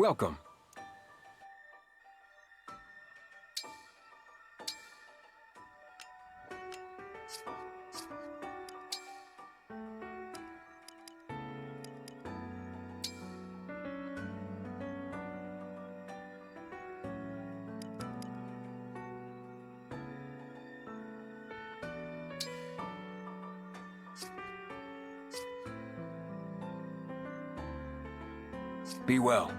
Welcome. Be well.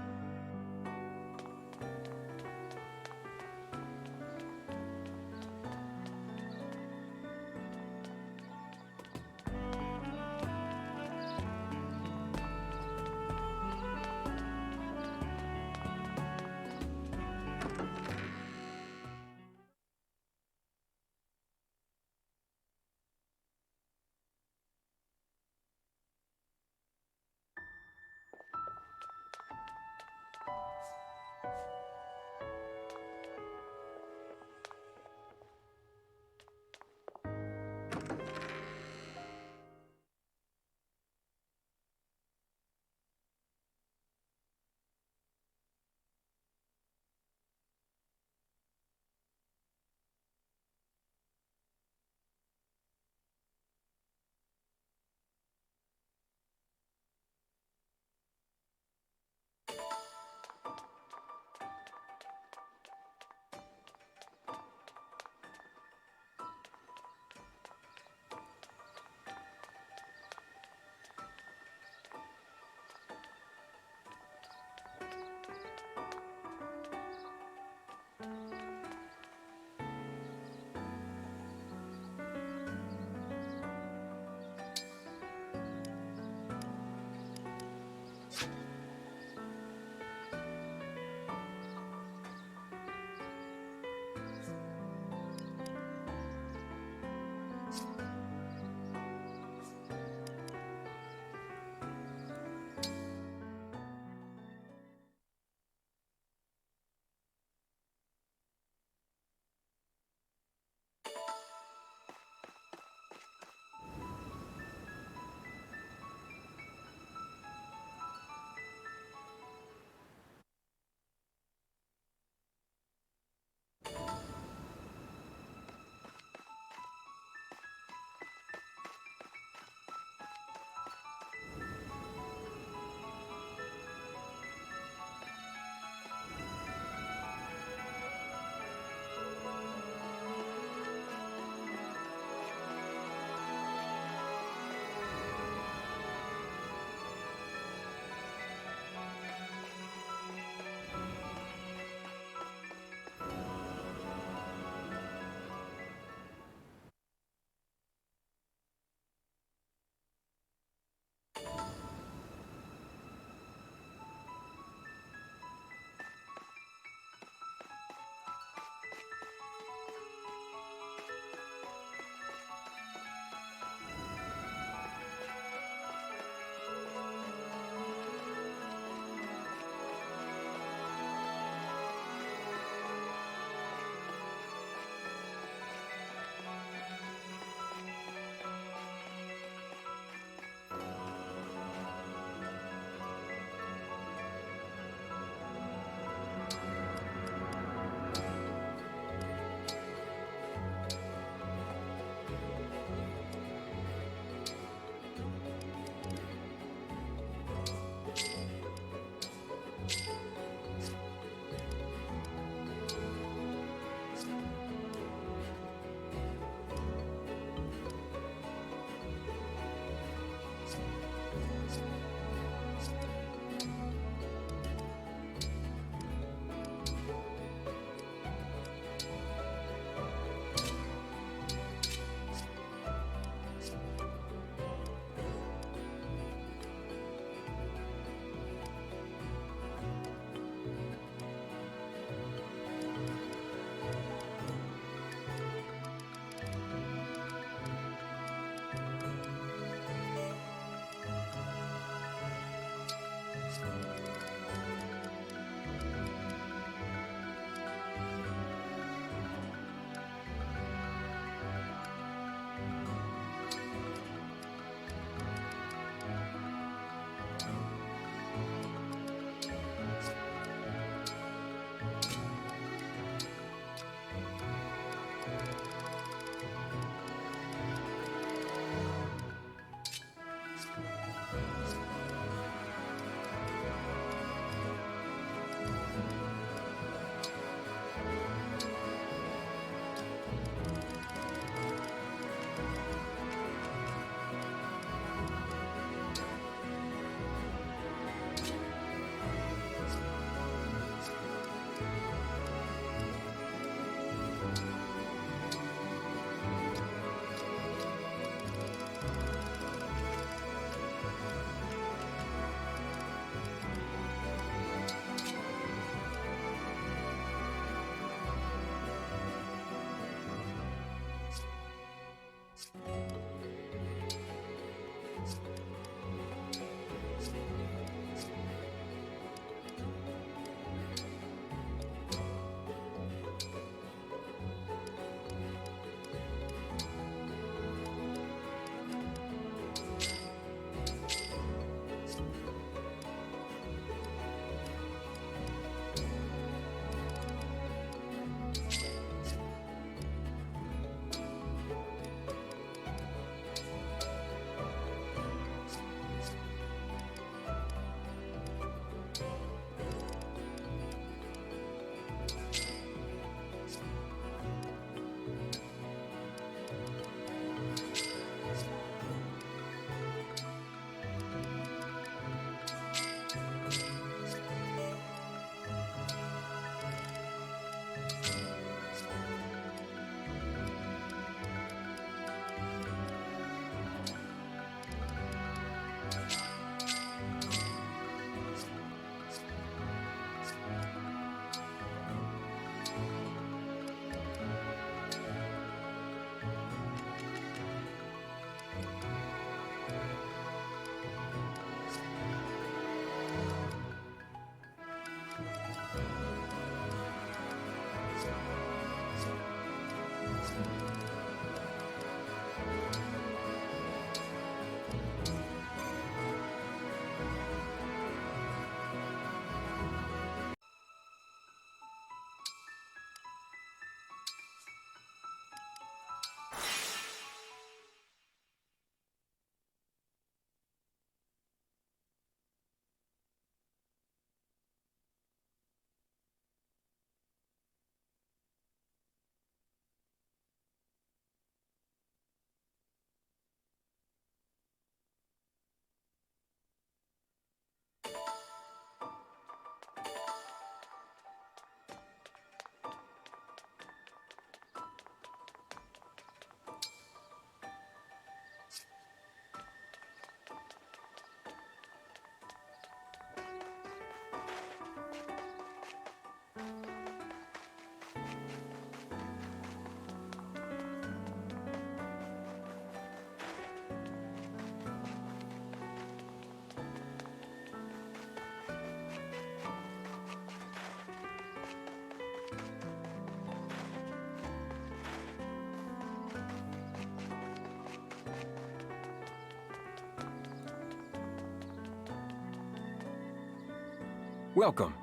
Welcome.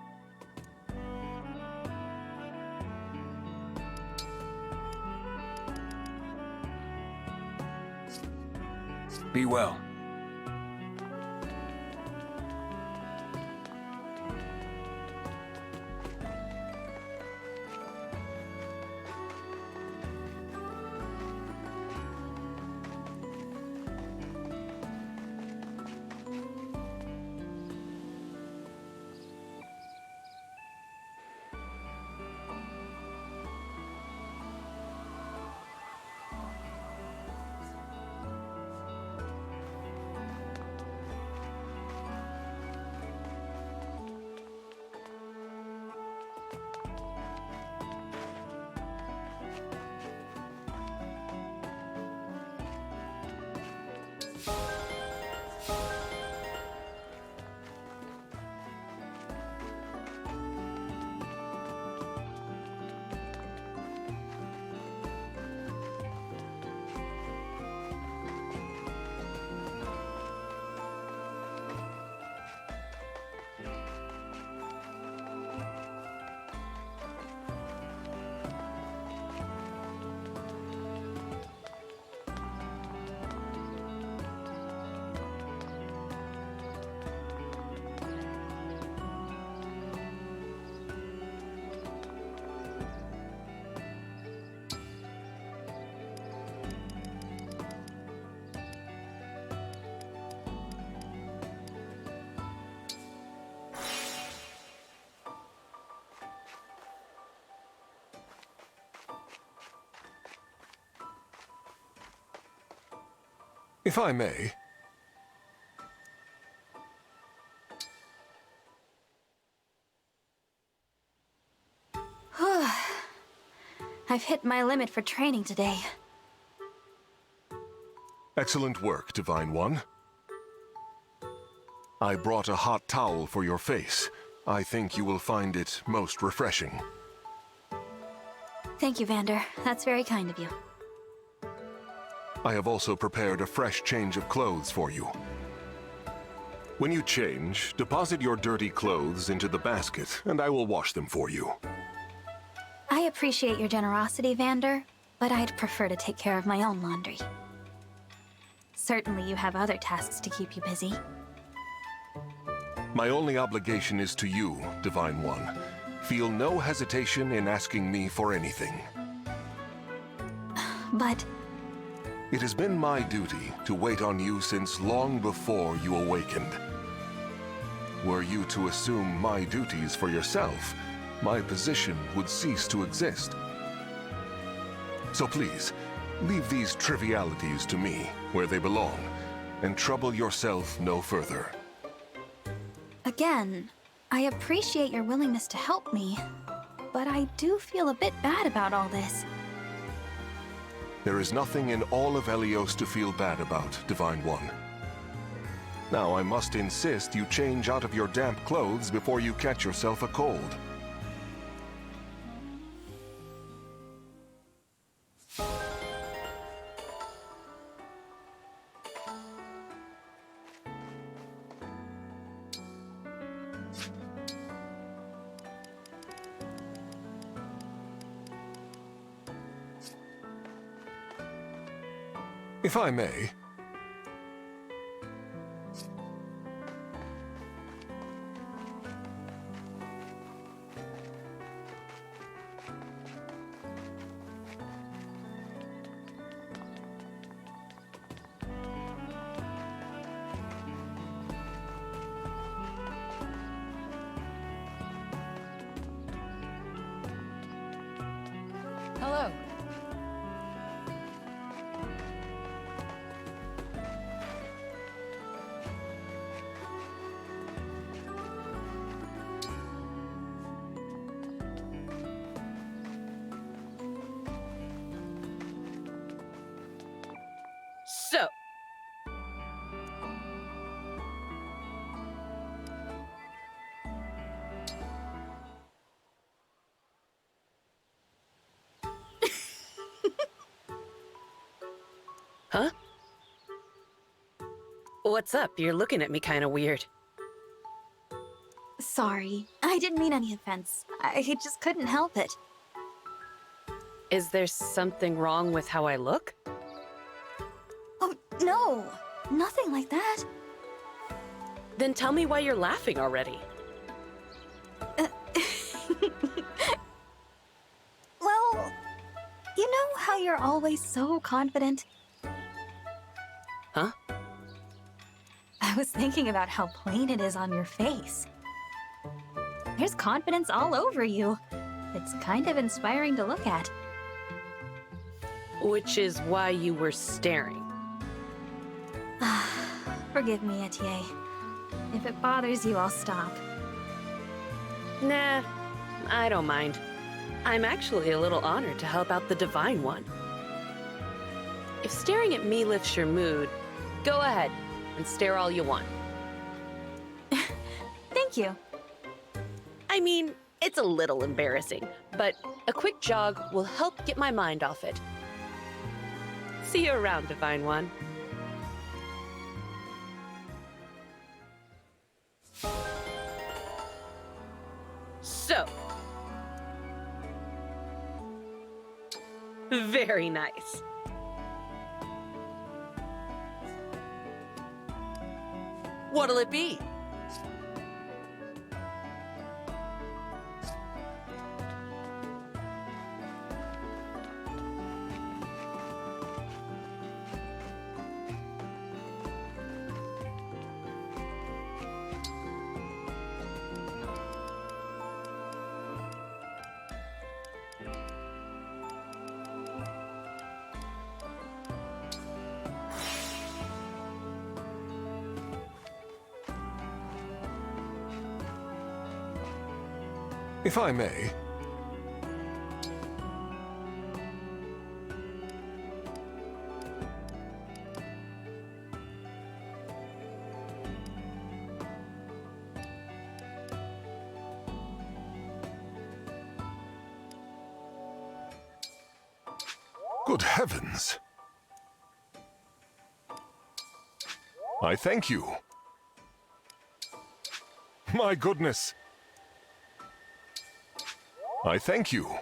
Be well. If I may. I've hit my limit for training today. Excellent work, Divine One. I brought a hot towel for your face. I think you will find it most refreshing. Thank you, Vander. That's very kind of you. I have also prepared a fresh change of clothes for you. When you change, deposit your dirty clothes into the basket, and I will wash them for you. I appreciate your generosity, Vander, but I'd prefer to take care of my own laundry. Certainly you have other tasks to keep you busy. My only obligation is to you, Divine One. Feel no hesitation in asking me for anything. But... It has been my duty to wait on you since long before you awakened. Were you to assume my duties for yourself, my position would cease to exist. So please, leave these trivialities to me, where they belong, and trouble yourself no further. Again, I appreciate your willingness to help me, but I do feel a bit bad about all this. There is nothing in all of Helios to feel bad about, Divine One. Now I must insist you change out of your damp clothes before you catch yourself a cold. If I may. Hello. So. Huh? What's up? You're looking at me kind of weird. Sorry, I didn't mean any offense. I just couldn't help it. Is there something wrong with how I look? Oh, no! Nothing like that. Then tell me why you're laughing already. Well, you know how you're always so confident? Huh? I was thinking about how plain it is on your face. There's confidence all over you. It's kind of inspiring to look at. Which is why you were staring. Forgive me, Etienne. If it bothers you, I'll stop. Nah, I don't mind. I'm actually a little honored to help out the Divine One. If staring at me lifts your mood, go ahead and stare all you want. Thank you. I mean, it's a little embarrassing, but a quick jog will help get my mind off it. See you around, Divine One. So. Very nice. What'll it be? If I may. Good heavens! I thank you. My goodness! I thank you.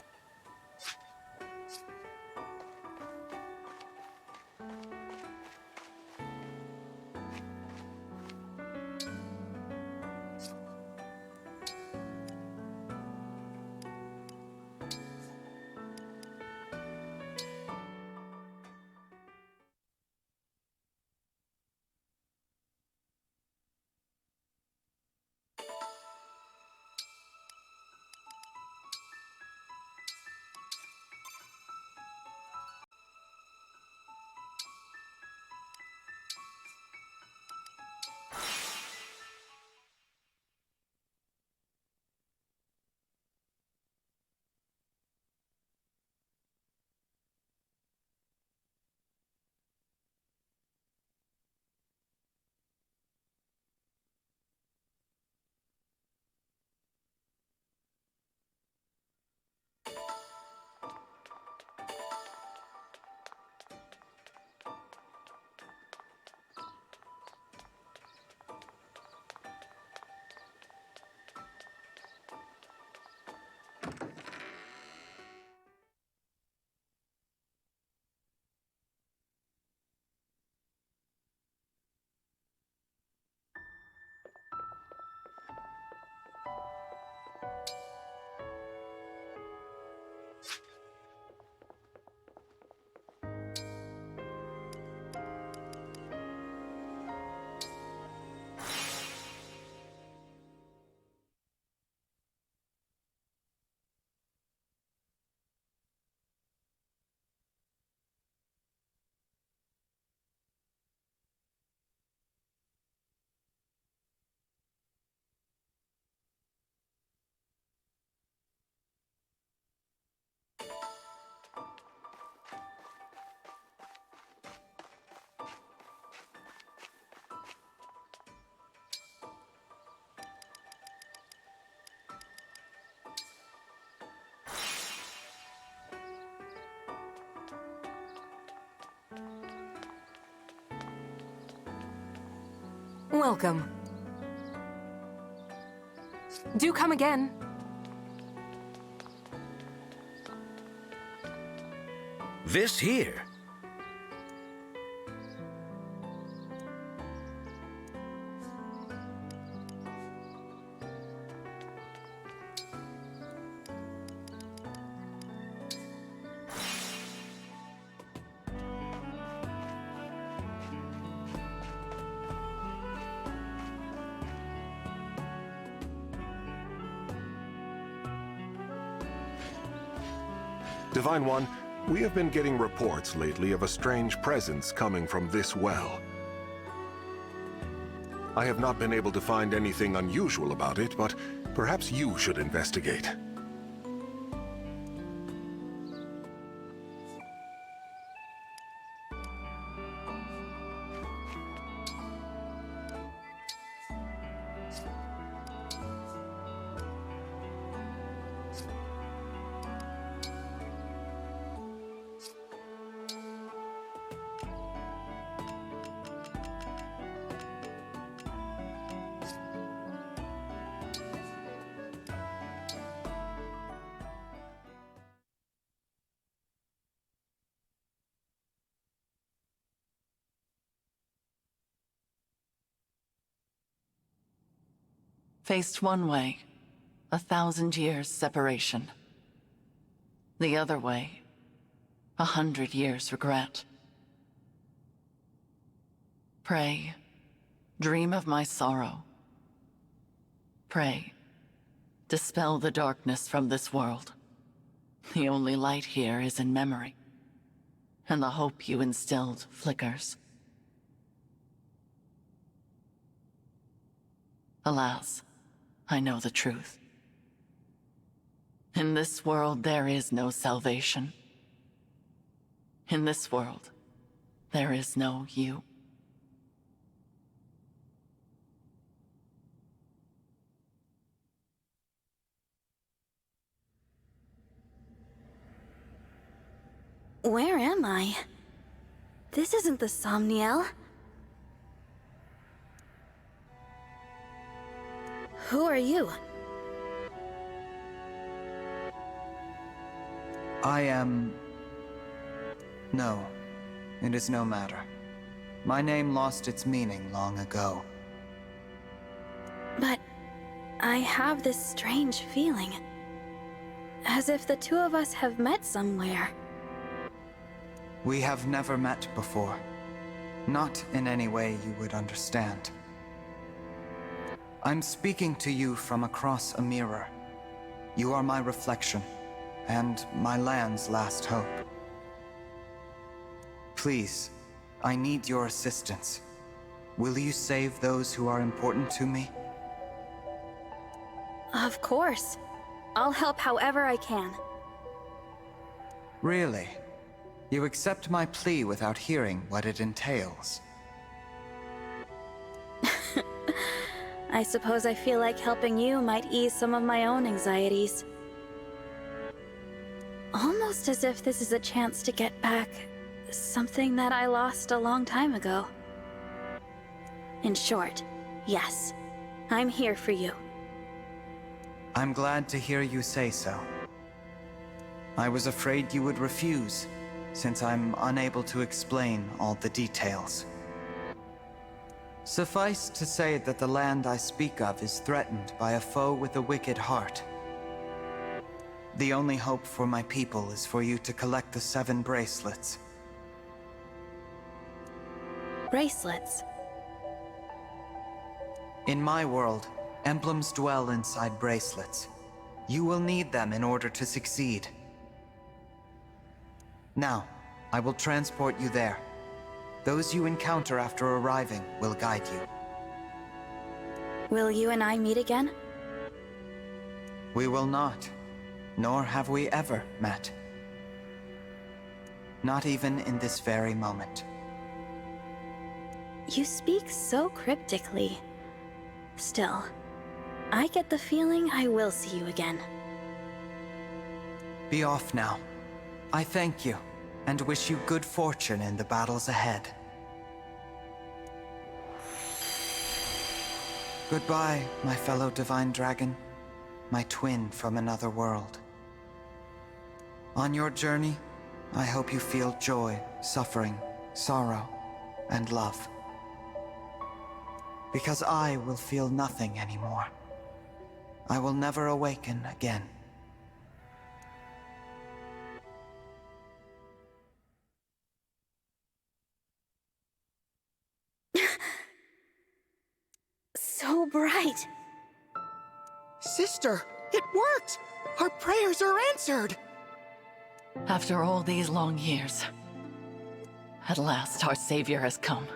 Welcome. Do come again. This here? Divine One, we have been getting reports lately of a strange presence coming from this well. I have not been able to find anything unusual about it, but perhaps you should investigate. Faced one way, 1,000 years separation. The other way, 100 years regret. Pray, dream of my sorrow. Pray, dispel the darkness from this world. The only light here is in memory, and the hope you instilled flickers. Alas, I know the truth. In this world, there is no salvation. In this world, there is no you. Where am I? This isn't the Somniel. Who are you? I am... No, it is no matter. My name lost its meaning long ago. But I have this strange feeling. As if the two of us have met somewhere. We have never met before. Not in any way you would understand. I'm speaking to you from across a mirror. You are my reflection, and my land's last hope. Please, I need your assistance. Will you save those who are important to me? Of course. I'll help however I can. Really? You accept my plea without hearing what it entails? I suppose I feel like helping you might ease some of my own anxieties. Almost as if this is a chance to get back something that I lost a long time ago. In short, yes, I'm here for you. I'm glad to hear you say so. I was afraid you would refuse, since I'm unable to explain all the details. Suffice to say that the land I speak of is threatened by a foe with a wicked heart. The only hope for my people is for you to collect the 7 bracelets. Bracelets? In my world, emblems dwell inside bracelets. You will need them in order to succeed. Now, I will transport you there. Those you encounter after arriving will guide you. Will you and I meet again? We will not, nor have we ever met. Not even in this very moment. You speak so cryptically. Still, I get the feeling I will see you again. Be off now. I thank you, and wish you good fortune in the battles ahead. Goodbye, my fellow Divine Dragon. my twin from another world. On your journey, I hope you feel joy, suffering, sorrow, and love. Because I will feel nothing anymore. I will never awaken again. So bright. Sister, it worked! Our prayers are answered! After all these long years, at last our savior has come.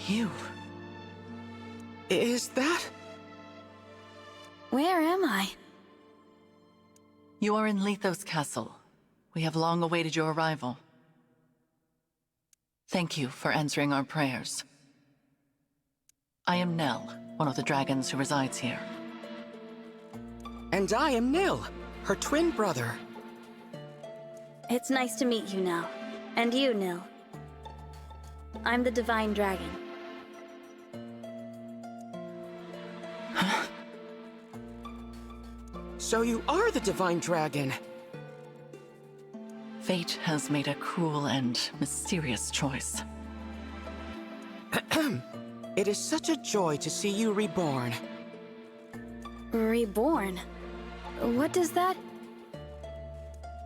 You... Is that? Where am I? You are in Lithos Castle. We have long awaited your arrival. Thank you for answering our prayers. I am Nell, one of the dragons who resides here. And I am Nil, her twin brother. It's nice to meet you now. And you, Nil. I'm the Divine Dragon. So you are the Divine Dragon. Fate has made a cruel and mysterious choice. It is such a joy to see you reborn. Reborn? What does that...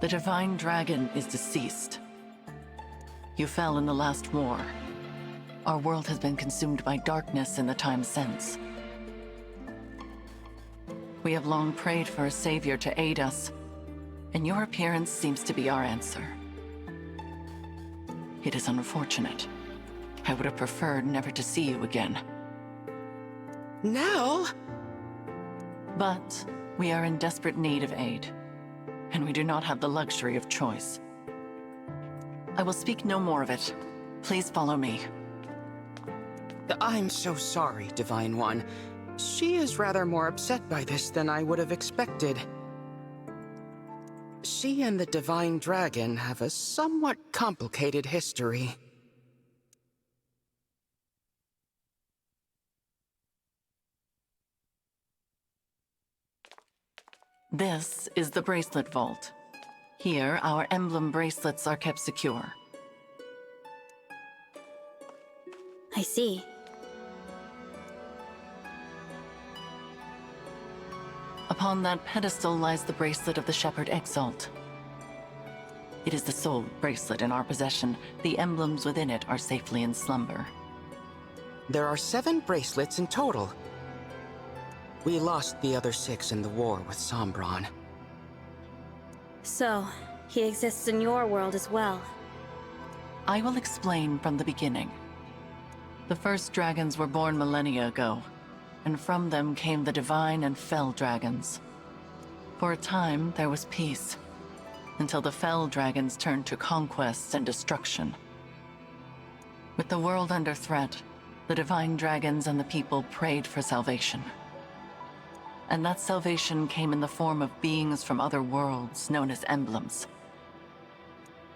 The Divine Dragon is deceased. You fell in the last war. Our world has been consumed by darkness in the time since. We have long prayed for a savior to aid us, and your appearance seems to be our answer. It is unfortunate. I would have preferred never to see you again. Nell? But we are in desperate need of aid, and we do not have the luxury of choice. I will speak no more of it. Please follow me. I'm so sorry, Divine One. She is rather more upset by this than I would have expected. She and the Divine Dragon have a somewhat complicated history. This is the Bracelet Vault. Here, our emblem bracelets are kept secure. I see. Upon that pedestal lies the bracelet of the Shepherd Exalt. It is the sole bracelet in our possession. The emblems within it are safely in slumber. There are 7 bracelets in total. We lost the other 6 in the war with Sombron. So, he exists in your world as well. I will explain from the beginning. The first dragons were born millennia ago, and from them came the divine and fell dragons. For a time, there was peace, until the fell dragons turned to conquest and destruction. With the world under threat, the divine dragons and the people prayed for salvation. And that salvation came in the form of beings from other worlds known as emblems.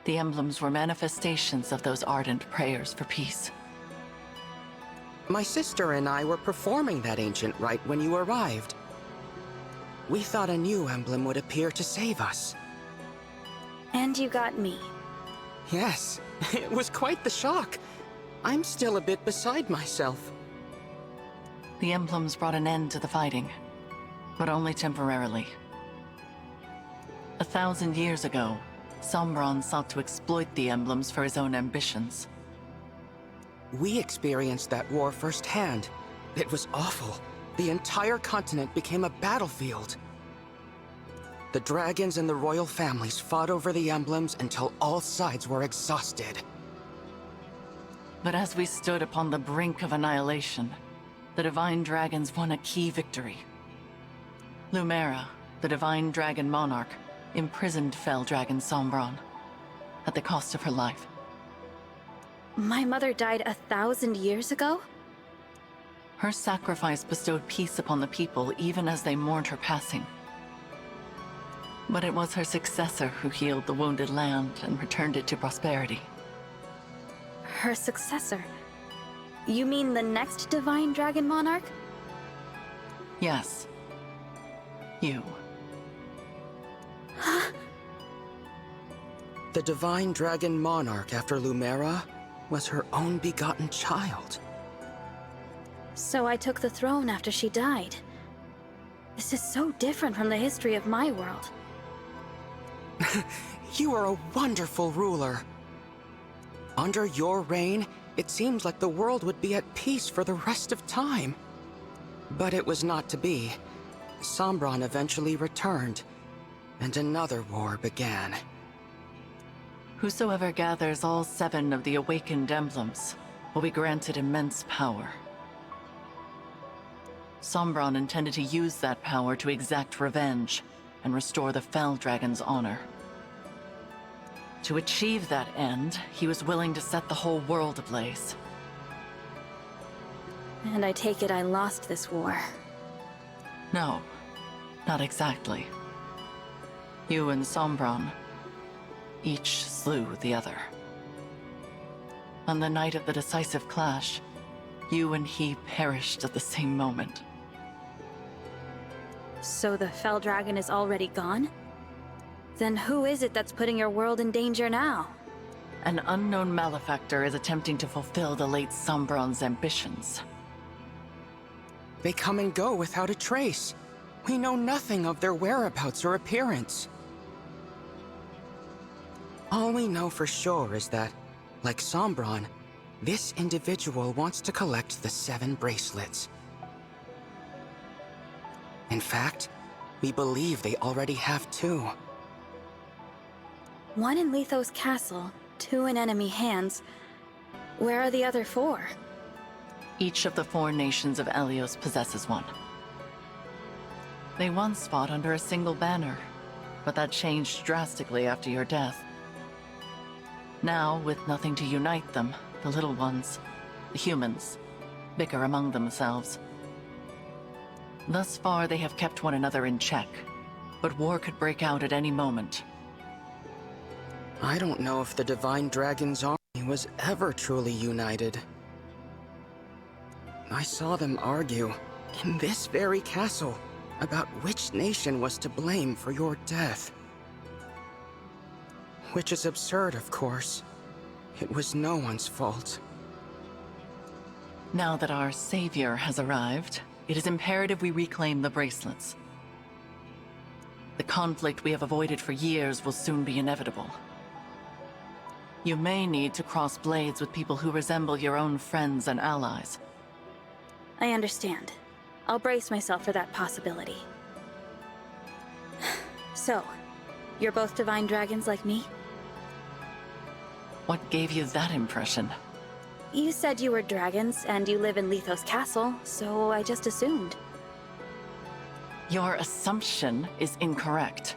The emblems were manifestations of those ardent prayers for peace. My sister and I were performing that ancient rite when you arrived. We thought a new emblem would appear to save us. And you got me. Yes, it was quite the shock. I'm still a bit beside myself. The emblems brought an end to the fighting, but only temporarily. 1,000 years ago, Sombron sought to exploit the emblems for his own ambitions. We experienced that war firsthand. It was awful. The entire continent became a battlefield. The dragons and the royal families fought over the emblems until all sides were exhausted. But as we stood upon the brink of annihilation, the Divine Dragons won a key victory. Lumera, the Divine Dragon Monarch, imprisoned fell dragon Sombron, at the cost of her life. My mother died 1,000 years ago? Her sacrifice bestowed peace upon the people even as they mourned her passing. But it was her successor who healed the wounded land and returned it to prosperity. Her successor? You mean the next Divine Dragon Monarch? Yes. You. The Divine Dragon Monarch after Lumera was her own begotten child. So I took the throne after she died. This is so different from the history of my world. You are a wonderful ruler. Under your reign, it seems like the world would be at peace for the rest of time. But it was not to be. Sombron eventually returned, and another war began. Whosoever gathers all 7 of the awakened emblems will be granted immense power. Sombron intended to use that power to exact revenge and restore the Fell Dragon's honor. To achieve that end, he was willing to set the whole world ablaze. And I take it I lost this war. No, not exactly. You and Sombron each slew the other. On the night of the decisive clash, you and he perished at the same moment. So the Fell Dragon is already gone? Then who is it that's putting your world in danger now? An unknown malefactor is attempting to fulfill the late Sombron's ambitions. They come and go without a trace. We know nothing of their whereabouts or appearance. All we know for sure is that, like Sombron, this individual wants to collect the 7 bracelets. In fact, we believe they already have 2. 1 in Lithos Castle, 2 in enemy hands. Where are the other 4? Each of the 4 nations of Elios possesses one. They once fought under a single banner, but that changed drastically after your death. Now, with nothing to unite them, the little ones, the humans, bicker among themselves. Thus far, they have kept one another in check, but war could break out at any moment. I don't know if the Divine Dragon's army was ever truly united. I saw them argue, in this very castle, about which nation was to blame for your death. Which is absurd, of course. It was no one's fault. Now that our savior has arrived, it is imperative we reclaim the bracelets. The conflict we have avoided for years will soon be inevitable. You may need to cross blades with people who resemble your own friends and allies. I understand. I'll brace myself for that possibility. So, you're both Divine Dragons like me? What gave you that impression? You said you were dragons, and you live in Lithos Castle, so I just assumed. Your assumption is incorrect.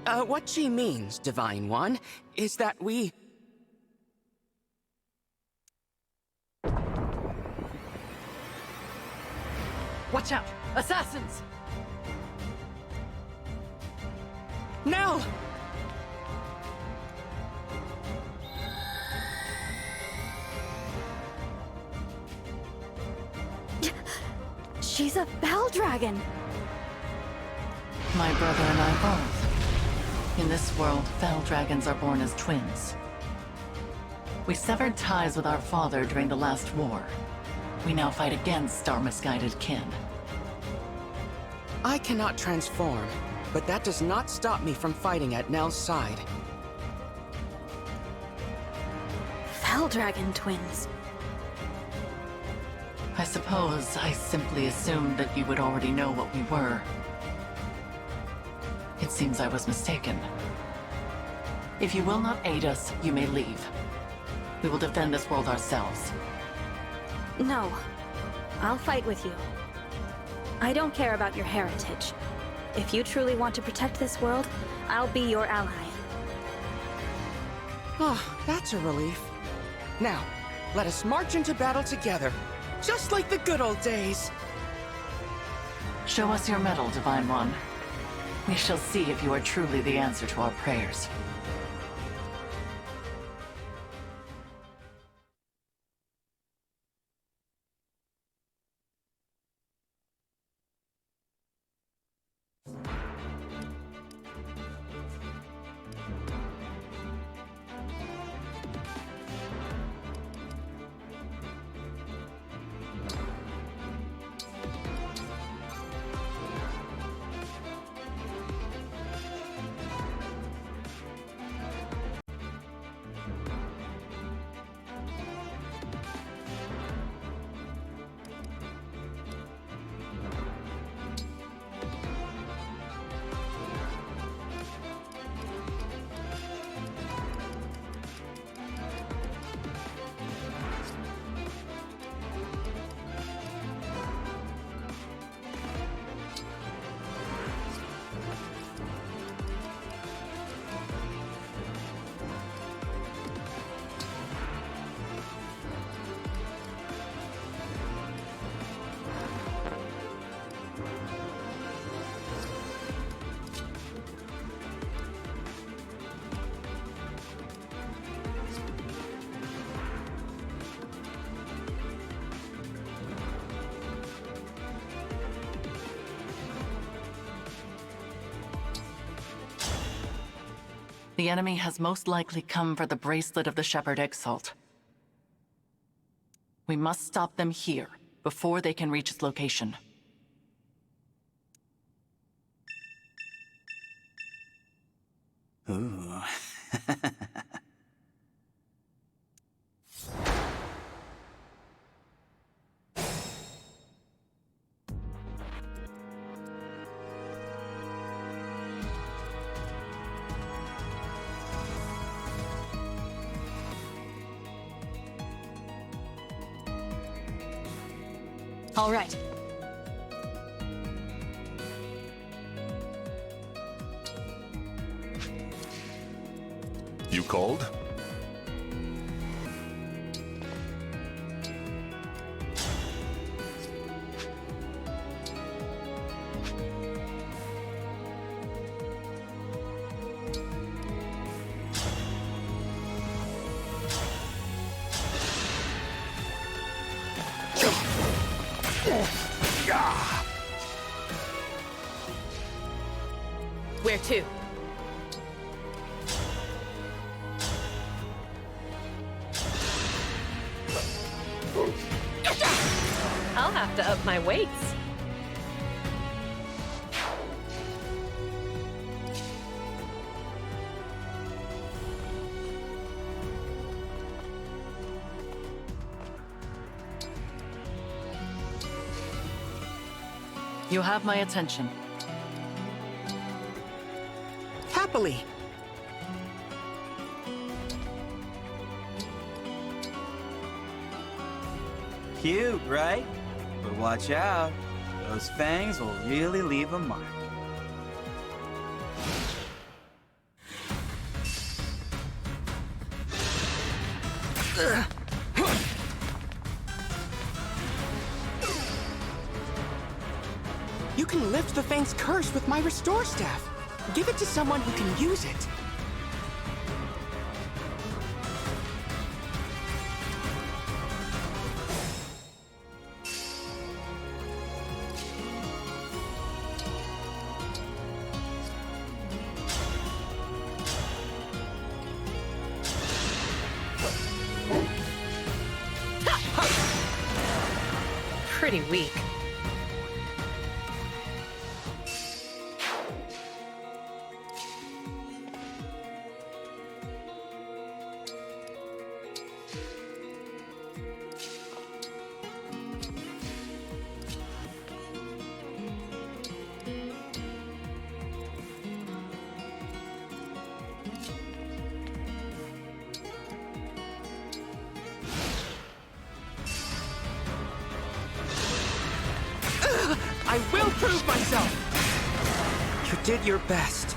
What she means, Divine One, is that we... Watch out! Assassins! Nell! She's a Bell Dragon! My brother and I both. In this world, Fell Dragons are born as twins. We severed ties with our father during the last war. We now fight against our misguided kin. I cannot transform, but that does not stop me from fighting at Nell's side. Fell Dragon twins. I suppose I simply assumed that you would already know what we were. It seems I was mistaken. If you will not aid us, you may leave. We will defend this world ourselves. No. I'll fight with you. I don't care about your heritage. If you truly want to protect this world, I'll be your ally. Oh, that's a relief. Now, let us march into battle together, just like the good old days. Show us your medal, Divine One. We shall see if you are truly the answer to our prayers. The enemy has most likely come for the bracelet of the Shepherd Exalt. We must stop them here, before they can reach its location. Ooh. All right. You called? Where to? I'll have to up my weights. You have my attention. Happily. Cute, right? But watch out. Those fangs will really leave a mark. You can lift the Fang's curse with my Restore Staff. Give it to someone who can use it. Pretty weak. I will prove myself! You did your best.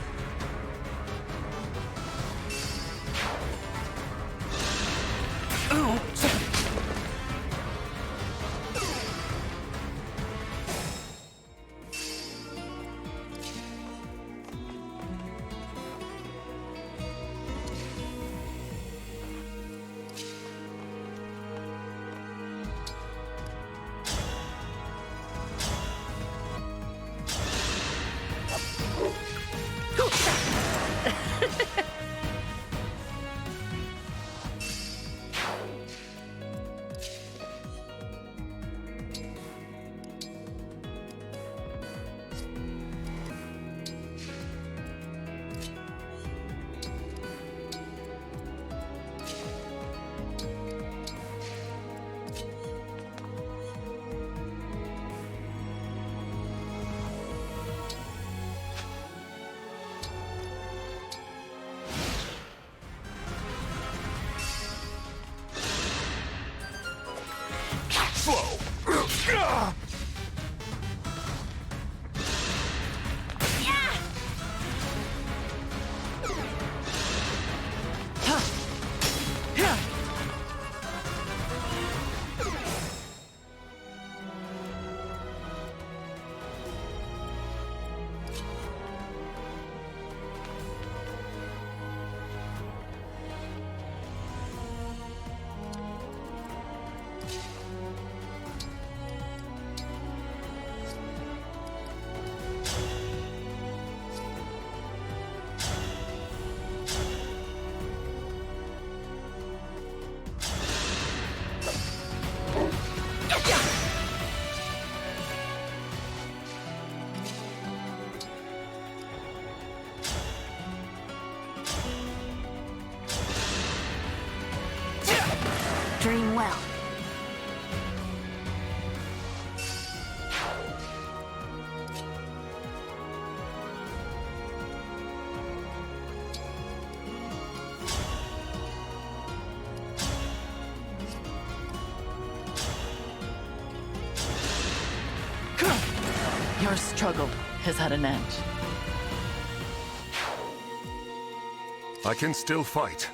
well. Your struggle has had an end. I can still fight.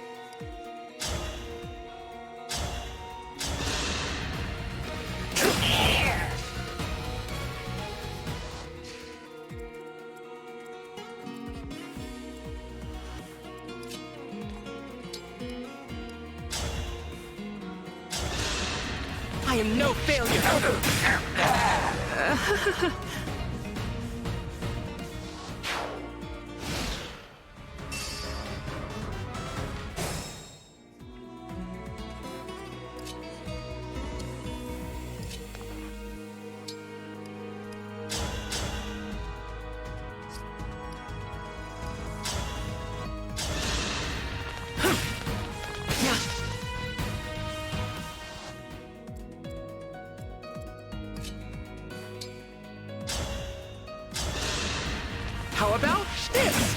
I am no failure! How about this?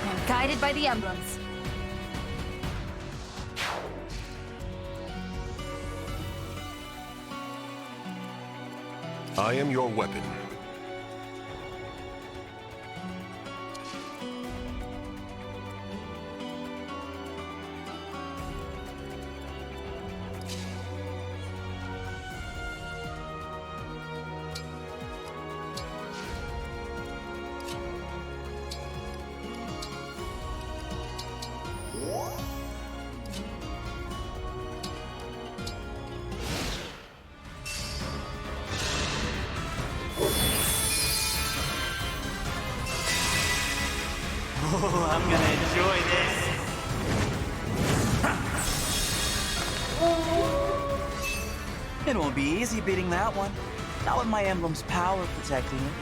I'm guided by the emblems. I am your weapon. Oh, I'm gonna enjoy this. It won't be easy beating that one. Not with my emblem's power protecting it.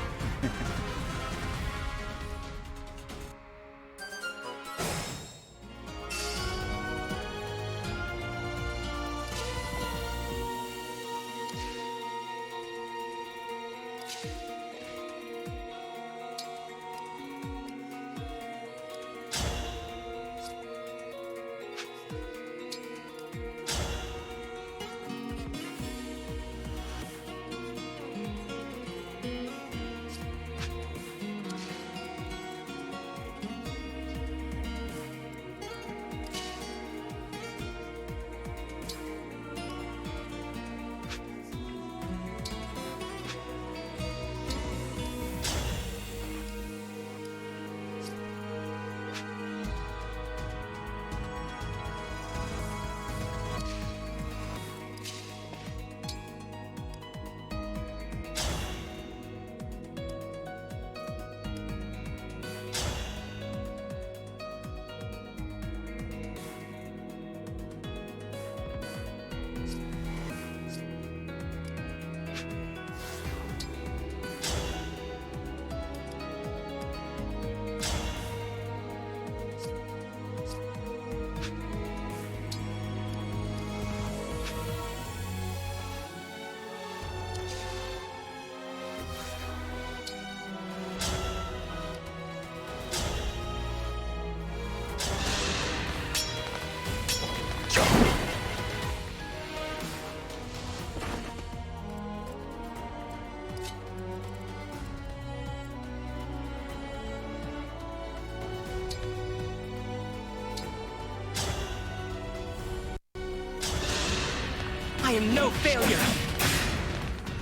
him no failure.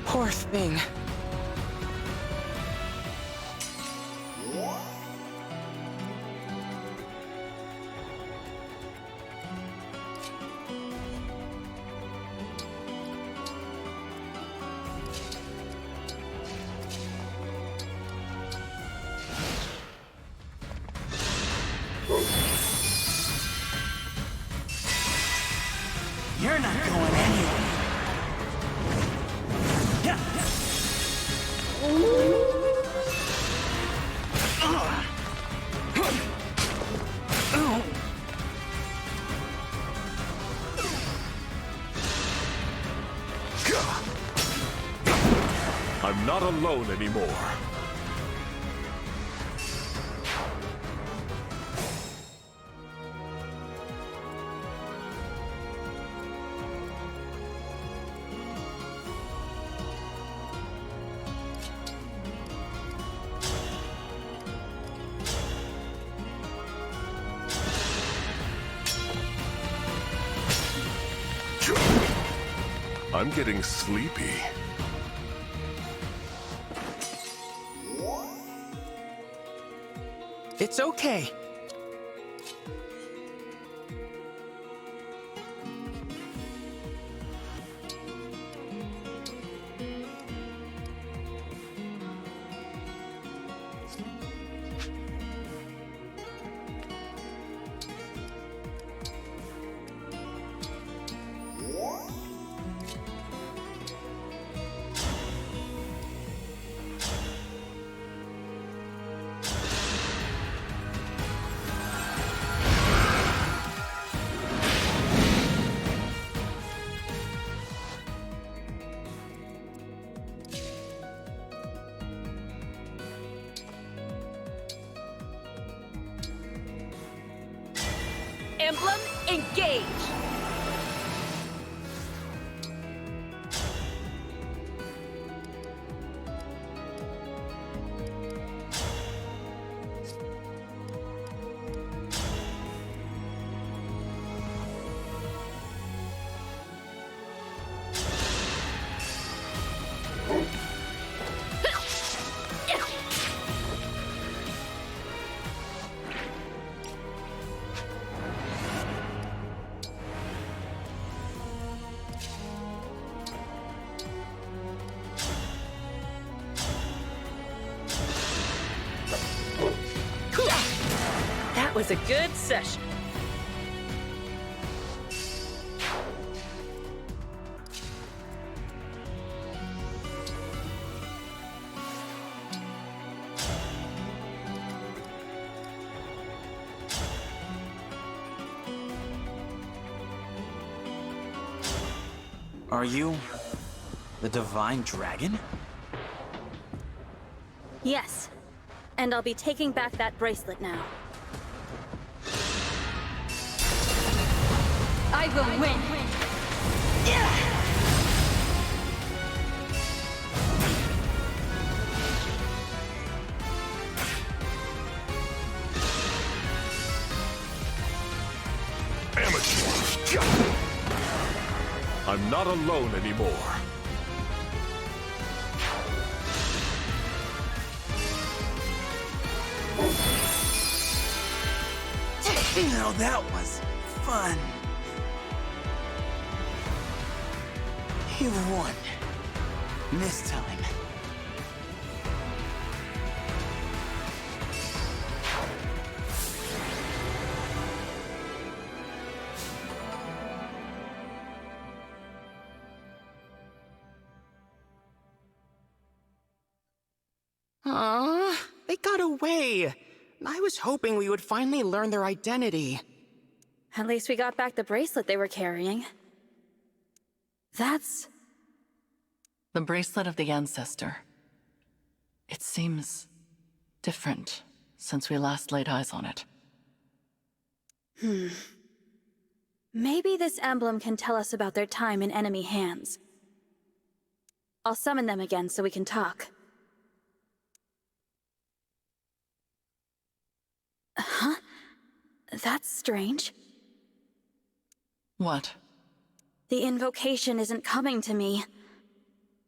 Poor thing. You're not going anywhere. Yeah. I'm not alone anymore. I'm getting sleepy. It's okay. Emblem, engage! That was a good session. Are you the Divine Dragon? Yes. And I'll be taking back that bracelet now. I will win! Amateur! I'm not alone anymore. Now that was fun. You won. This time. They got away. I was hoping we would finally learn their identity. At least we got back the bracelet they were carrying. That's... The bracelet of the ancestor. It seems different since we last laid eyes on it. Maybe this emblem can tell us about their time in enemy hands. I'll summon them again so we can talk. Huh? That's strange. What? The invocation isn't coming to me.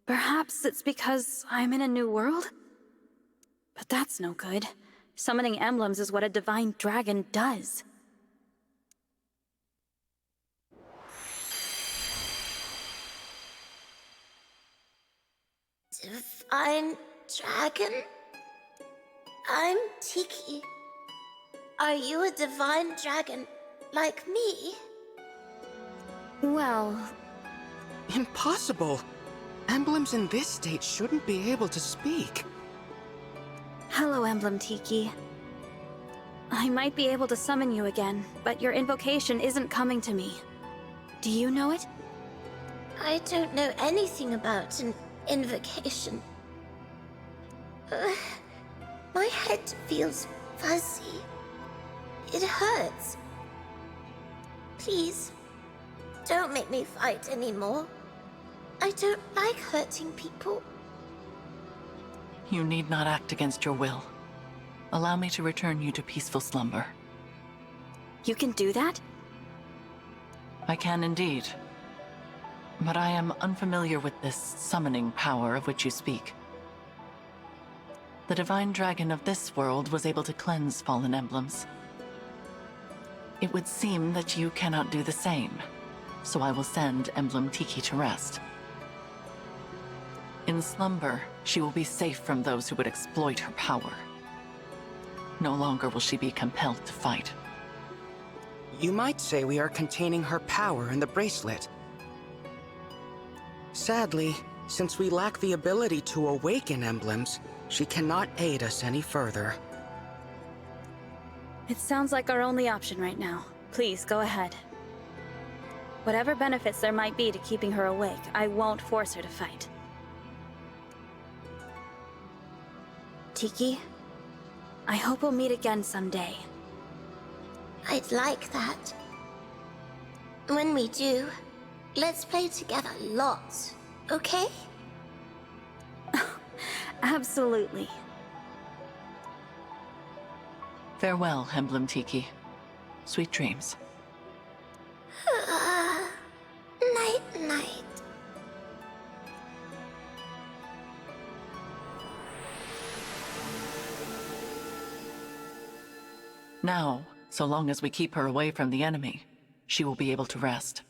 Perhaps it's because I'm in a new world? But that's no good. Summoning emblems is what a divine dragon does. Divine dragon? I'm Tiki. Are you a divine dragon like me? Well... Impossible! Emblems in this state shouldn't be able to speak. Hello, Emblem Tiki. I might be able to summon you again, but your invocation isn't coming to me. Do you know it? I don't know anything about an invocation. My head feels fuzzy. It hurts. Please, don't make me fight anymore. I don't like hurting people. You need not act against your will. Allow me to return you to peaceful slumber. You can do that? I can indeed. But I am unfamiliar with this summoning power of which you speak. The divine dragon of this world was able to cleanse fallen emblems. It would seem that you cannot do the same, so I will send Emblem Tiki to rest. In slumber, she will be safe from those who would exploit her power. No longer will she be compelled to fight. You might say we are containing her power in the bracelet. Sadly, since we lack the ability to awaken emblems, she cannot aid us any further. It sounds like our only option right now. Please, go ahead. Whatever benefits there might be to keeping her awake, I won't force her to fight. Tiki, I hope we'll meet again someday. I'd like that. When we do, let's play together lots, okay? Absolutely. Farewell, Emblem Tiki. Sweet dreams. Night-night. Now, so long as we keep her away from the enemy, she will be able to rest.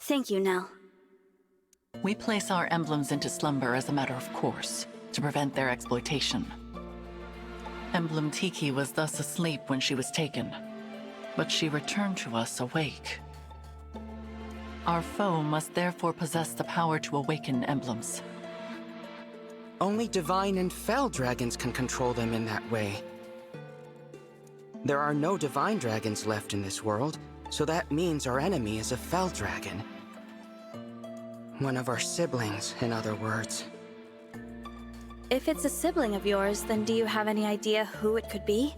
Thank you, Nell. We place our emblems into slumber as a matter of course, to prevent their exploitation. Emblem Tiki was thus asleep when she was taken, but she returned to us awake. Our foe must therefore possess the power to awaken emblems. Only divine and fell dragons can control them in that way. There are no divine dragons left in this world, so that means our enemy is a fell dragon. One of our siblings, in other words. If it's a sibling of yours, then do you have any idea who it could be?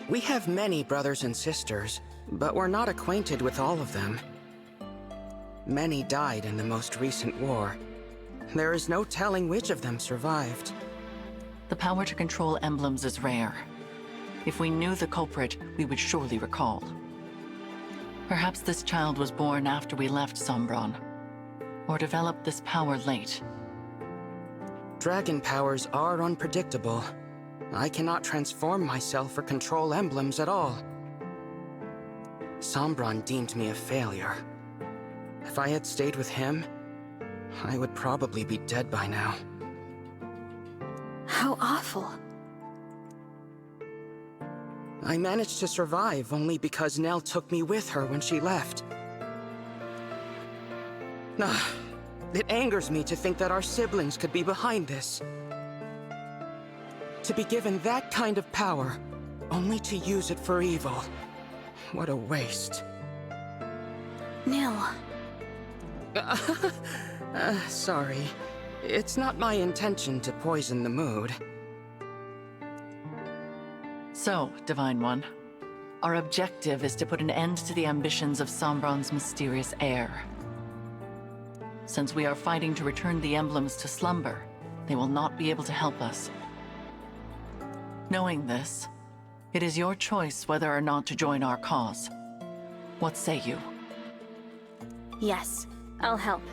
We have many brothers and sisters, but we're not acquainted with all of them. Many died in the most recent war. There is no telling which of them survived. The power to control emblems is rare. If we knew the culprit, we would surely recall. Perhaps this child was born after we left Sombron, or developed this power late. Dragon powers are unpredictable. I cannot transform myself or control emblems at all. Sombron deemed me a failure. If I had stayed with him, I would probably be dead by now. How awful. I managed to survive only because Nell took me with her when she left. It angers me to think that our siblings could be behind this. To be given that kind of power, only to use it for evil. What a waste. Nil. Sorry. It's not my intention to poison the mood. So, Divine One, our objective is to put an end to the ambitions of Sombron's mysterious heir. Since we are fighting to return the emblems to slumber, they will not be able to help us. Knowing this, it is your choice whether or not to join our cause. What say you? Yes, I'll help.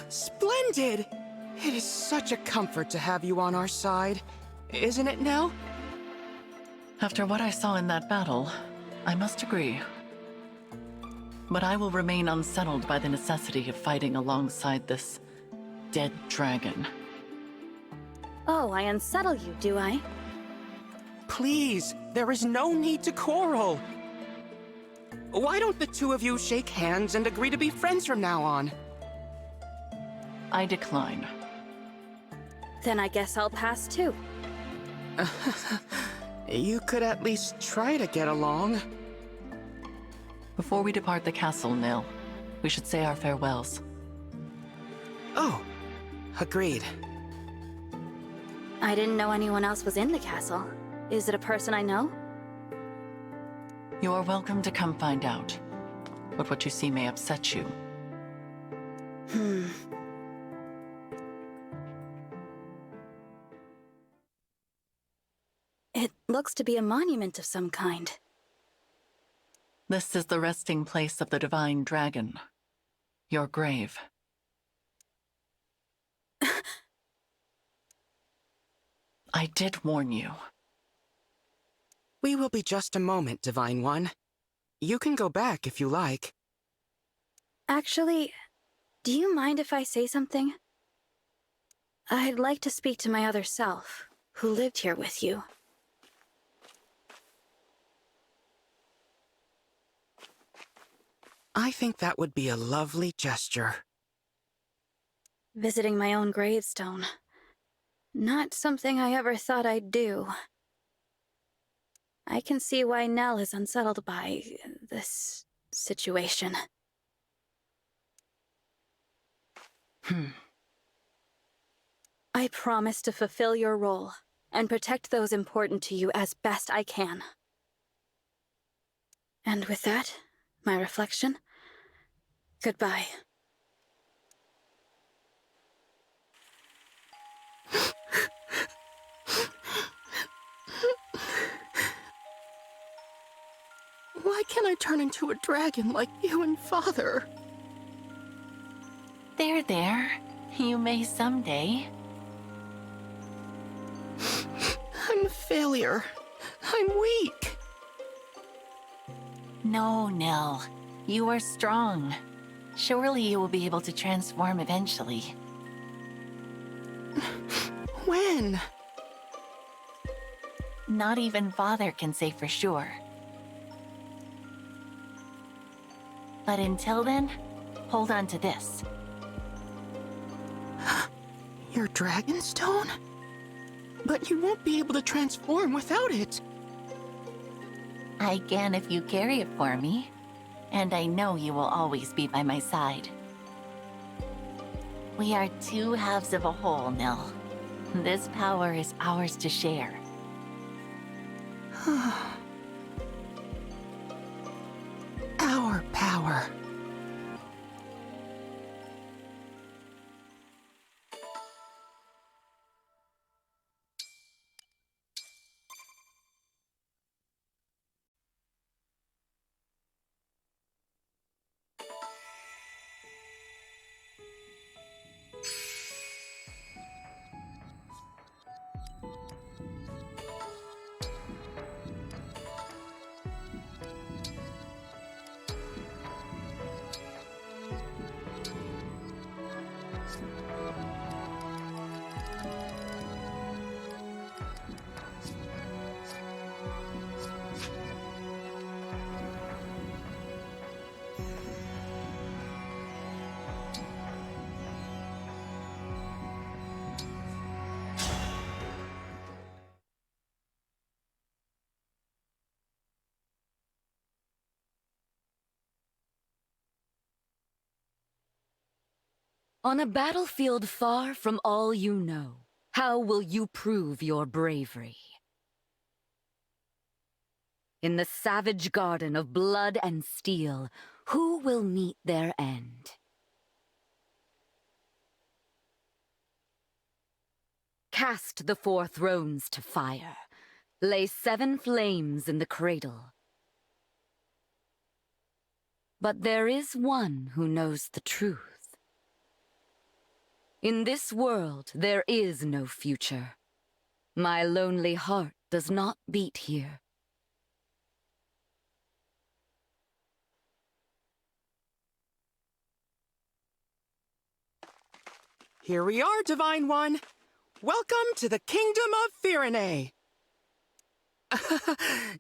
Splendid! It is such a comfort to have you on our side. Isn't it, Nell? After what I saw in that battle, I must agree. But I will remain unsettled by the necessity of fighting alongside this dead dragon. Oh, I unsettle you, do I? Please, there is no need to quarrel. Why don't the two of you shake hands and agree to be friends from now on? I decline. Then I guess I'll pass too. You could at least try to get along. Before we depart the castle, Nil, we should say our farewells. Oh, agreed. I didn't know anyone else was in the castle. Is it a person I know? You are welcome to come find out. But what you see may upset you. It looks to be a monument of some kind. This is the resting place of the divine dragon. Your grave. I did warn you. We will be just a moment, Divine One. You can go back if you like. Actually, do you mind if I say something? I'd like to speak to my other self, who lived here with you. I think that would be a lovely gesture. Visiting my own gravestone. Not something I ever thought I'd do. I can see why Nell is unsettled by this situation. I promise to fulfill your role and protect those important to you as best I can. And with that, my reflection, goodbye. Why can't I turn into a dragon like you and Father? There. You may someday. I'm a failure. I'm weak. No, Nell. You are strong. Surely you will be able to transform eventually. When? Not even Father can say for sure. But until then, hold on to this. Your Dragonstone? But you won't be able to transform without it. I can if you carry it for me. And I know you will always be by my side. We are two halves of a whole, Nil. This power is ours to share. Our power. On a battlefield far from all you know, how will you prove your bravery? In the savage garden of blood and steel, who will meet their end? Cast the 4 thrones to fire. Lay 7 flames in the cradle. But there is one who knows the truth. In this world, there is no future. My lonely heart does not beat here. Here we are, Divine One. Welcome to the Kingdom of Firene.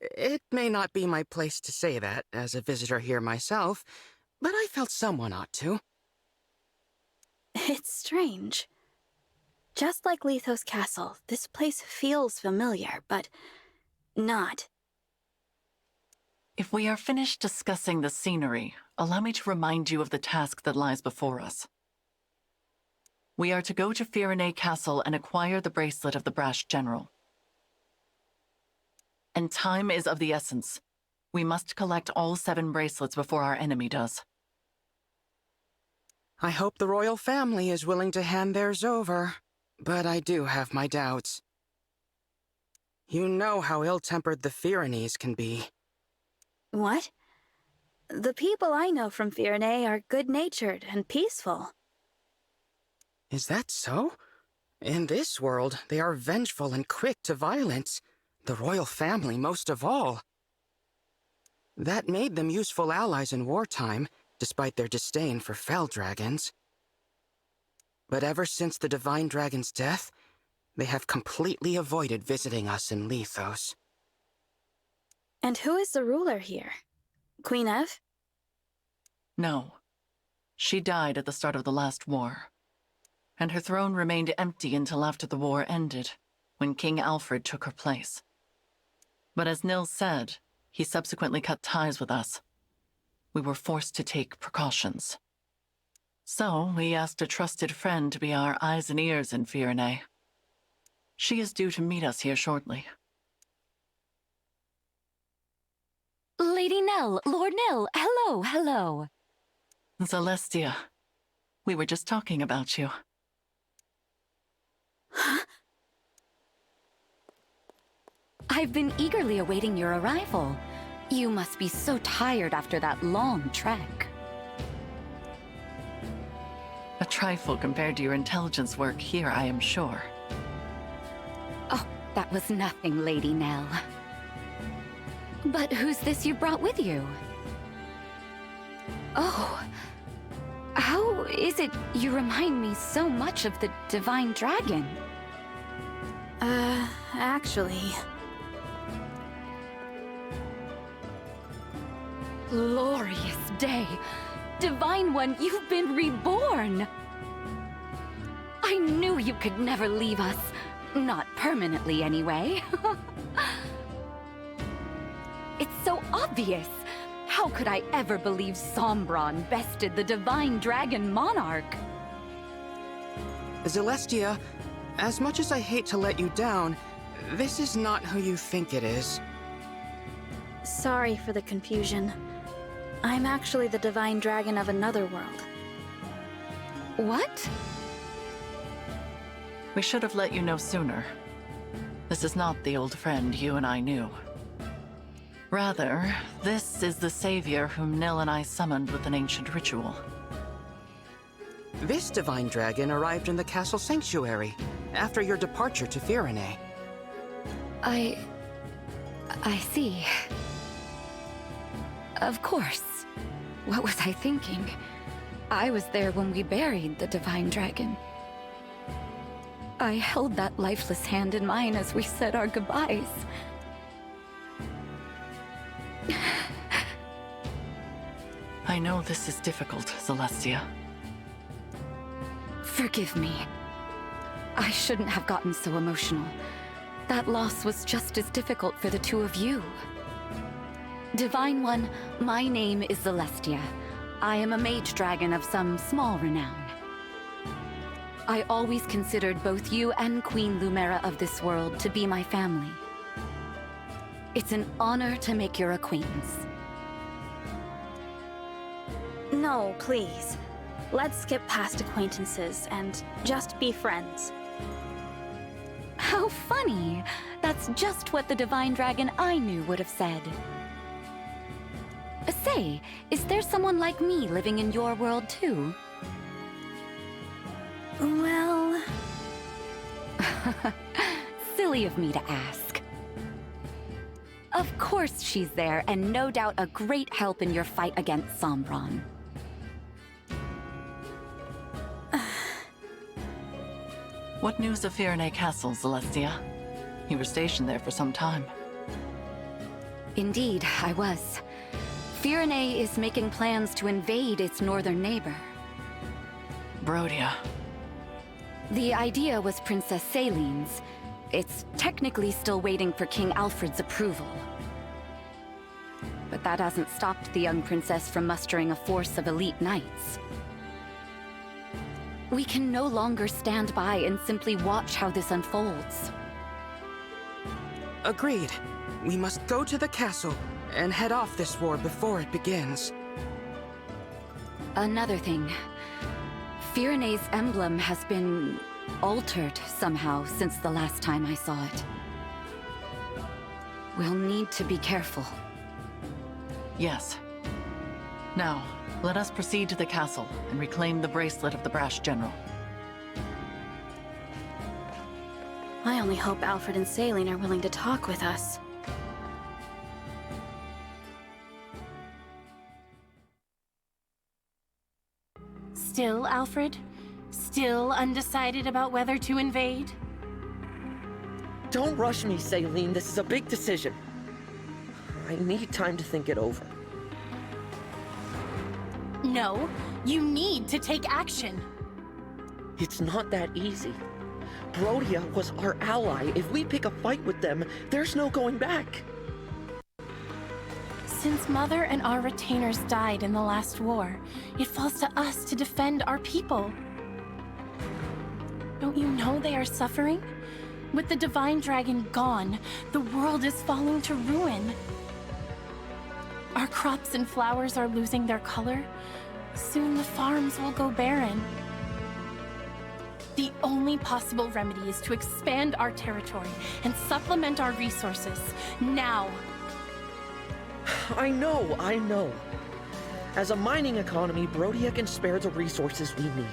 It may not be my place to say that, as a visitor here myself, but I felt someone ought to. It's strange. Just like Lithos Castle, this place feels familiar, but not. If we are finished discussing the scenery, allow me to remind you of the task that lies before us. We are to go to Firene Castle and acquire the bracelet of the Brash General. And time is of the essence. We must collect all 7 bracelets before our enemy does. I hope the royal family is willing to hand theirs over, but I do have my doubts. You know how ill-tempered the Firenes can be. What? The people I know from Firene are good-natured and peaceful. Is that so? In this world, they are vengeful and quick to violence. The royal family most of all. That made them useful allies in wartime, despite their disdain for fell dragons. But ever since the Divine Dragon's death, they have completely avoided visiting us in Lithos. And who is the ruler here? Queen Ev? No. She died at the start of the last war. And her throne remained empty until after the war ended, when King Alfred took her place. But as Nils said, he subsequently cut ties with us. We were forced to take precautions. So, we asked a trusted friend to be our eyes and ears in Firene. She is due to meet us here shortly. Lady Nell, Lord Nell, hello, hello. Celestia, we were just talking about you. Huh? I've been eagerly awaiting your arrival. You must be so tired after that long trek. A trifle compared to your intelligence work here, I am sure. Oh, that was nothing, Lady Nell. But who's this you brought with you? Oh, how is it you remind me so much of the Divine Dragon? Actually... Glorious day! Divine One, you've been reborn! I knew you could never leave us. Not permanently, anyway. It's so obvious! How could I ever believe Sombron bested the Divine Dragon Monarch? Celestia, as much as I hate to let you down, this is not who you think it is. Sorry for the confusion. I'm actually the Divine Dragon of another world. What? We should have let you know sooner. This is not the old friend you and I knew. Rather, this is the savior whom Nil and I summoned with an ancient ritual. This Divine Dragon arrived in the castle sanctuary after your departure to Firene. I see. Of course. What was I thinking? I was there when we buried the Divine Dragon. I held that lifeless hand in mine as we said our goodbyes. I know this is difficult, Celestia. Forgive me. I shouldn't have gotten so emotional. That loss was just as difficult for the two of you. Divine One, my name is Celestia. I am a mage dragon of some small renown. I always considered both you and Queen Lumera of this world to be my family. It's an honor to make your acquaintance. No, please. Let's skip past acquaintances and just be friends. How funny! That's just what the Divine Dragon I knew would have said. Say, is there someone like me living in your world too? Well... Silly of me to ask. Of course she's there, and no doubt a great help in your fight against Sombron. What news of Firenze Castle, Celestia? You were stationed there for some time. Indeed, I was. Firenze is making plans to invade its northern neighbor. Brodia. The idea was Princess Celine's. It's technically still waiting for King Alfred's approval. But that hasn't stopped the young princess from mustering a force of elite knights. We can no longer stand by and simply watch how this unfolds. Agreed. We must go to the castle and head off this war before it begins. Another thing. Firenze's emblem has been altered somehow since the last time I saw it. We'll need to be careful. Yes. Now, let us proceed to the castle and reclaim the bracelet of the brash general. I only hope Alfred and Celine are willing to talk with us. Still, Alfred? Still undecided about whether to invade? Don't rush me, Celine. This is a big decision. I need time to think it over. No, you need to take action. It's not that easy. Brodia was our ally. If we pick a fight with them, there's no going back. Since Mother and our retainers died in the last war, it falls to us to defend our people. Don't you know they are suffering? With the Divine Dragon gone, the world is falling to ruin. Our crops and flowers are losing their color. Soon the farms will go barren. The only possible remedy is to expand our territory and supplement our resources, now. I know. As a mining economy, Brodia can spare the resources we need.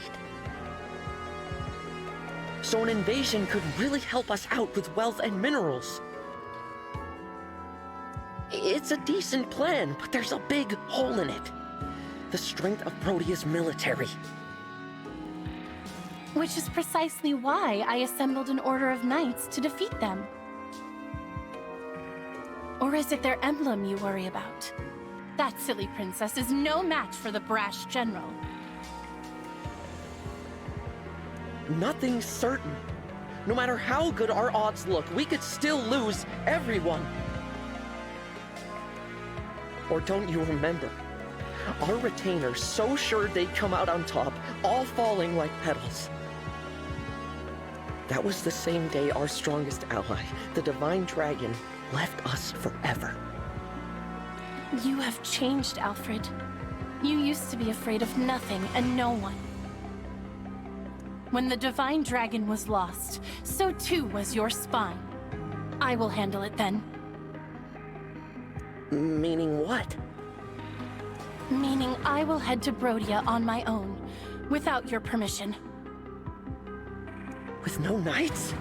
So an invasion could really help us out with wealth and minerals. It's a decent plan, but there's a big hole in it. The strength of Brodia's military. Which is precisely why I assembled an order of knights to defeat them. Or is it their emblem you worry about? That silly princess is no match for the brash general. Nothing's certain. No matter how good our odds look, we could still lose everyone. Or don't you remember? Our retainers so sure they'd come out on top, all falling like petals. That was the same day our strongest ally, the Divine Dragon, left us forever. You have changed, Alfred. You used to be afraid of nothing and no one. When the Divine Dragon was lost, so too was your spine. I will handle it then. Meaning what? Meaning I will head to Brodia on my own, without your permission. With no knights?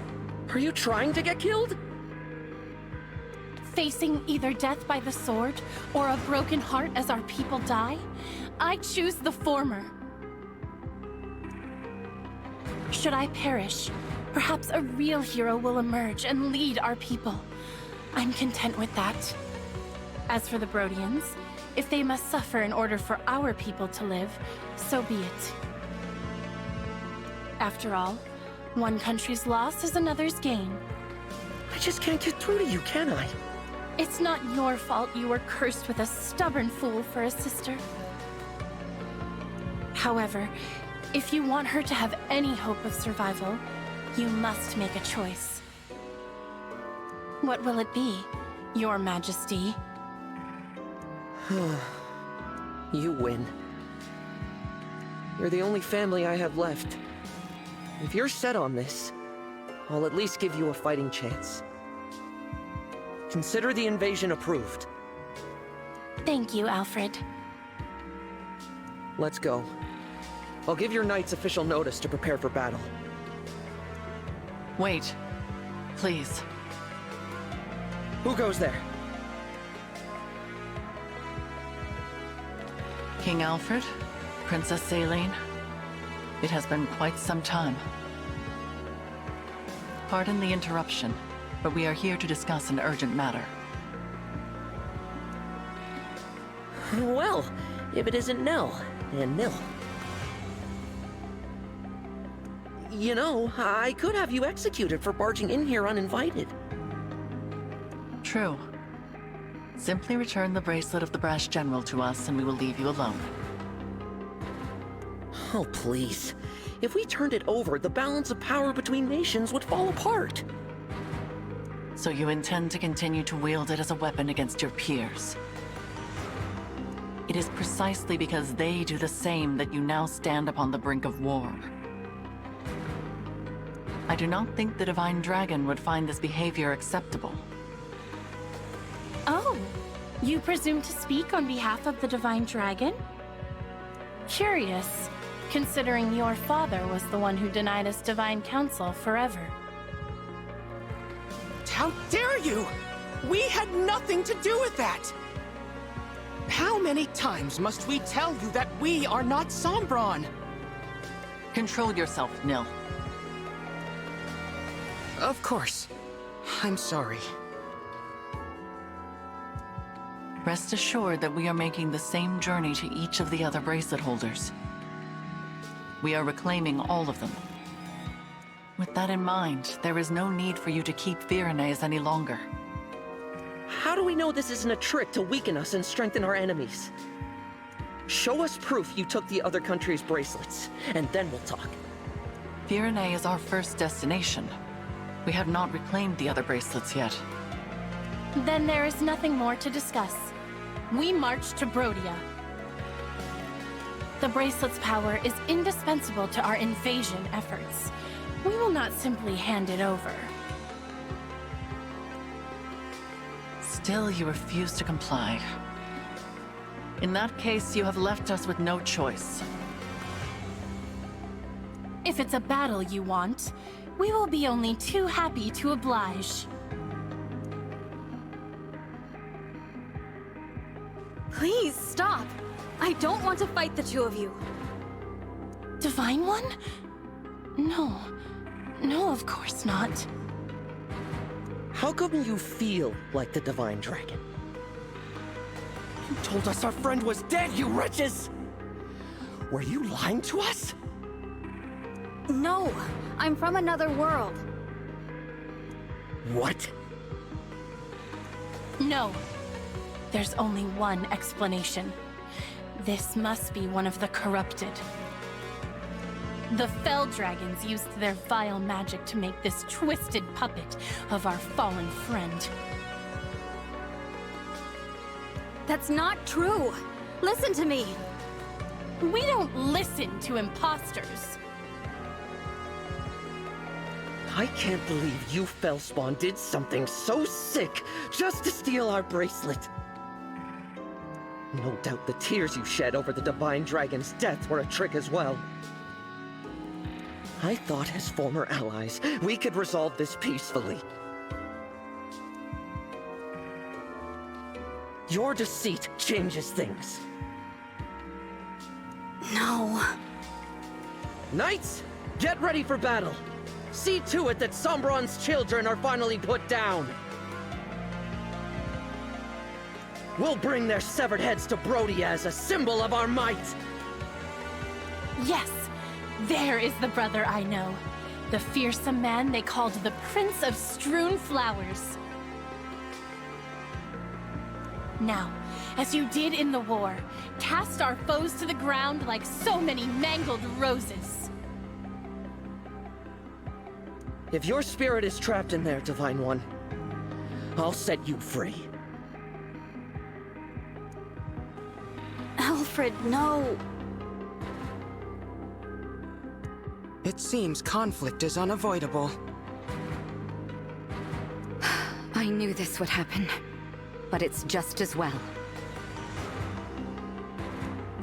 Are you trying to get killed? Facing either death by the sword, or a broken heart as our people die, I choose the former. Should I perish, perhaps a real hero will emerge and lead our people. I'm content with that. As for the Brodians, if they must suffer in order for our people to live, so be it. After all, one country's loss is another's gain. I just can't get through to you, can I? It's not your fault you were cursed with a stubborn fool for a sister. However, if you want her to have any hope of survival, you must make a choice. What will it be, Your Majesty? You win. You're the only family I have left. If you're set on this, I'll at least give you a fighting chance. Consider the invasion approved. Thank you, Alfred. Let's go. I'll give your knights official notice to prepare for battle. Wait. Please. Who goes there? King Alfred? Princess Saline? It has been quite some time. Pardon the interruption, but we are here to discuss an urgent matter. Well, if it isn't Nell, and Nil. You know, I could have you executed for barging in here uninvited. True. Simply return the bracelet of the Brash General to us and we will leave you alone. Oh, please. If we turned it over, the balance of power between nations would fall apart. So you intend to continue to wield it as a weapon against your peers? It is precisely because they do the same that you now stand upon the brink of war. I do not think the Divine Dragon would find this behavior acceptable. Oh, you presume to speak on behalf of the Divine Dragon? Curious, considering your father was the one who denied us Divine Counsel forever. How dare you! We had nothing to do with that! How many times must we tell you that we are not Sombron? Control yourself, Nil. Of course. I'm sorry. Rest assured that we are making the same journey to each of the other bracelet holders. We are reclaiming all of them. With that in mind, there is no need for you to keep Virenes any longer. How do we know this isn't a trick to weaken us and strengthen our enemies? Show us proof you took the other country's bracelets, and then we'll talk. Virenes is our first destination. We have not reclaimed the other bracelets yet. Then there is nothing more to discuss. We march to Brodia. The bracelet's power is indispensable to our invasion efforts. We will not simply hand it over. Still, you refuse to comply. In that case, you have left us with no choice. If it's a battle you want, we will be only too happy to oblige. Please stop! I don't want to fight the two of you. Divine One? No. No, of course not. How come you feel like the Divine Dragon? You told us our friend was dead, you wretches! Were you lying to us? No, I'm from another world. What? No. There's only one explanation. This must be one of the corrupted. The Fell Dragons used their vile magic to make this twisted puppet of our fallen friend. That's not true! Listen to me! We don't listen to imposters! I can't believe you, Fellspawn, did something so sick just to steal our bracelet. No doubt the tears you shed over the Divine Dragon's death were a trick as well. I thought as former allies, we could resolve this peacefully. Your deceit changes things. No. Knights, get ready for battle. See to it that Sombron's children are finally put down. We'll bring their severed heads to Brodia as a symbol of our might. Yes, there is the brother I know. The fearsome man they called the Prince of Strewn Flowers. Now, as you did in the war, cast our foes to the ground like so many mangled roses. If your spirit is trapped in there, Divine One, I'll set you free. Alfred, no. It seems conflict is unavoidable. I knew this would happen, but it's just as well.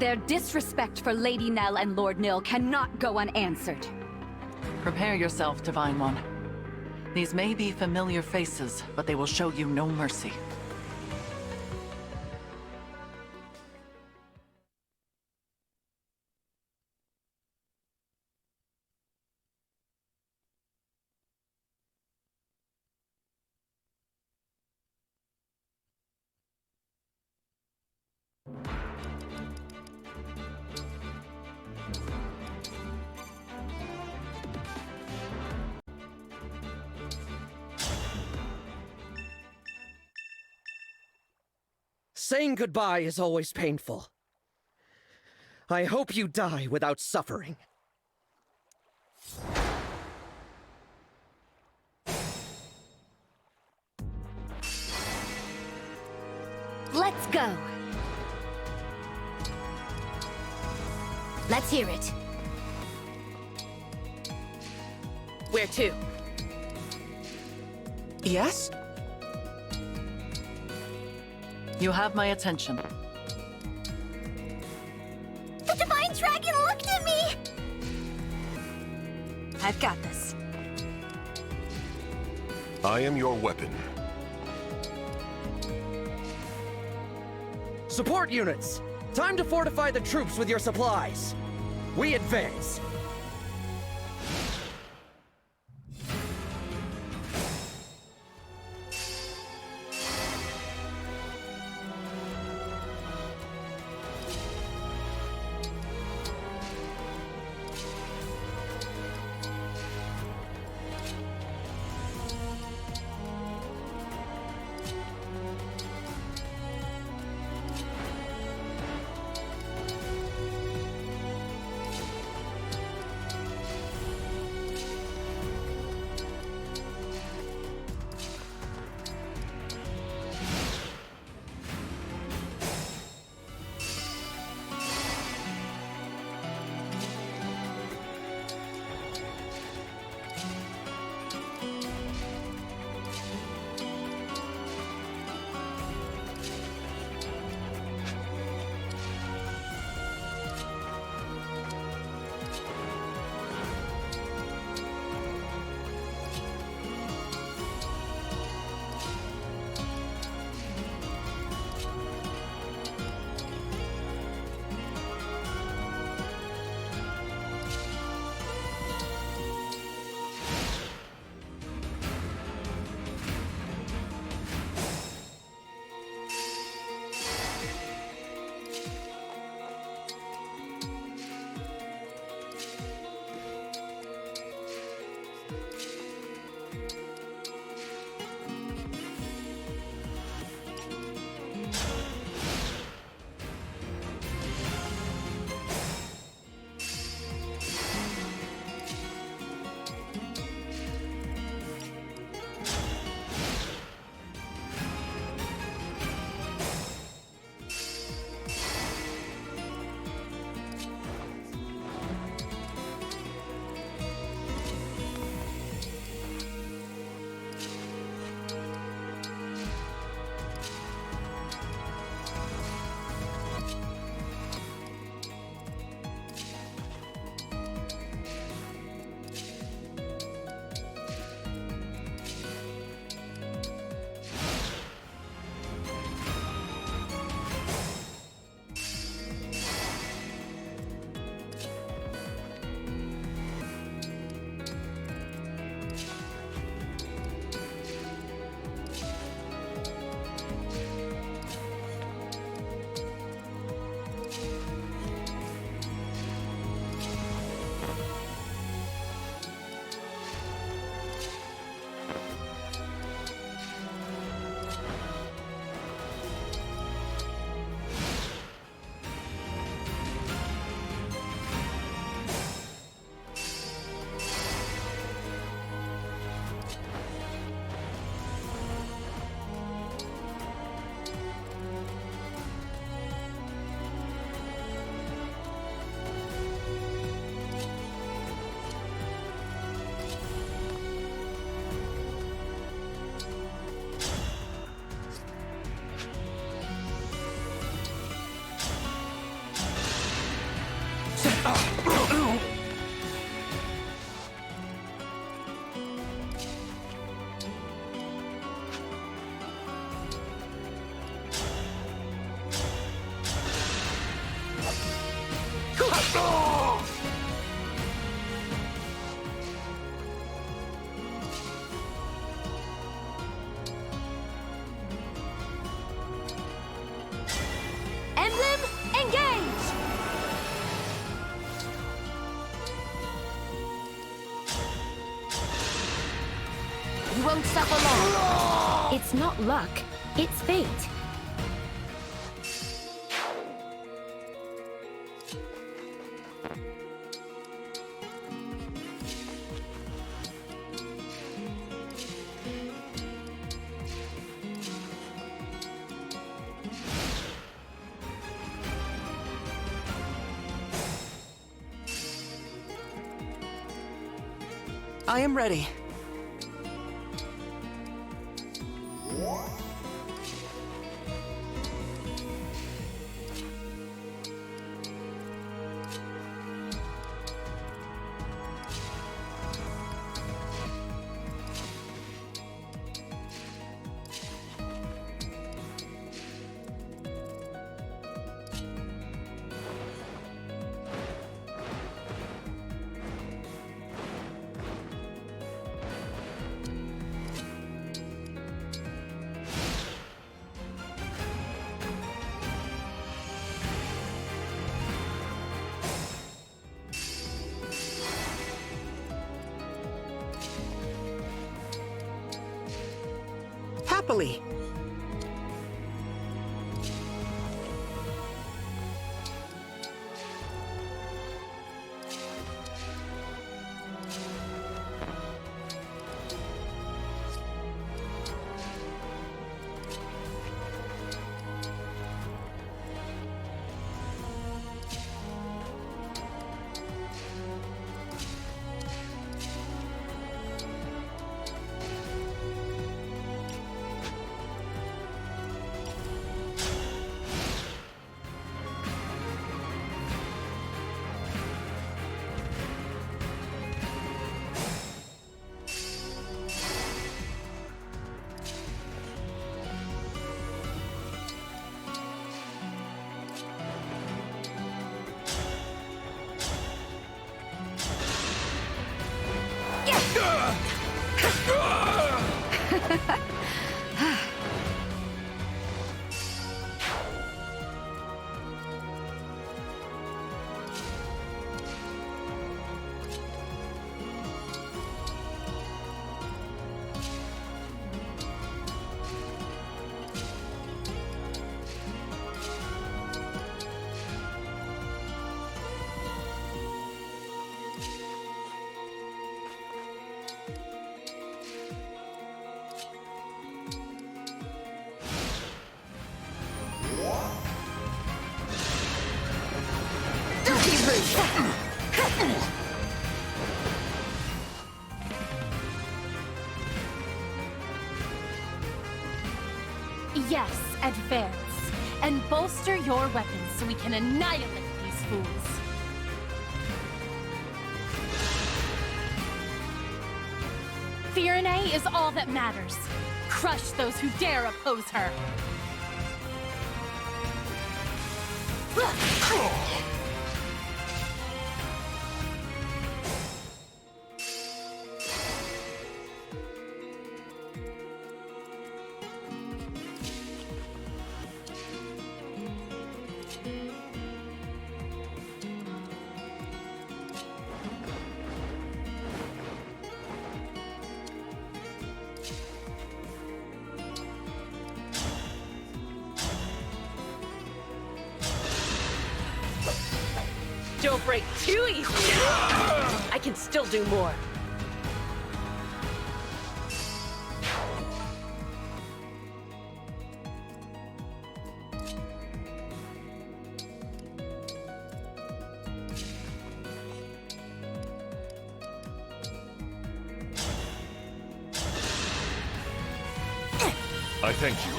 Their disrespect for Lady Nell and Lord Nil cannot go unanswered. Prepare yourself, Divine One. These may be familiar faces, but they will show you no mercy. Saying goodbye is always painful. I hope you die without suffering. Let's go. Let's hear it. Where to? Yes? You have my attention. The Divine Dragon looked at me! I've got this. I am your weapon. Support units! Time to fortify the troops with your supplies. We advance. Emblem, engage! You won't suffer long. It's not luck, it's fate. I am ready. Happily. Yes, advance. And bolster your weapons so we can annihilate these fools. Firene is all that matters. Crush those who dare oppose her. Don't break too easily. I can still do more. I thank you.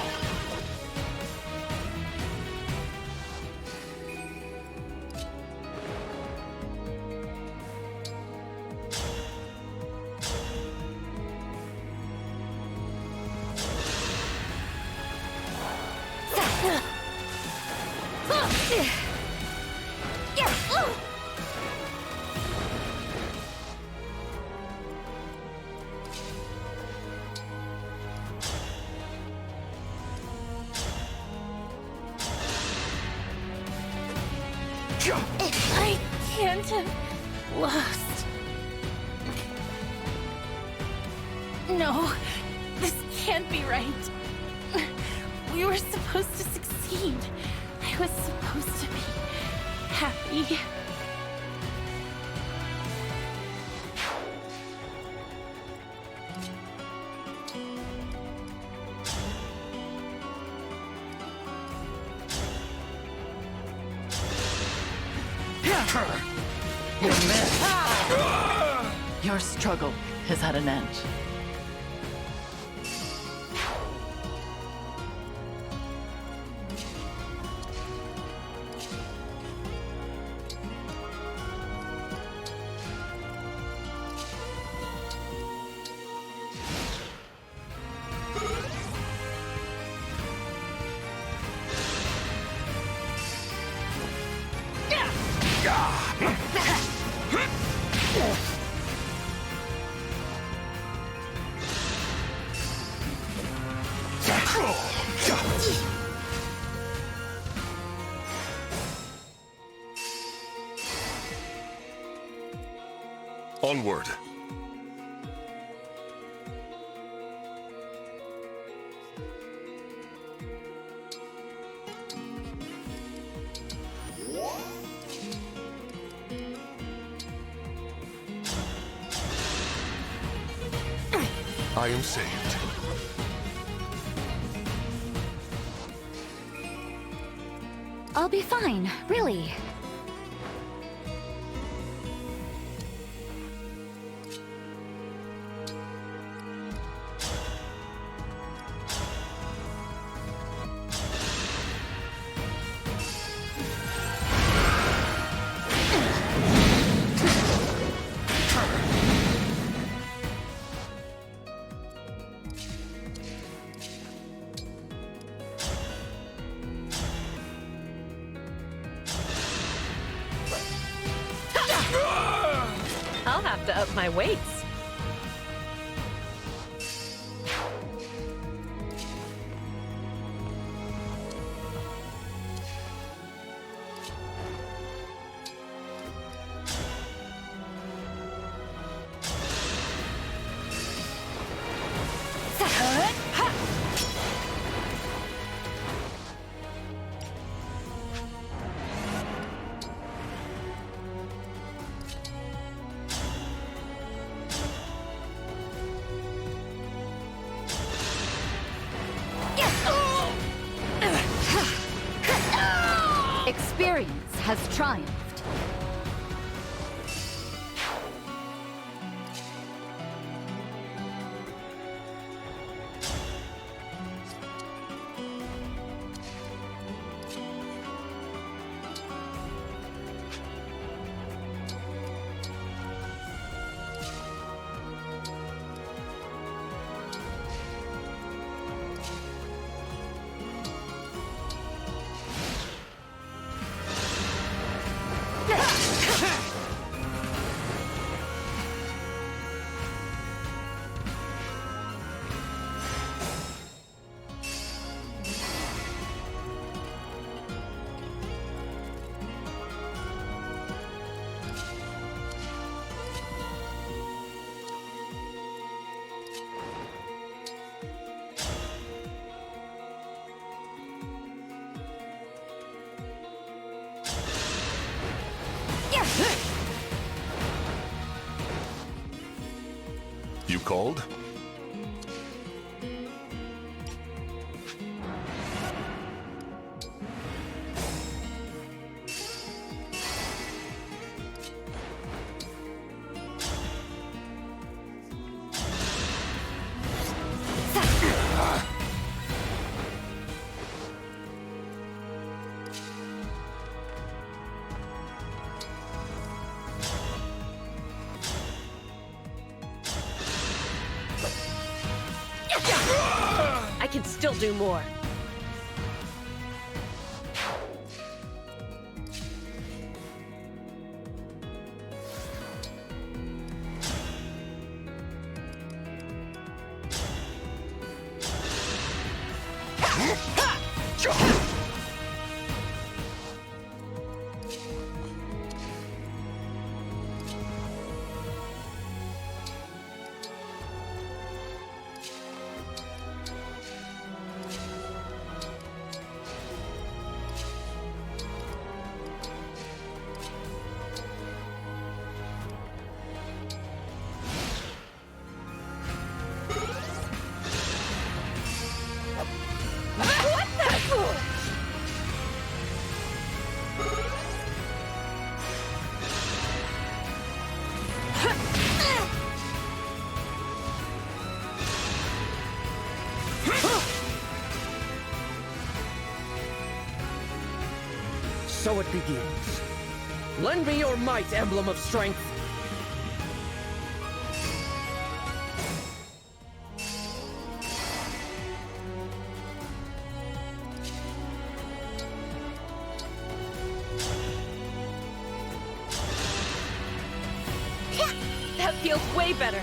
I can't have lost. No, this can't be right. We were supposed to succeed. I was supposed to be happy. Your struggle has had an end. Onward. I am saved. I'll be fine, really. I'll have to up my weights. Experience has triumphed. You called? I can still do more. So it begins. Lend me your might, Emblem of Strength. That feels way better.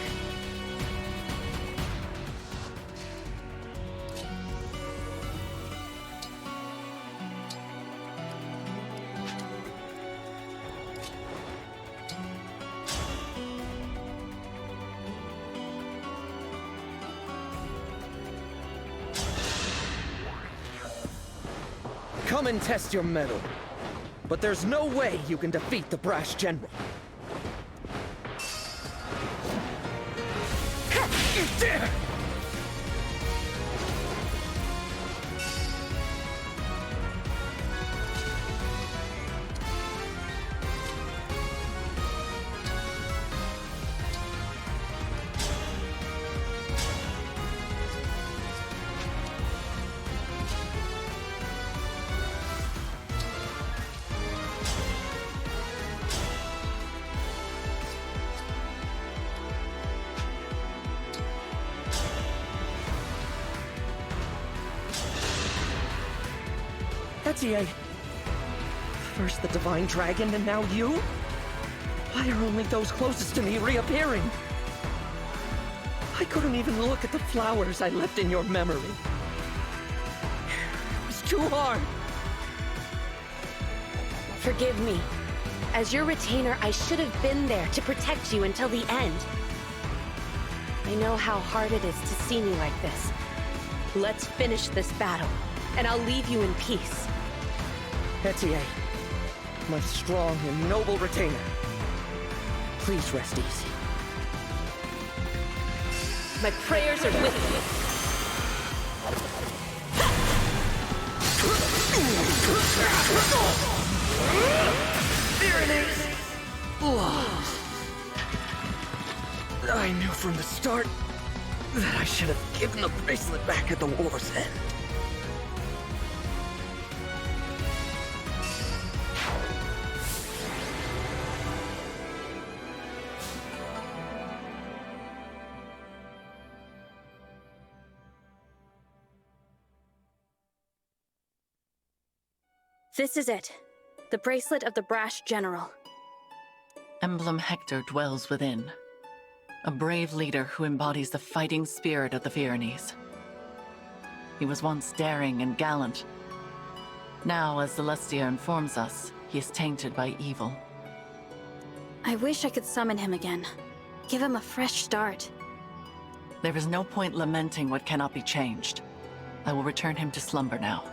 Come and test your mettle. But there's no way you can defeat the brash general. Etienne. First the Divine Dragon, and now you? Why are only those closest to me reappearing? I couldn't even look at the flowers I left in your memory. It was too hard. Forgive me. As your retainer, I should have been there to protect you until the end. I know how hard it is to see me like this. Let's finish this battle, and I'll leave you in peace. Etienne, my strong and noble retainer. Please rest easy. My prayers are with There it is! I knew from the start that I should have given the bracelet back at the war's end. This is it. The bracelet of the brash general. Emblem Hector dwells within. A brave leader who embodies the fighting spirit of the Pyrenees. He was once daring and gallant. Now, as Celestia informs us, he is tainted by evil. I wish I could summon him again. Give him a fresh start. There is no point lamenting what cannot be changed. I will return him to slumber now.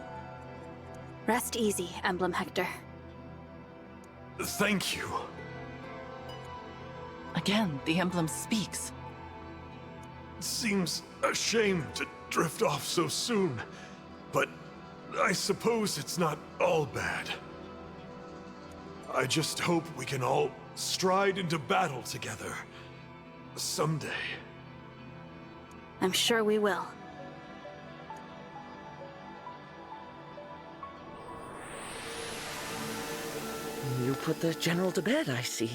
Rest easy, Emblem Hector. Thank you. Again, the emblem speaks. It seems a shame to drift off so soon, but I suppose it's not all bad. I just hope we can all stride into battle together someday. I'm sure we will. You put the general to bed, I see.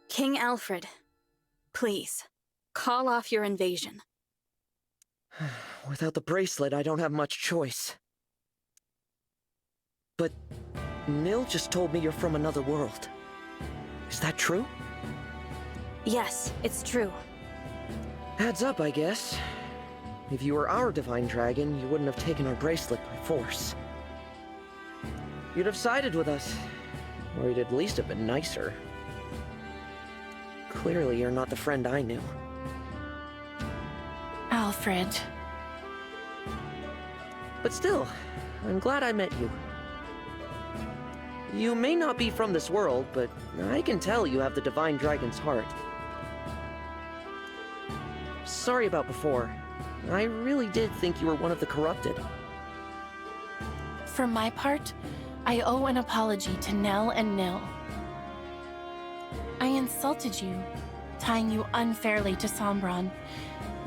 King Alfred, please, call off your invasion. Without the bracelet, I don't have much choice. But Nil just told me you're from another world. Is that true? Yes, it's true. Adds up, I guess. if you were our divine dragon, you wouldn't have taken our bracelet by force. You'd have sided with us, or you'd at least have been nicer. Clearly, you're not the friend I knew. Alfred. But still, I'm glad I met you. You may not be from this world, but I can tell you have the Divine Dragon's heart. Sorry about before. I really did think you were one of the corrupted. For my part, I owe an apology to Nell and Nil. I insulted you, tying you unfairly to Sombron.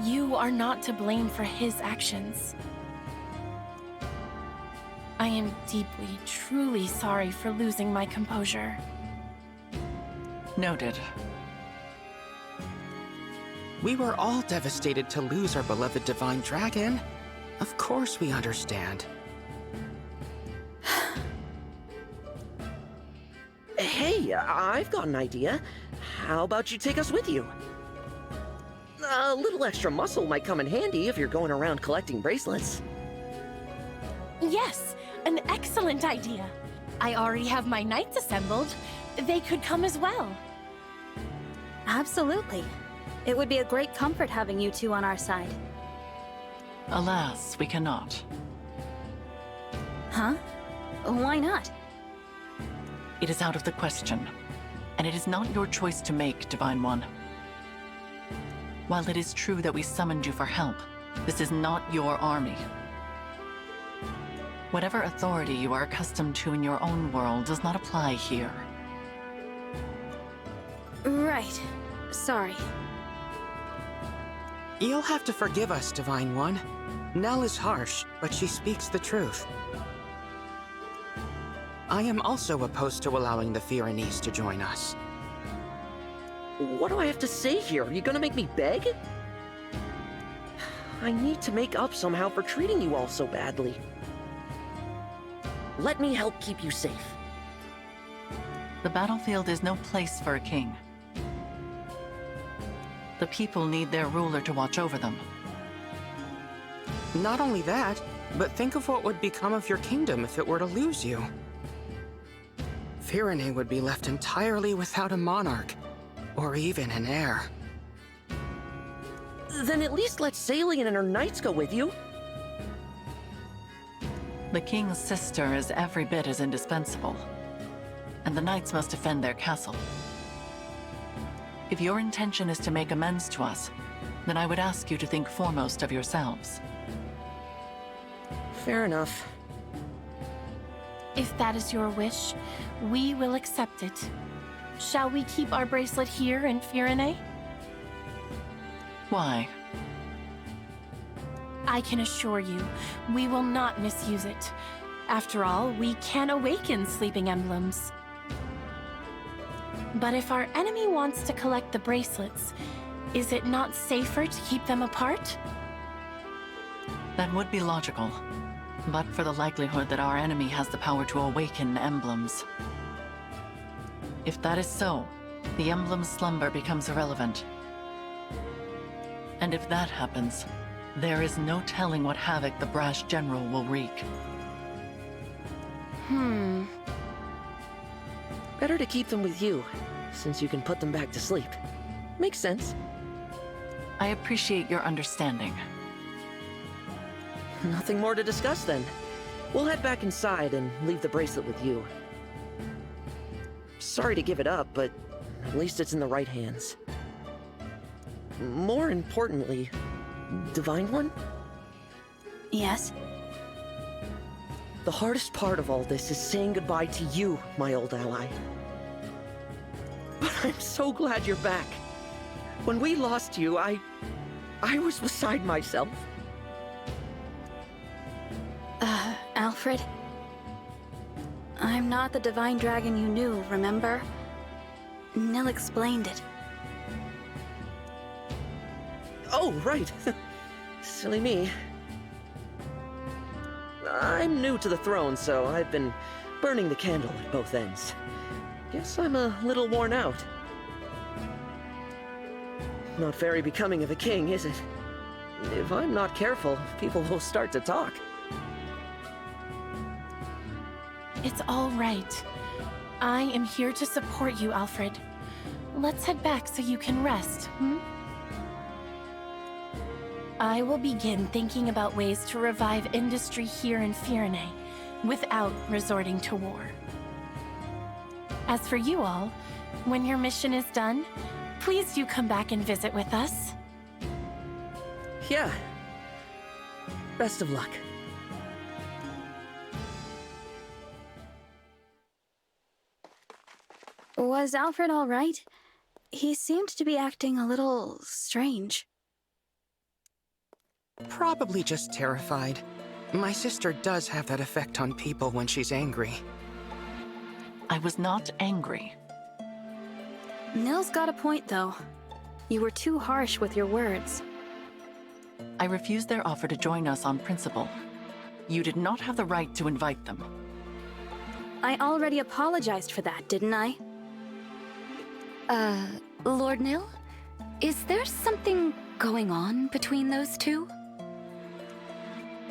You are not to blame for his actions. I am deeply, truly sorry for losing my composure. Noted. We were all devastated to lose our beloved Divine Dragon. Of course we understand. Hey, I've got an idea. How about you take us with you? A little extra muscle might come in handy if you're going around collecting bracelets. Yes, an excellent idea. I already have my knights assembled. They could come as well. Absolutely. It would be a great comfort having you two on our side. Alas, we cannot. Huh? Why not? It is out of the question, and it is not your choice to make, Divine One. While it is true that we summoned you for help, this is not your army. Whatever authority you are accustomed to in your own world does not apply here. Right. Sorry. You'll have to forgive us, Divine One. Nell is harsh, but she speaks the truth. I am also opposed to allowing the Pyrenees to join us. What do I have to say here? Are you gonna make me beg? I need to make up somehow for treating you all so badly. Let me help keep you safe. The battlefield is no place for a king. The people need their ruler to watch over them. Not only that, but think of what would become of your kingdom if it were to lose you. Pyrenee would be left entirely without a monarch, or even an heir. Then at least let Salian and her knights go with you. The king's sister is every bit as indispensable, and the knights must defend their castle. If your intention is to make amends to us, then I would ask you to think foremost of yourselves. Fair enough. If that is your wish, we will accept it. Shall we keep our bracelet here in Pyrenee? Why? I can assure you, we will not misuse it. After all, we can awaken sleeping emblems. But if our enemy wants to collect the bracelets, is it not safer to keep them apart? That would be logical, but for the likelihood that our enemy has the power to awaken emblems. If that is so, the emblem's slumber becomes irrelevant. And if that happens, there is no telling what havoc the brash general will wreak. Better to keep them with you, since you can put them back to sleep. Makes sense. I appreciate your understanding. Nothing more to discuss then. We'll head back inside and leave the bracelet with you. Sorry to give it up, but at least it's in the right hands. More importantly, Divine One? Yes? The hardest part of all this is saying goodbye to you, my old ally. But I'm so glad you're back. When we lost you, I was beside myself. Alfred? I'm not the divine dragon you knew, remember? Nil explained it. Oh, right. Silly me. I'm new to the throne, so I've been burning the candle at both ends. Guess I'm a little worn out. Not very becoming of a king, is it? If I'm not careful, people will start to talk. It's all right. I am here to support you, Alfred. Let's head back so you can rest, hmm? I will begin thinking about ways to revive industry here in Firene without resorting to war. As for you all, when your mission is done, please do come back and visit with us. Yeah. Best of luck. Was Alfred all right? He seemed to be acting a little strange. Probably just terrified. My sister does have that effect on people when she's angry. I was not angry. Nil's got a point, though. You were too harsh with your words. I refused their offer to join us on principle. You did not have the right to invite them. I already apologized for that, didn't I? Lord Nil? Is there something going on between those two?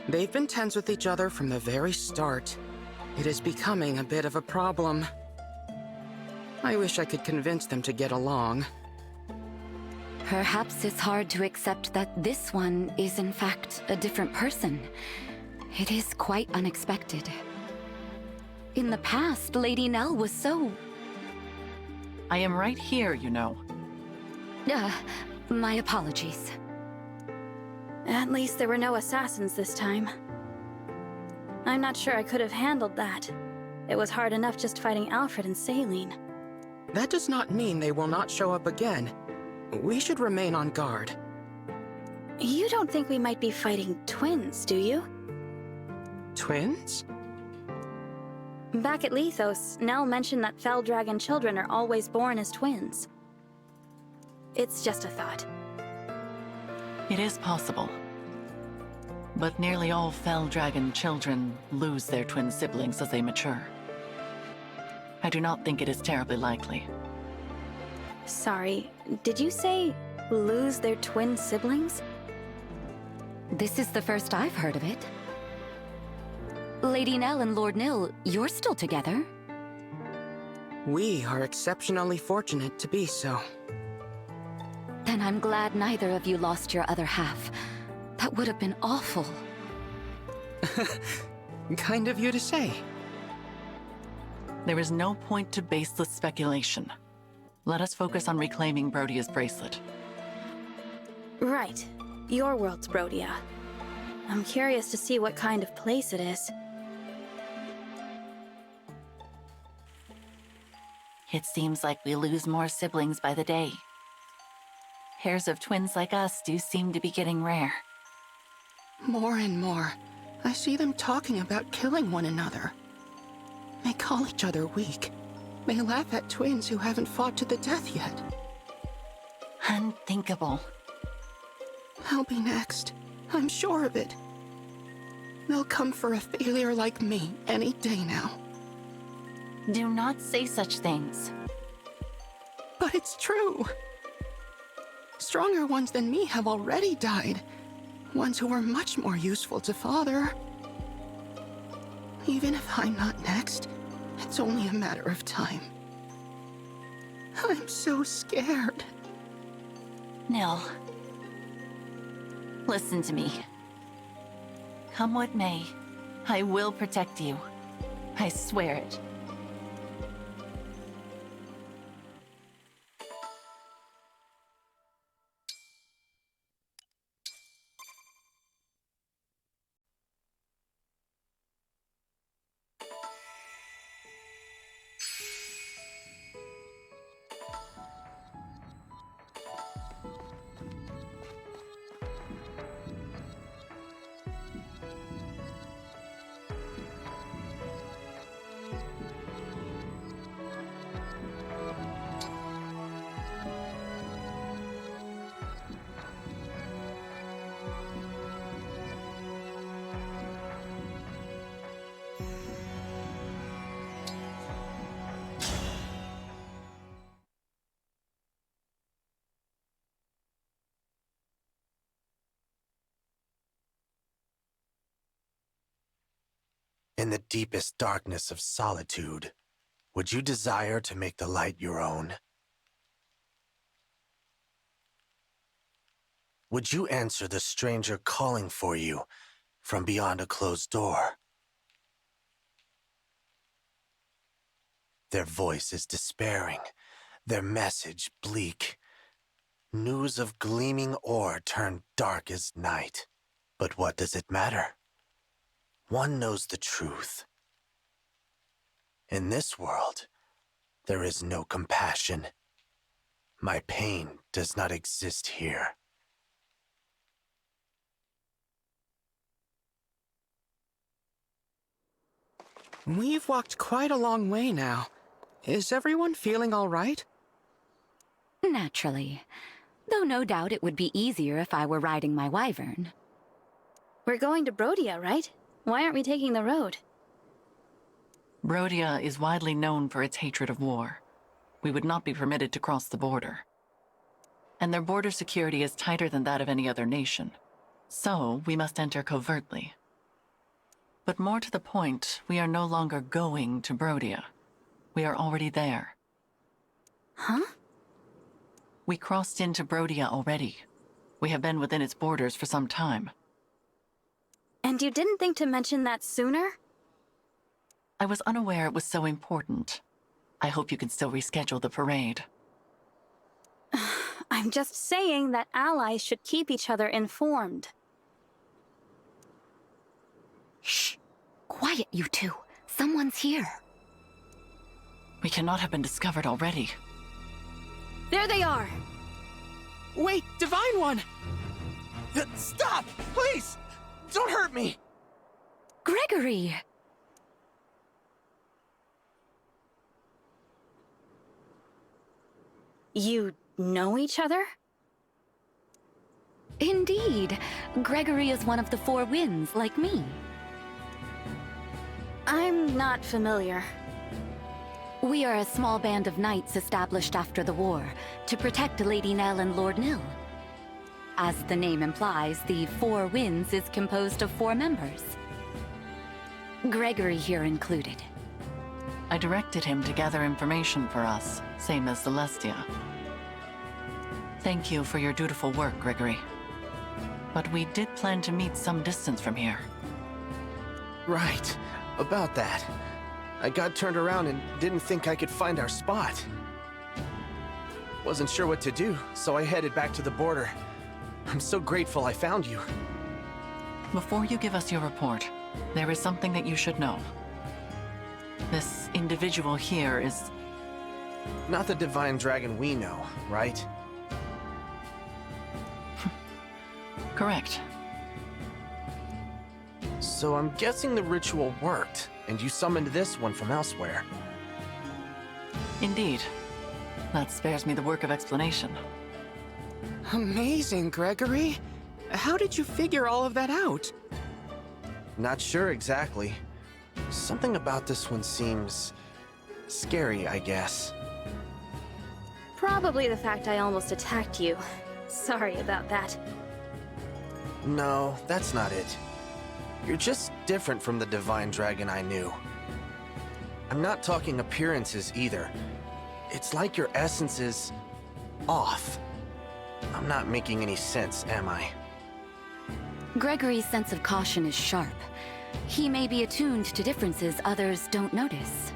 They've been tense with each other from the very start. It is becoming a bit of a problem. I wish I could convince them to get along. Perhaps it's hard to accept that this one is in fact a different person. It is quite unexpected. In the past, Lady Nell was so... I am right here, you know. My apologies. At least there were no assassins this time. I'm not sure I could have handled that. It was hard enough just fighting Alfred and Saline. That does not mean they will not show up again. We should remain on guard. You don't think we might be fighting twins, do you? Twins? Back at Lethos, Nell mentioned that Fell Dragon children are always born as twins. It's just a thought. It is possible. But nearly all Fell Dragon children lose their twin siblings as they mature. I do not think it is terribly likely. Sorry, did you say lose their twin siblings? This is the first I've heard of it. Lady Nell and Lord Nil, you're still together? We are exceptionally fortunate to be so. Then I'm glad neither of you lost your other half. That would have been awful. Kind of you to say. There is no point to baseless speculation. Let us focus on reclaiming Brodia's bracelet. Right. Your world's Brodia. I'm curious to see what kind of place it is. It seems like we lose more siblings by the day. Pairs of twins like us do seem to be getting rare. More and more, I see them talking about killing one another. They call each other weak. They laugh at twins who haven't fought to the death yet. Unthinkable. I'll be next. I'm sure of it. They'll come for a failure like me any day now. Do not say such things. But it's true. Stronger ones than me have already died. Ones who were much more useful to Father. Even if I'm not next, it's only a matter of time. I'm so scared. Nil. Listen to me. Come what may, I will protect you. I swear it. In the deepest darkness of solitude, would you desire to make the light your own? Would you answer the stranger calling for you from beyond a closed door? Their voice is despairing, their message bleak. News of gleaming ore turned dark as night. But what does it matter? One knows the truth. In this world, there is no compassion. My pain does not exist here. We've walked quite a long way now. Is everyone feeling all right? Naturally. Though no doubt it would be easier if I were riding my wyvern. We're going to Brodia, right? Why aren't we taking the road? Brodia is widely known for its hatred of war. We would not be permitted to cross the border. And their border security is tighter than that of any other nation. So, we must enter covertly. But more to the point, we are no longer going to Brodia. We are already there. Huh? We crossed into Brodia already. We have been within its borders for some time. And you didn't think to mention that sooner? I was unaware it was so important. I hope you can still reschedule the parade. I'm just saying that allies should keep each other informed. Shh! Quiet, you two. Someone's here. We cannot have been discovered already. There they are! Wait, Divine One! Stop! Please! Don't hurt me! Gregory! You know each other? Indeed. Gregory is one of the Four Winds, like me. I'm not familiar. We are a small band of knights established after the war to protect Lady Nell and Lord Nil. As the name implies, the Four Winds is composed of 4 members. Gregory here included. I directed him to gather information for us, same as Celestia. Thank you for your dutiful work, Gregory. But we did plan to meet some distance from here. Right. About that. I got turned around and didn't think I could find our spot. Wasn't sure what to do, so I headed back to the border. I'm so grateful I found you. Before you give us your report, there is something that you should know. This individual here is... Not the divine dragon we know, right? Correct. So I'm guessing the ritual worked, and you summoned this one from elsewhere. Indeed. That spares me the work of explanation. Amazing, Gregory. How did you figure all of that out? Not sure exactly. Something about this one seems... scary, I guess. Probably the fact I almost attacked you. Sorry about that. No, that's not it. You're just different from the divine dragon I knew. I'm not talking appearances either. It's like your essence is... off. I'm not making any sense, am I? Gregory's sense of caution is sharp. He may be attuned to differences others don't notice.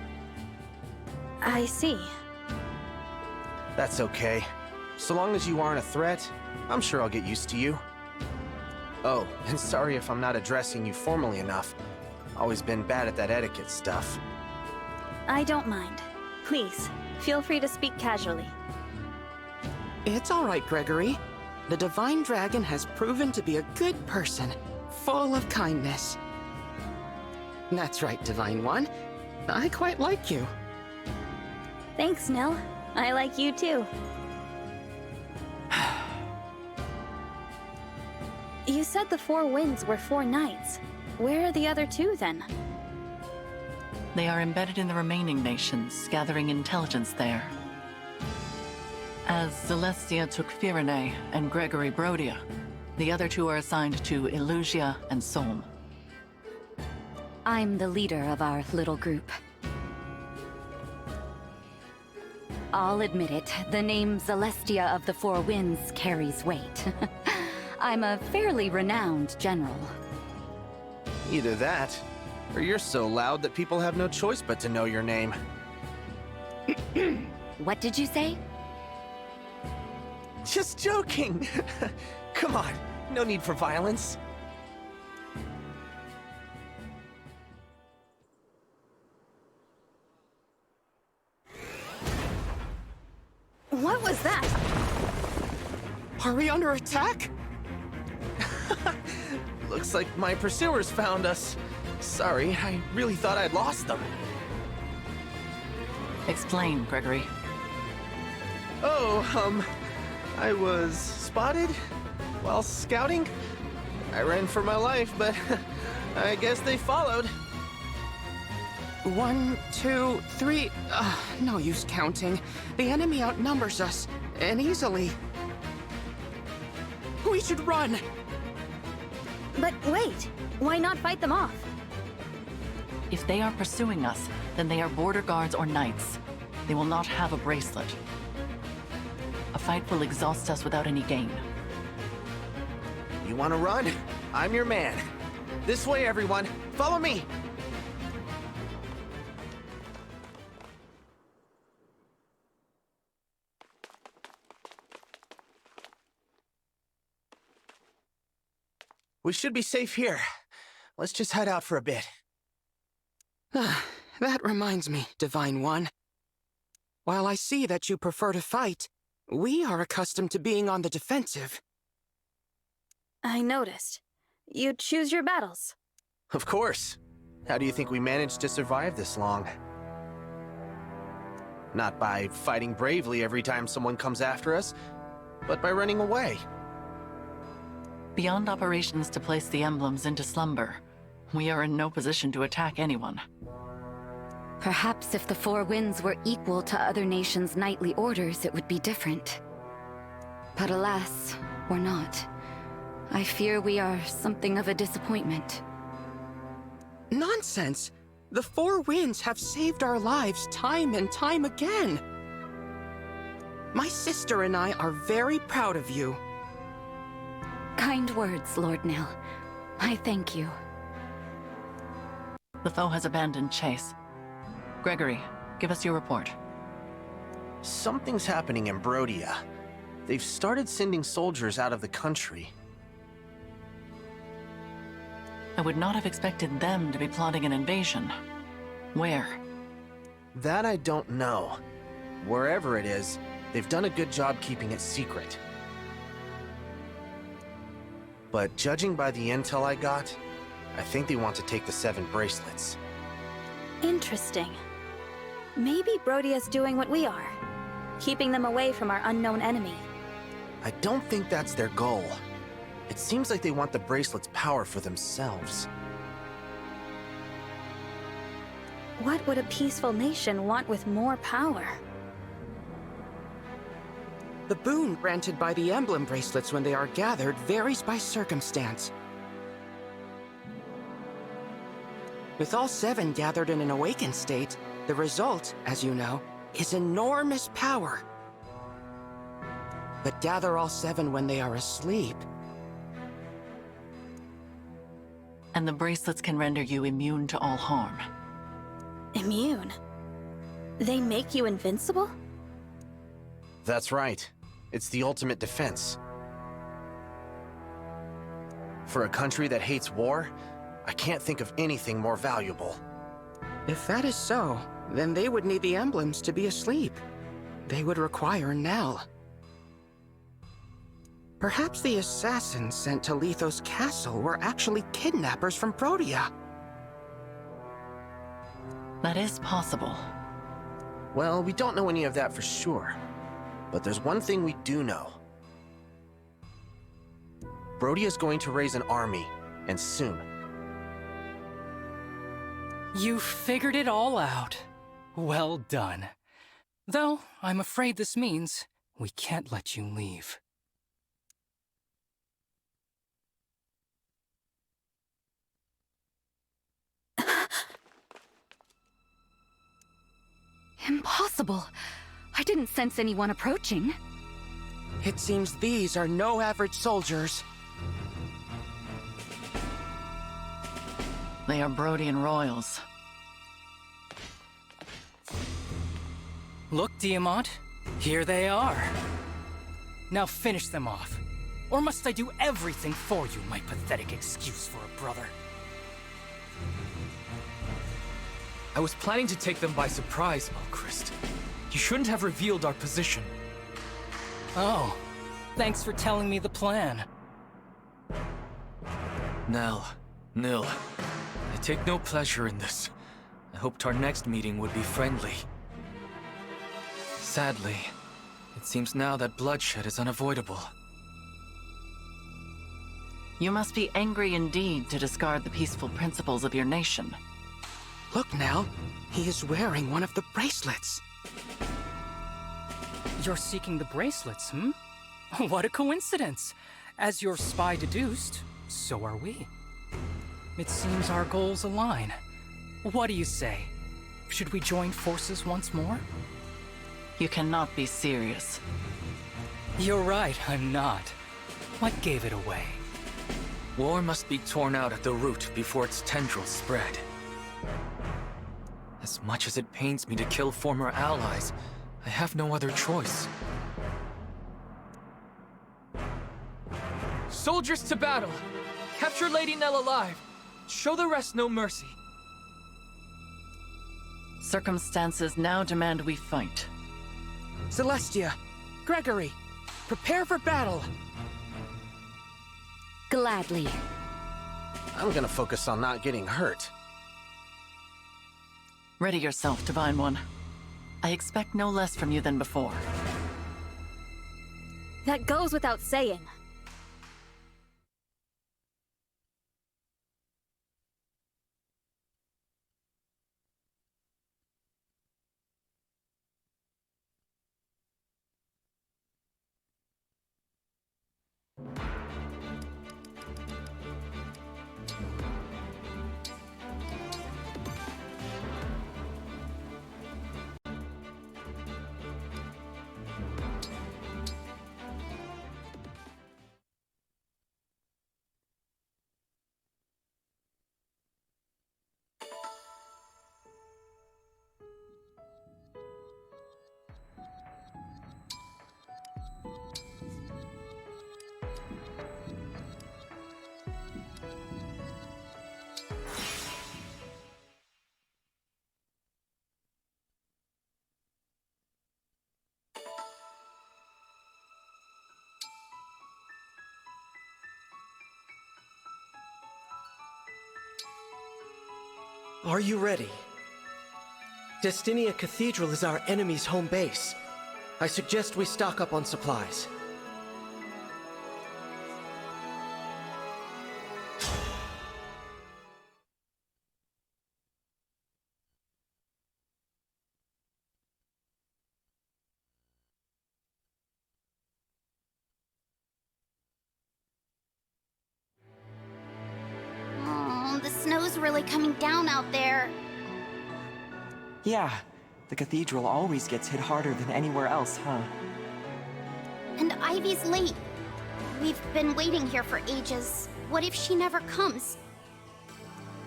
I see. That's okay. So long as you aren't a threat, I'm sure I'll get used to you. Oh, and sorry if I'm not addressing you formally enough. Always been bad at that etiquette stuff. I don't mind. Please, feel free to speak casually. It's all right, Gregory. The Divine Dragon has proven to be a good person, full of kindness. That's right, Divine One. I quite like you. Thanks, Nell. I like you too. You said the Four Winds were 4 knights. Where are the other 2 then? They are embedded in the remaining nations, gathering intelligence there. As Celestia took Firene and Gregory Brodia, the other 2 are assigned to Illusia and Solm. I'm the leader of our little group. I'll admit it, the name Celestia of the Four Winds carries weight. I'm a fairly renowned general. Either that, or you're so loud that people have no choice but to know your name. What did you say? Just joking! Come on, no need for violence. What was that? Are we under attack? Looks like my pursuers found us. Sorry, I really thought I'd lost them. Explain, Gregory. Oh, I was spotted while scouting. I ran for my life, but I guess they followed. 1, 2, 3. No use counting. The enemy outnumbers us, and easily. We should run! But wait, why not fight them off? If they are pursuing us, then they are border guards or knights. They will not have a bracelet. A fight will exhaust us without any gain. You wanna run? I'm your man. This way, everyone. Follow me! We should be safe here. Let's just head out for a bit. That reminds me, Divine One. While I see that you prefer to fight, we are accustomed to being on the defensive. I noticed. You choose your battles. Of course. How do you think we managed to survive this long? Not by fighting bravely every time someone comes after us, but by running away. Beyond operations to place the emblems into slumber, we are in no position to attack anyone. Perhaps if the Four Winds were equal to other nations' knightly orders, it would be different. But alas, we're not. I fear we are something of a disappointment. Nonsense! The Four Winds have saved our lives time and time again. My sister and I are very proud of you. Kind words, Lord Nil. I thank you. The foe has abandoned chase. Gregory, give us your report. Something's happening in Brodia. They've started sending soldiers out of the country. I would not have expected them to be plotting an invasion. Where? That I don't know. Wherever it is, they've done a good job keeping it secret. But judging by the intel I got, I think they want to take the 7 bracelets. Interesting. Maybe Brodia's doing what we are, keeping them away from our unknown enemy. I don't think that's their goal. It seems like they want the bracelet's power for themselves. What would a peaceful nation want with more power? The boon granted by the emblem bracelets when they are gathered varies by circumstance. With all 7 gathered in an awakened state, the result, as you know, is enormous power. But gather all 7 when they are asleep. And the bracelets can render you immune to all harm. Immune? They make you invincible? That's right. It's the ultimate defense. For a country that hates war, I can't think of anything more valuable. If that is so, then they would need the emblems to be asleep. They would require Nell. Perhaps the assassins sent to Letho's castle were actually kidnappers from Brodia. That is possible. Well, we don't know any of that for sure. But there's one thing we do know. Brodia's going to raise an army, and soon. You figured it all out. Well done. Though, I'm afraid this means we can't let you leave. Impossible. I didn't sense anyone approaching. It seems these are no average soldiers. They are Brodian royals. Look, Diamant. Here they are. Now finish them off. Or must I do everything for you, my pathetic excuse for a brother? I was planning to take them by surprise, Malchrist. You shouldn't have revealed our position. Oh, thanks for telling me the plan. Nil. I take no pleasure in this. I hoped our next meeting would be friendly. Sadly, it seems now that bloodshed is unavoidable. You must be angry indeed to discard the peaceful principles of your nation. Look now, he is wearing one of the bracelets. You're seeking the bracelets, hmm? What a coincidence! As your spy deduced, so are we. It seems our goals align. What do you say? Should we join forces once more? You cannot be serious. You're right, I'm not. What gave it away? War must be torn out at the root before its tendrils spread. As much as it pains me to kill former allies, I have no other choice. Soldiers to battle! Capture Lady Nell alive! Show the rest no mercy. Circumstances now demand we fight. Celestia, Gregory, prepare for battle! Gladly. I'm gonna focus on not getting hurt. Ready yourself, Divine One. I expect no less from you than before. That goes without saying. Are you ready? Destinia Cathedral is our enemy's home base. I suggest we stock up on supplies. Oh, the snow's really coming down out there. Yeah, the cathedral always gets hit harder than anywhere else, huh? And Ivy's late. We've been waiting here for ages. What if she never comes?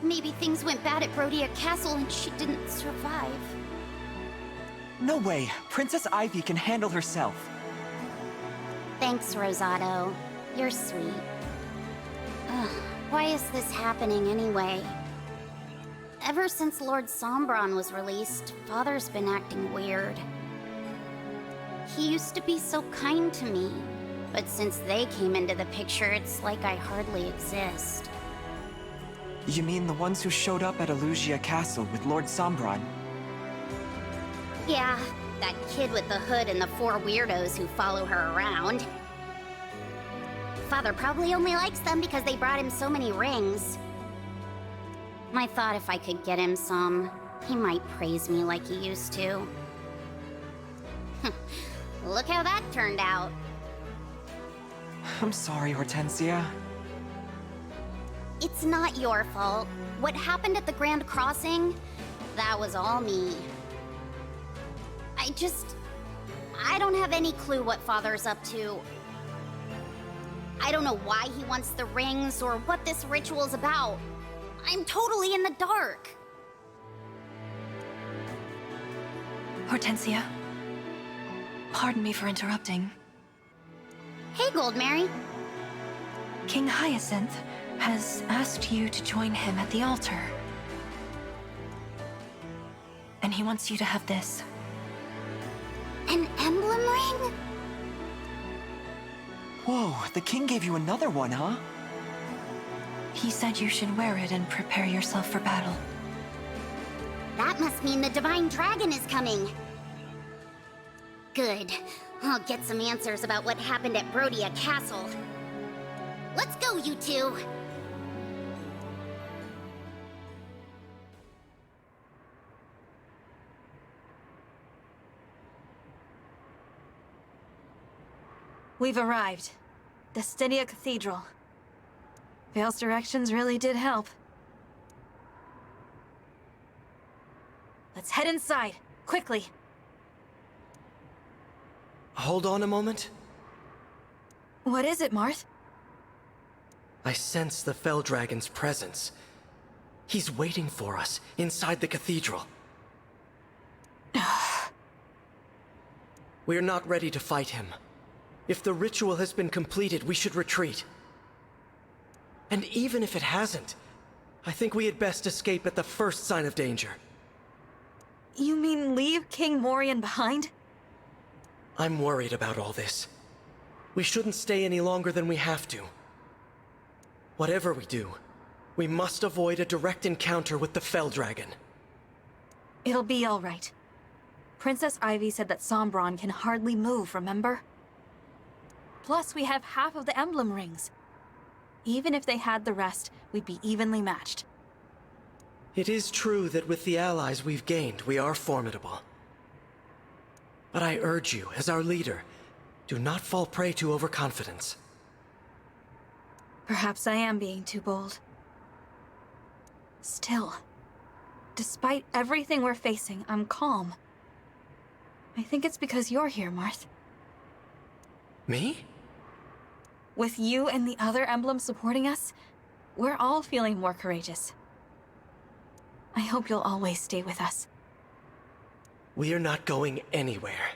Maybe things went bad at Brodia Castle and she didn't survive. No way! Princess Ivy can handle herself. Thanks, Rosado. You're sweet. Ugh, why is this happening anyway? Ever since Lord Sombron was released, Father's been acting weird. He used to be so kind to me, but since they came into the picture, it's like I hardly exist. You mean the ones who showed up at Elugia Castle with Lord Sombron? Yeah, that kid with the hood and the 4 weirdos who follow her around. Father probably only likes them because they brought him so many rings. I thought if I could get him some, he might praise me like he used to. Look how that turned out. I'm sorry, Hortensia. It's not your fault. What happened at the Grand Crossing, that was all me. I don't have any clue what Father's up to. I don't know why he wants the rings or what this ritual's about. I'm totally in the dark. Hortensia, pardon me for interrupting. Hey, Goldmary. King Hyacinth has asked you to join him at the altar. And he wants you to have this. An emblem ring? Whoa, the king gave you another one, huh? He said you should wear it and prepare yourself for battle. That must mean the Divine Dragon is coming. Good. I'll get some answers about what happened at Brodia Castle. Let's go, you two! We've arrived. Destinia Cathedral. Vale's directions really did help. Let's head inside, quickly. Hold on a moment. What is it, Marth? I sense the Fell Dragon's presence. He's waiting for us inside the cathedral. We're not ready to fight him. If the ritual has been completed, we should retreat. And even if it hasn't, I think we had best escape at the first sign of danger. You mean leave King Morian behind? I'm worried about all this. We shouldn't stay any longer than we have to. Whatever we do, we must avoid a direct encounter with the Fell Dragon. It'll be all right. Princess Ivy said that Sombron can hardly move, remember? Plus, we have half of the emblem rings. Even if they had the rest, we'd be evenly matched. It is true that with the allies we've gained, we are formidable. But I urge you, as our leader, do not fall prey to overconfidence. Perhaps I am being too bold. Still, despite everything we're facing, I'm calm. I think it's because you're here, Marth. Me? With you and the other emblems supporting us, we're all feeling more courageous. I hope you'll always stay with us. We are not going anywhere.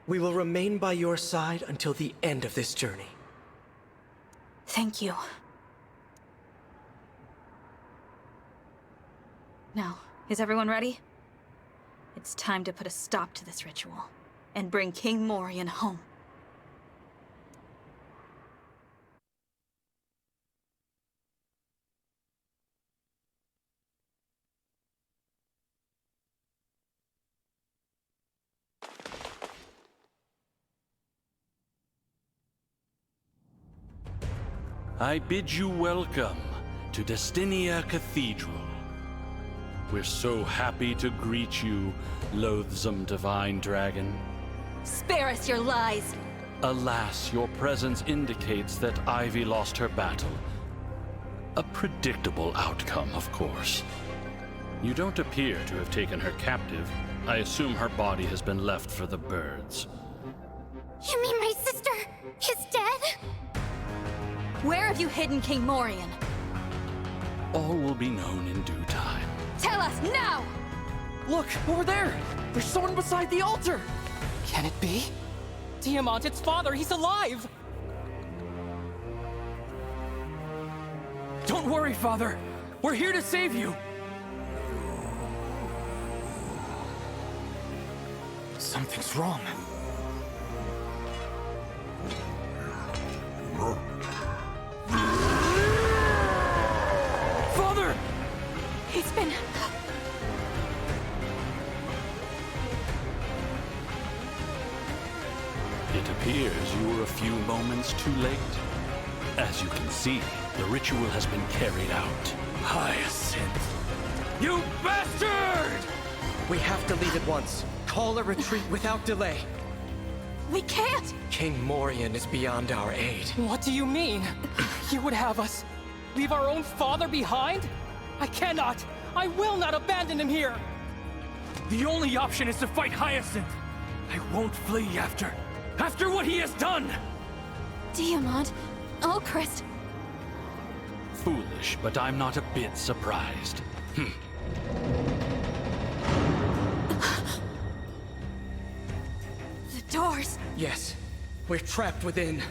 We will remain by your side until the end of this journey. Thank you. Now, is everyone ready? It's time to put a stop to this ritual and bring King Morian home. I bid you welcome to Destinia Cathedral. We're so happy to greet you, loathsome Divine Dragon. Spare us your lies! Alas, your presence indicates that Ivy lost her battle. A predictable outcome, of course. You don't appear to have taken her captive. I assume her body has been left for the birds. You mean my sister is dead? Where have you hidden King Morian? All will be known in due time. Tell us now! Look, over there! There's someone beside the altar! Can it be? Tiamat, its father, he's alive! Don't worry, Father. We're here to save you. Something's wrong. Father! He's been... It appears you were a few moments too late. As you can see, the ritual has been carried out. Hyacinth! You bastard! We have to leave at once. Call a retreat without delay. We can't! King Morian is beyond our aid. What do you mean? He would have us leave our own father behind? I cannot! I will not abandon him here! The only option is to fight Hyacinth! I won't flee after what he has done! Diamond! Oh, Christ! Foolish, but I'm not a bit surprised. The doors! Yes, we're trapped within.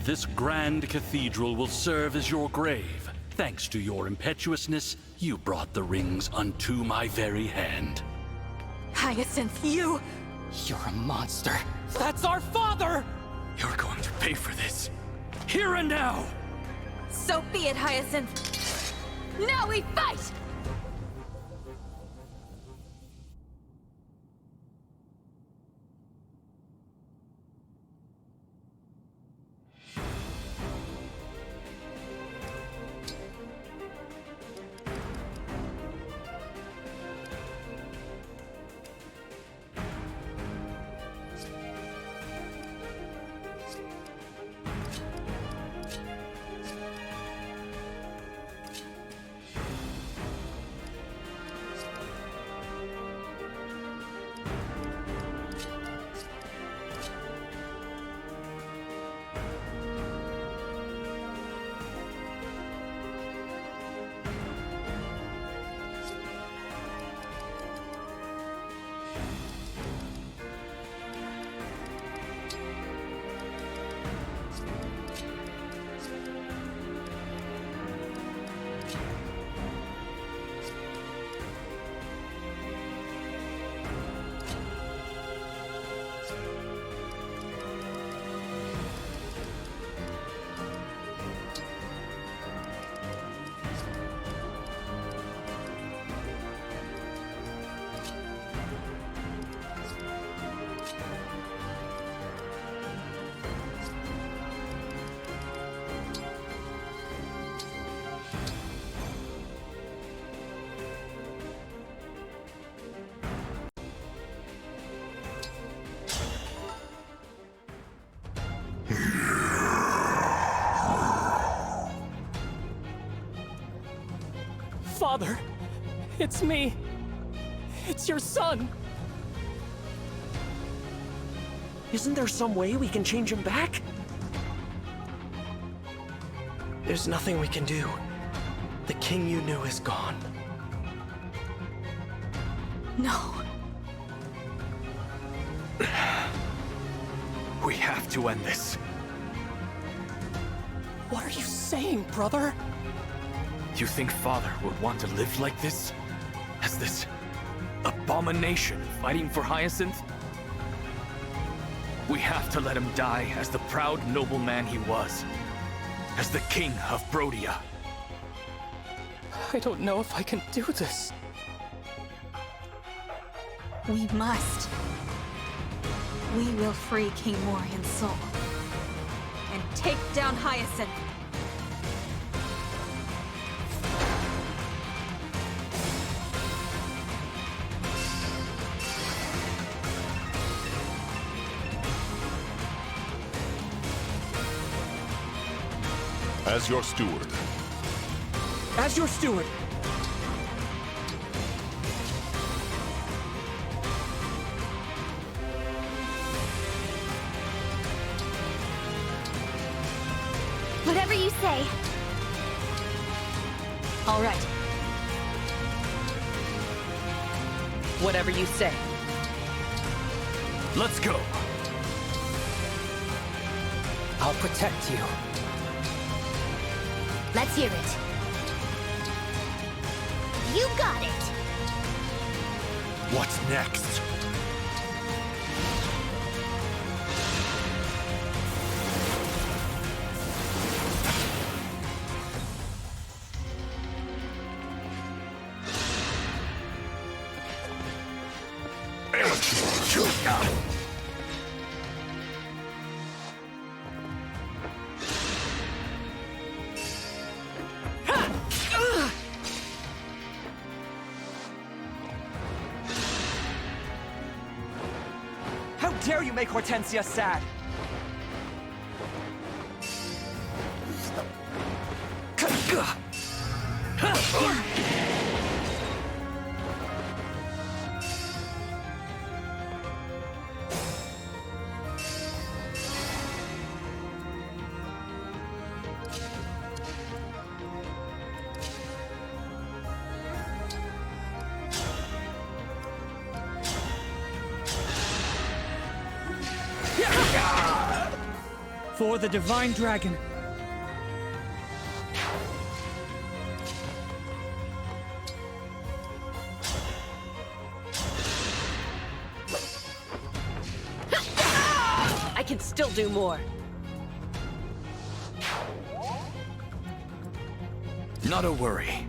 This grand cathedral will serve as your grave. Thanks to your impetuousness, you brought the rings unto my very hand. Hyacinth, you... You're a monster. That's our father! You're going to pay for this. Here and now! So be it, Hyacinth! Now we fight! Father, it's me. It's your son. Isn't there some way we can change him back? There's nothing we can do. The king you knew is gone. No. We have to end this. What are you saying, brother? You think Father would want to live like this? As this abomination fighting for Hyacinth? We have to let him die as the proud nobleman he was. As the king of Brodia. I don't know if I can do this. We must. We will free King Morian's soul. And take down Hyacinth. As your steward. As your steward. Whatever you say. All right. Whatever you say. Let's go. I'll protect you. Let's hear it. You got it! What's next? How dare you make Hortensia sad? For the Divine Dragon. I can still do more. Not a worry.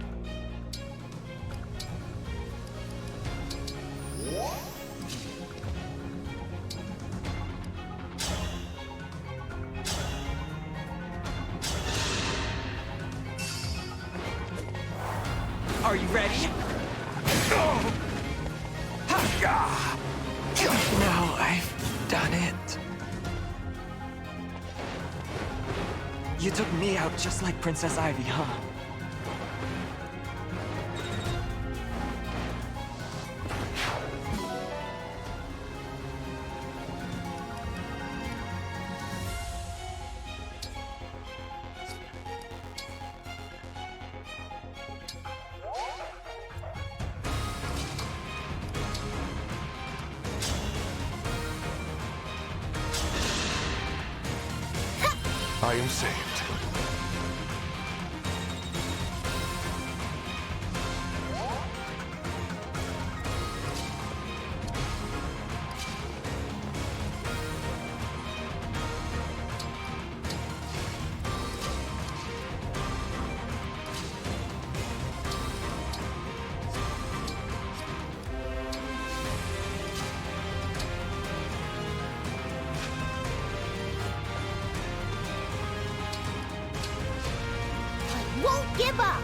Are you ready? Now I've done it. You took me out just like Princess Ivy, huh? I am saved. Won't give up!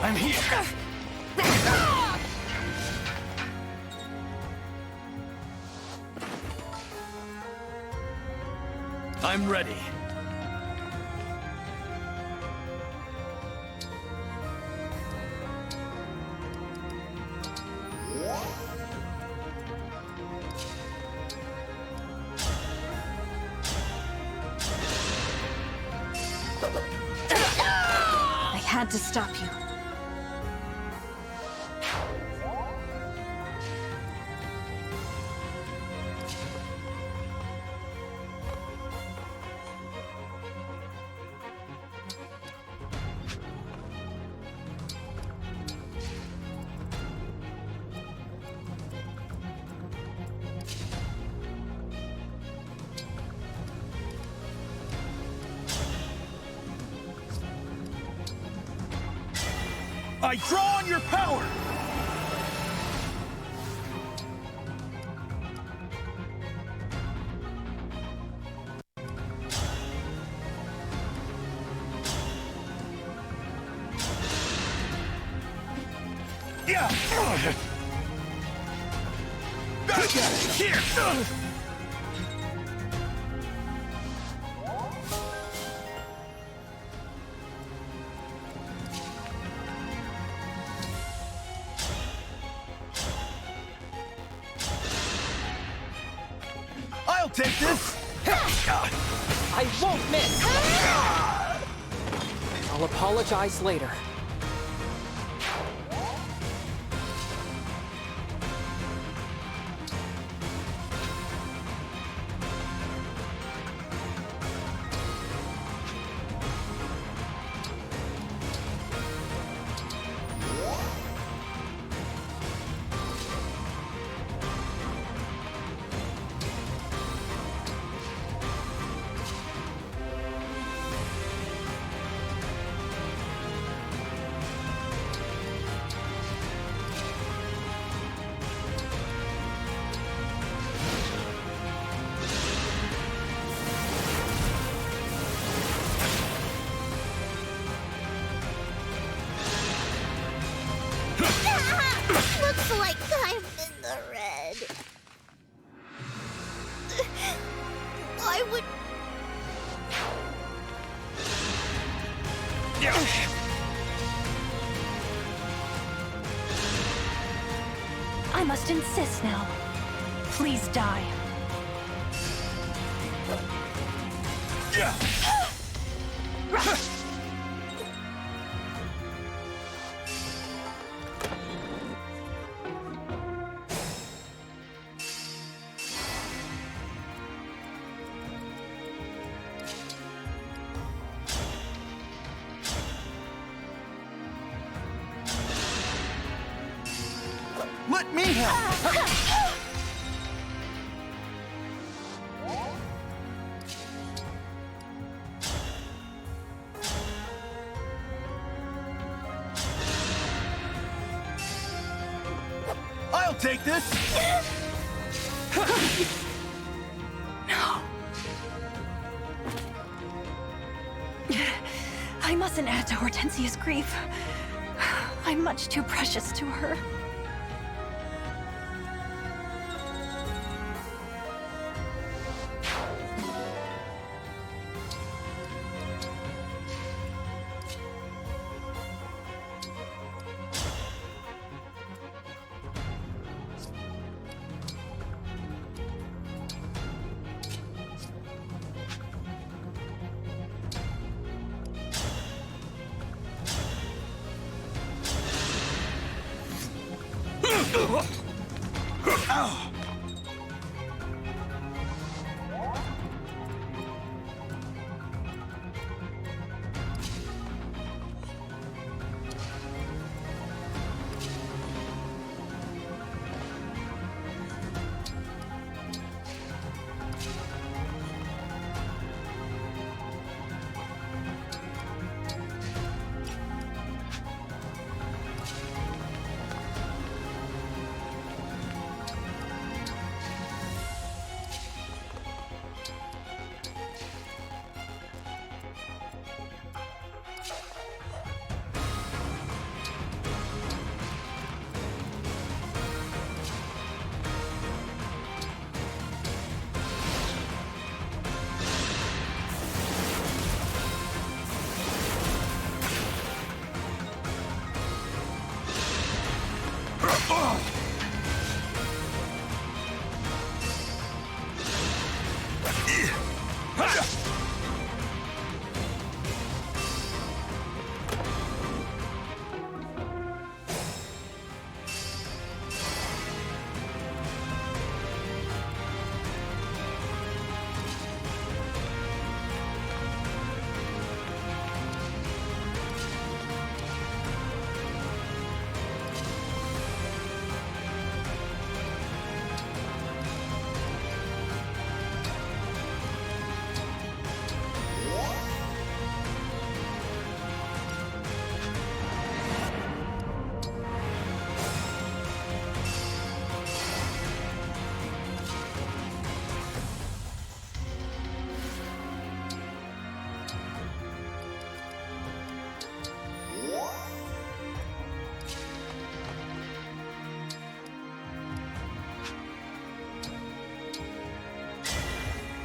I'm here! I'm ready. I had to stop you. I draw on your power! Yeah! Here! I'll take this! I won't miss! I'll apologize later. I must insist now. Please die. Let me help! I'll take this! No. I mustn't add to Hortensia's grief. I'm much too precious to her.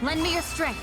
Lend me your strength.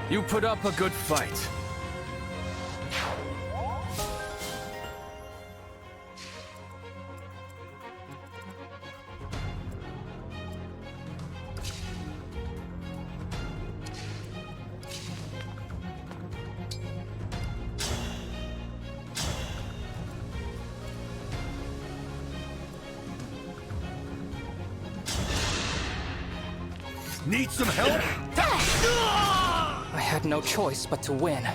You put up a good fight. Need some help? I had no choice but to win.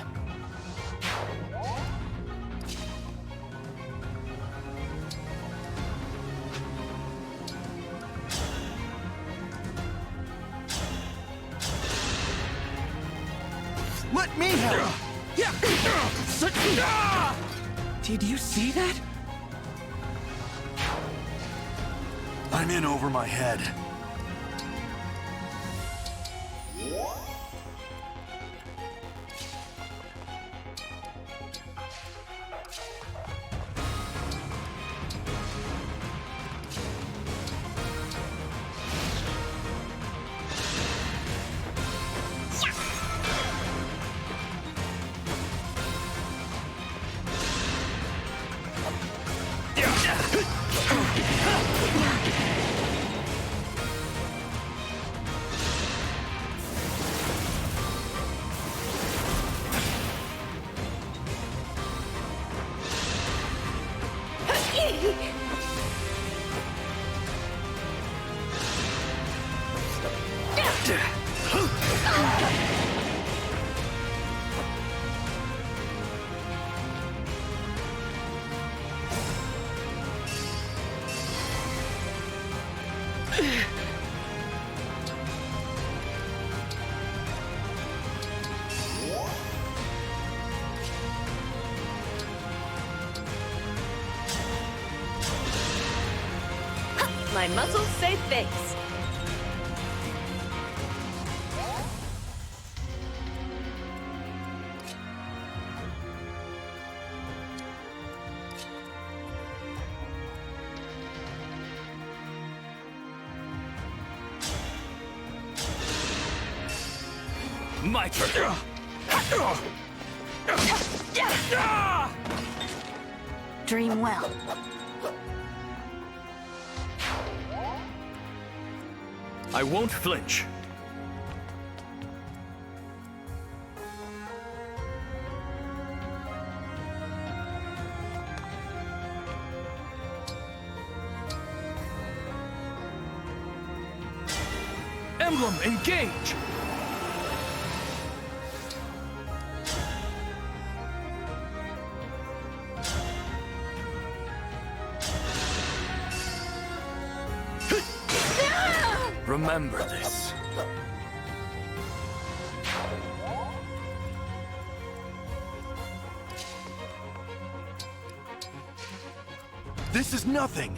me help! Did you see that? I'm in over my head. My muscles say thanks. My turn. Dream well. I won't flinch. Emblem, engage! Remember this. This is nothing.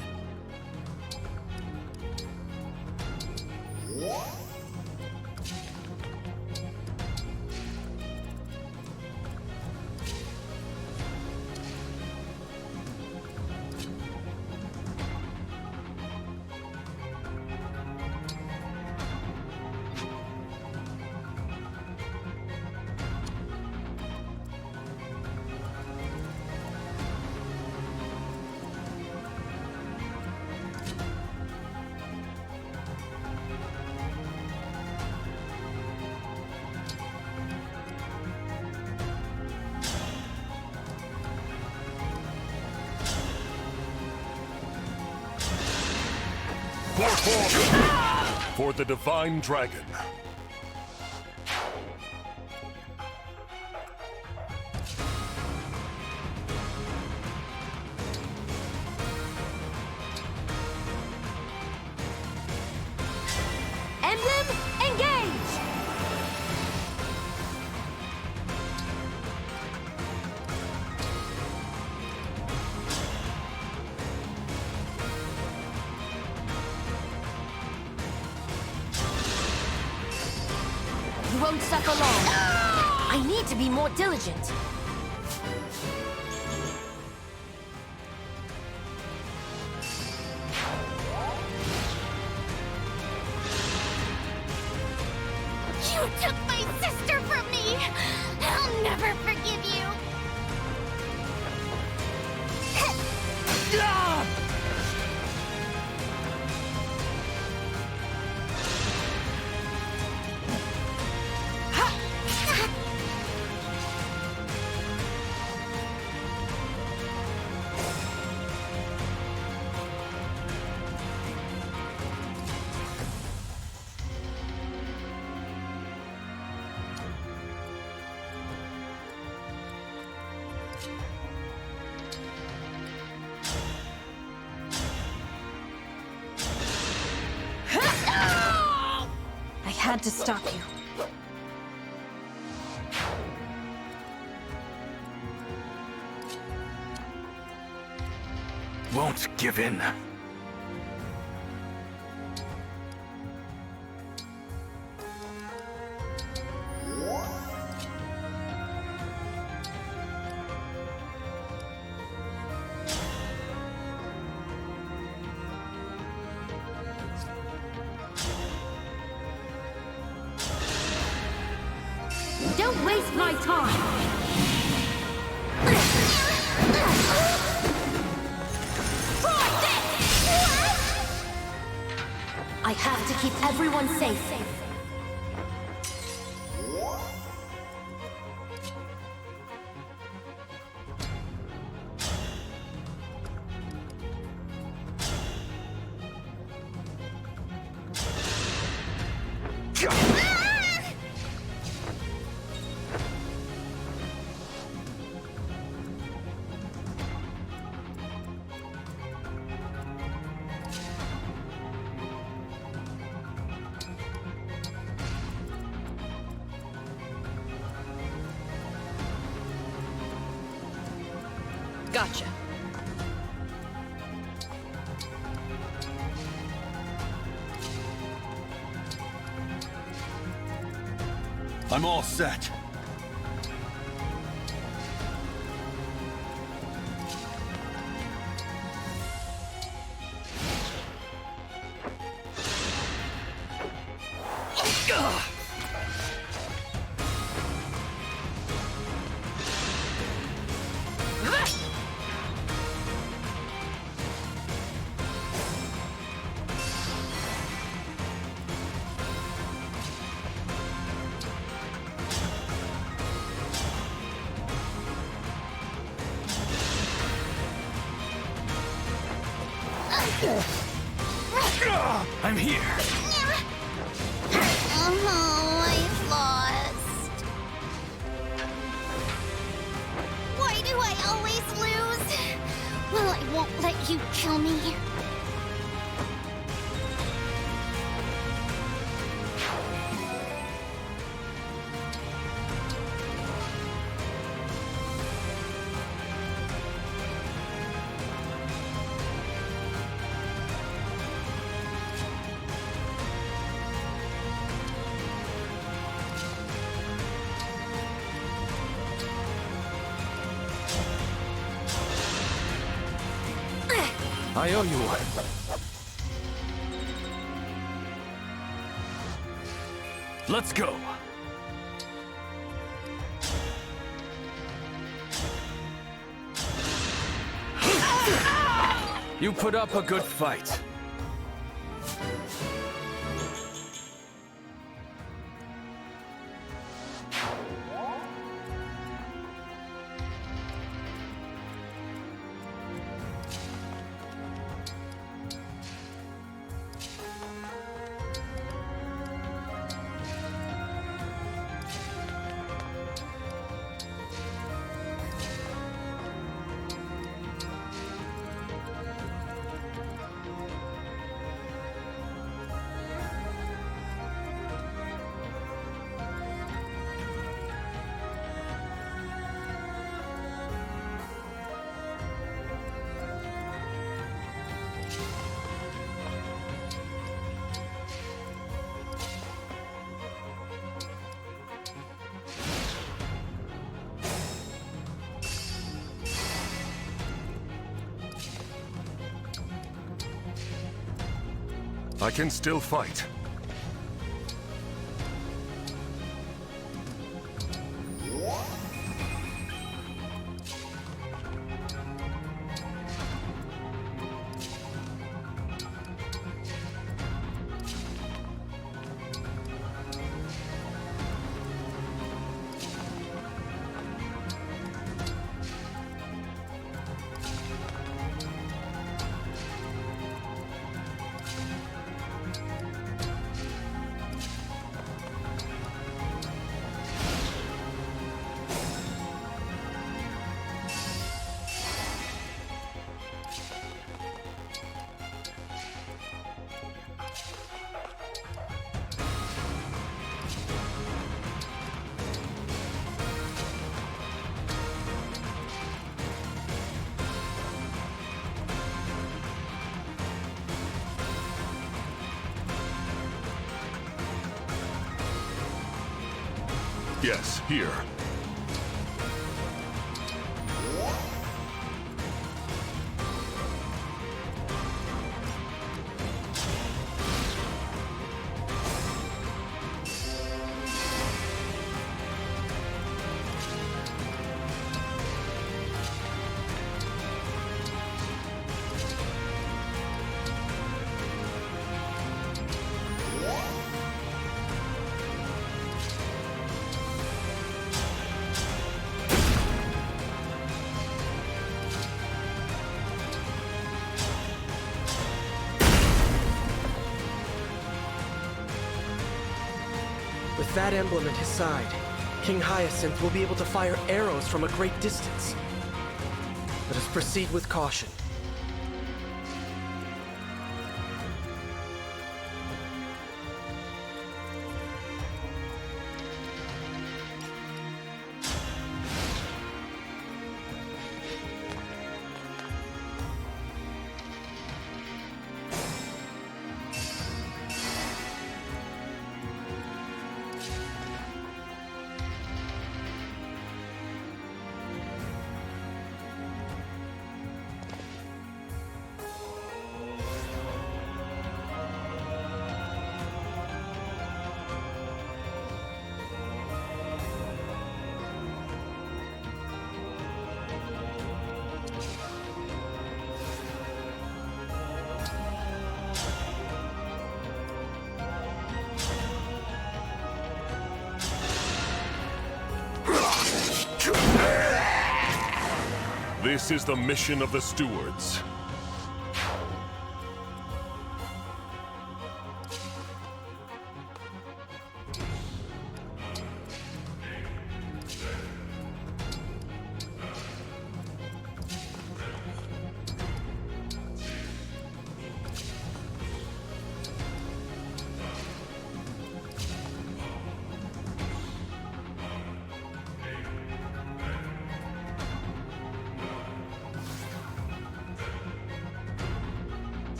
For the Divine Dragon. Emblem, engage! You won't suffer long. I need to be more diligent. You took my sister from me! I'll never forgive you! I had to stop you. won't give in. Don't waste my time! I have to keep everyone safe. Gotcha. I'm all set. I'm here. Oh, I've lost. Why do I always lose? Well, I won't let you kill me. I owe you one. Let's go. You put up a good fight. I can still fight. Yes, here. With that emblem at his side, King Hyacinth will be able to fire arrows from a great distance. Let us proceed with caution. This is the mission of the stewards.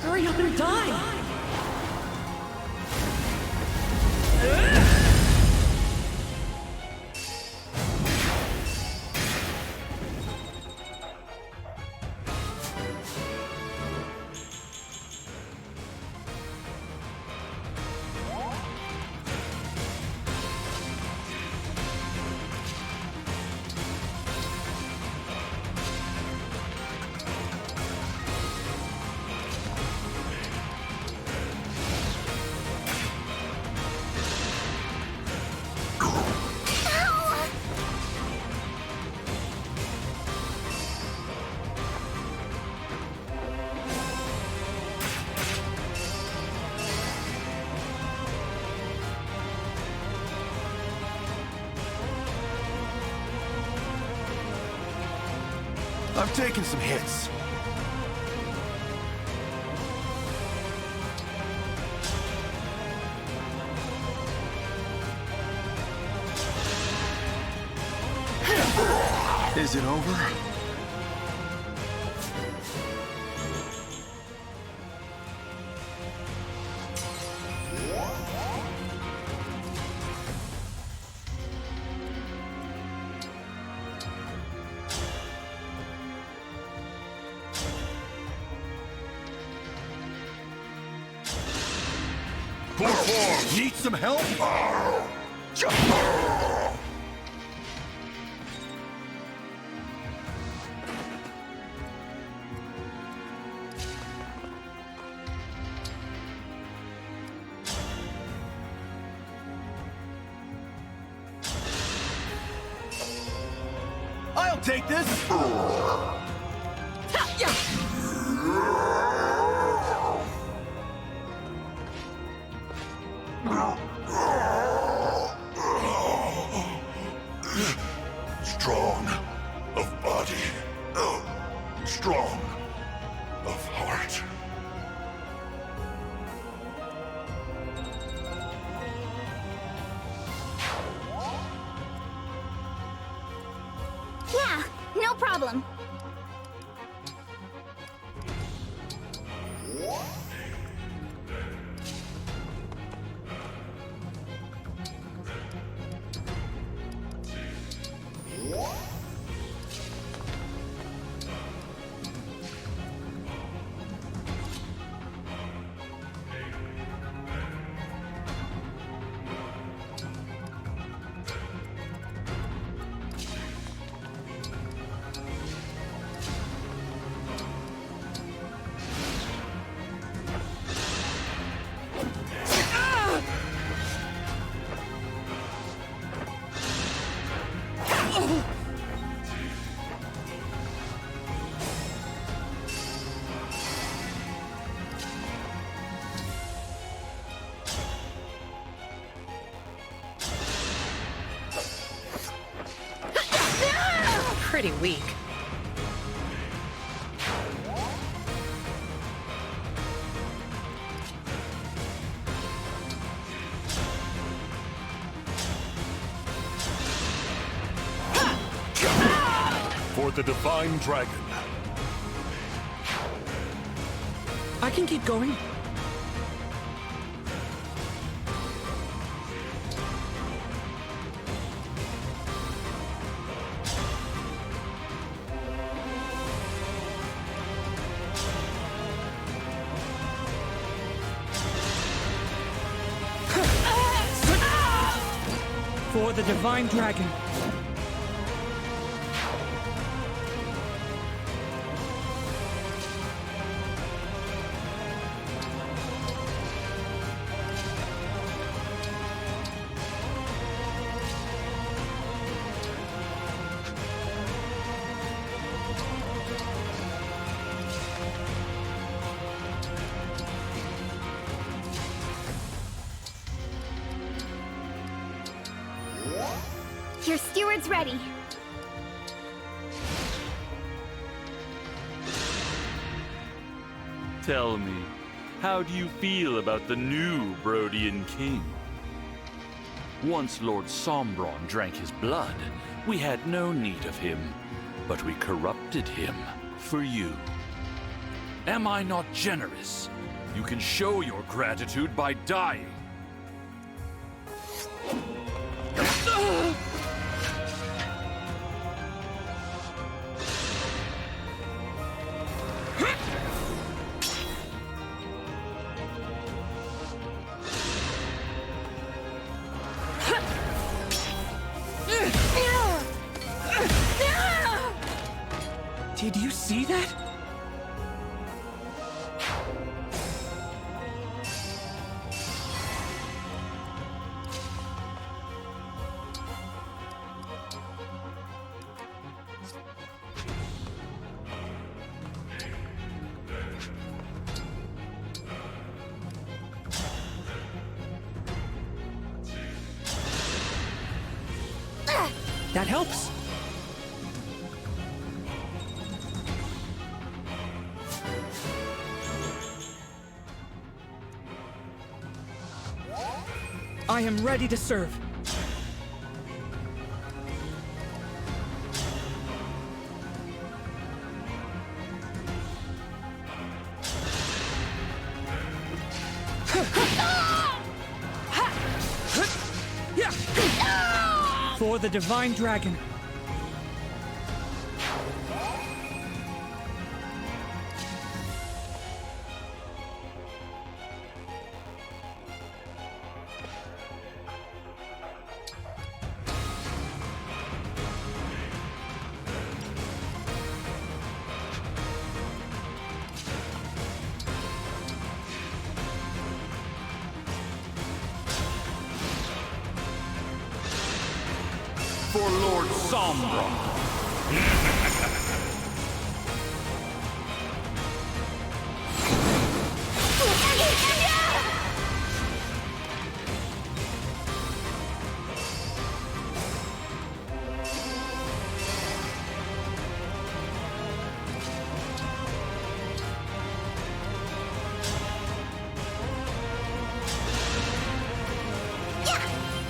Hurry up and die! I've taken some hits. Is it over? Poor form! Need some help? I'll take this! Strong of body, strong of heart. problem. Pretty weak. For the Divine Dragon. I can keep going. For the Divine Dragon. Your steward's ready. Tell me, how do you feel about the new Brodian king? Once Lord Sombron drank his blood, we had no need of him, but we corrupted him for you. Am I not generous? You can show your gratitude by dying. Did you see that? That helps. I am ready to serve. For the Divine Dragon. For Lord Sombron.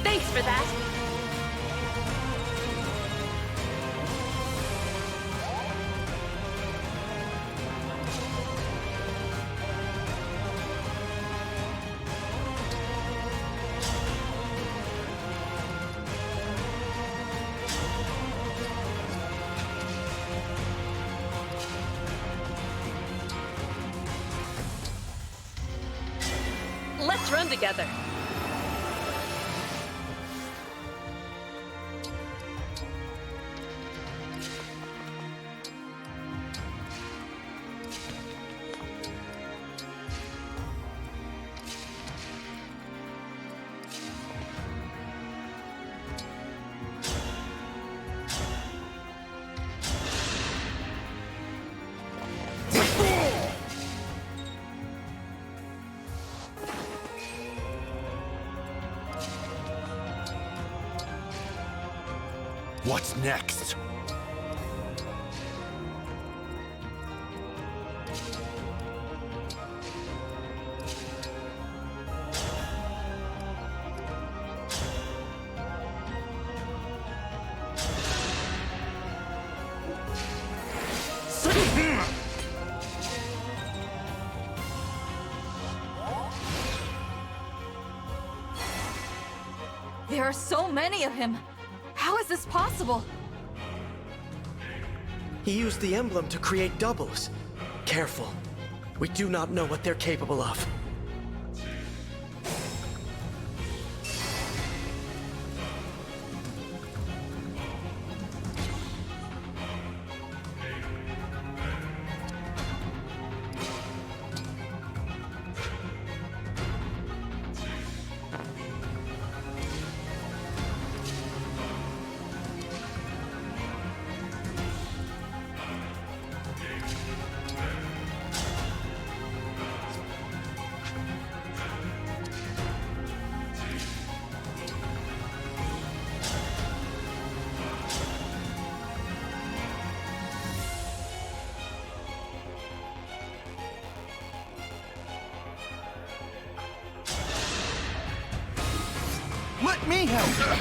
Thanks for that. Let's run together. What's next? There are so many of him. How is this possible? He used the emblem to create doubles. Careful. We do not know what they're capable of. Let me help!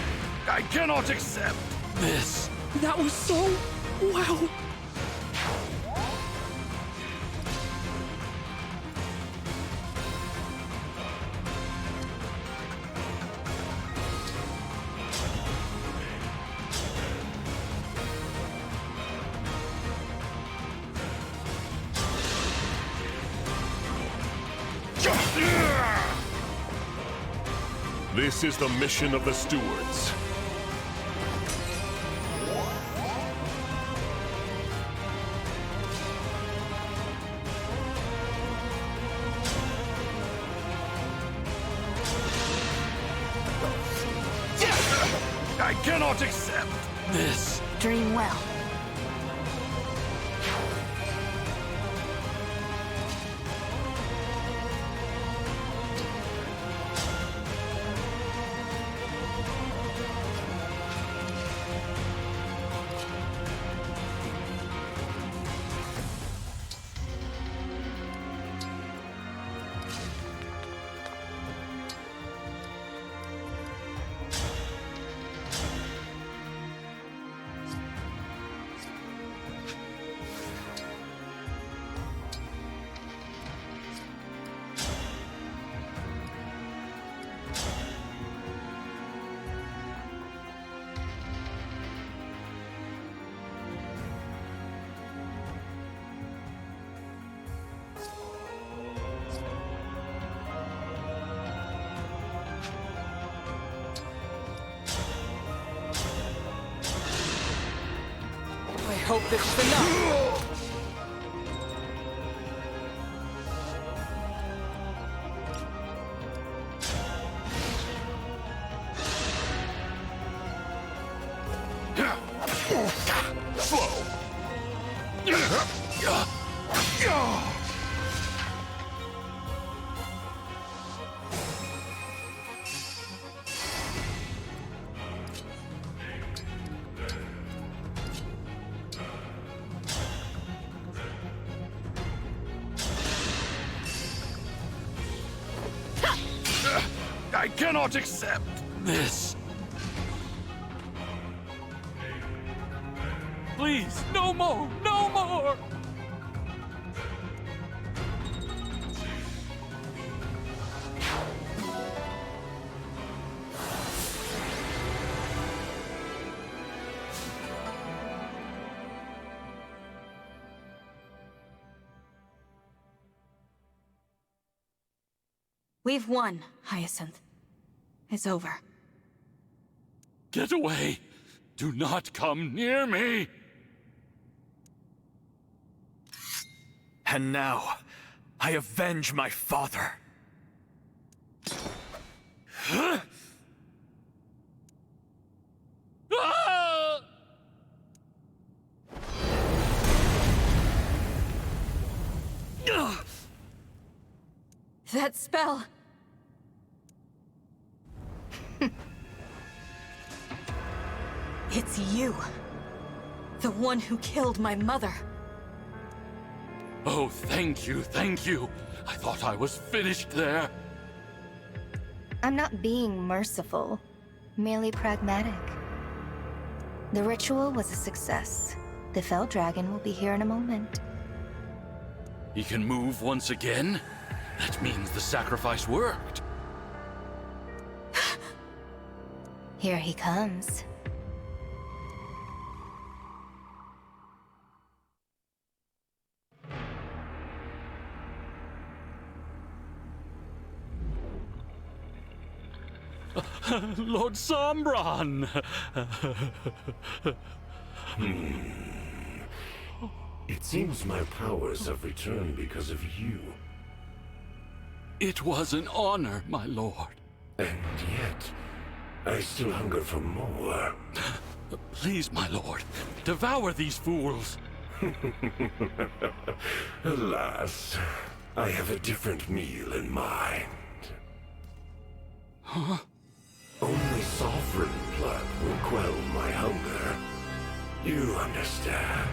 I cannot accept this. That was so... wow! This is the mission of the stewards. I cannot accept this. Dream well. I hope this is enough! I cannot accept this. Please, no more, no more! We've won, Hyacinth. It's over. Get away! Do not come near me! And now, I avenge my father. Ah! That spell! It's you. The one who killed my mother. Oh, thank you, thank you. I thought I was finished there. I'm not being merciful, merely pragmatic. The ritual was a success. The Fell Dragon will be here in a moment. He can move once again? That means the sacrifice worked. Here he comes. Lord Sombron! It seems my powers have returned because of you. It was an honor, my lord. And yet, I still hunger for more. Please, my lord, devour these fools. Alas, I have a different meal in mind. Huh? Only sovereign blood will quell my hunger. You understand.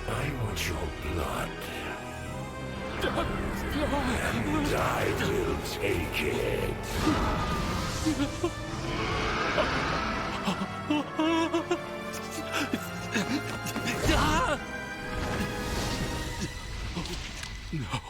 I want your blood. And I will take it. No.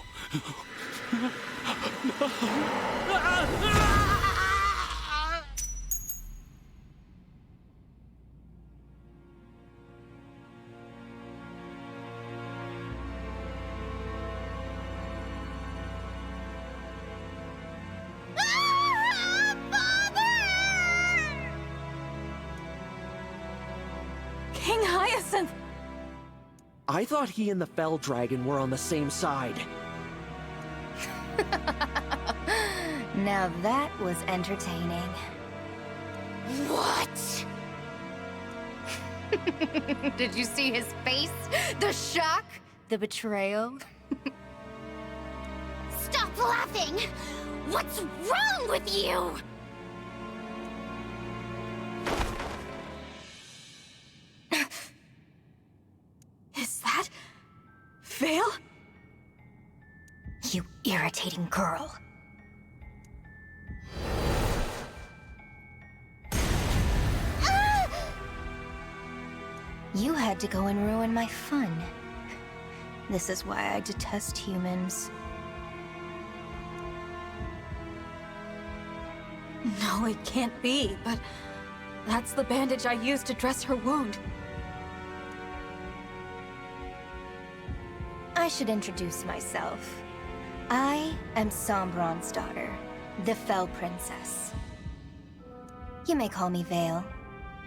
King Hyacinth! I thought he and the Fell Dragon were on the same side. Now that was entertaining. What? Did you see his face? The shock? The betrayal? Stop laughing! What's wrong with you? Is that... Vale? You irritating girl. You had to go and ruin my fun. This is why I detest humans. No, it can't be, but that's the bandage I used to dress her wound. I should introduce myself. I am Sombron's daughter, the Fell Princess. You may call me Vale.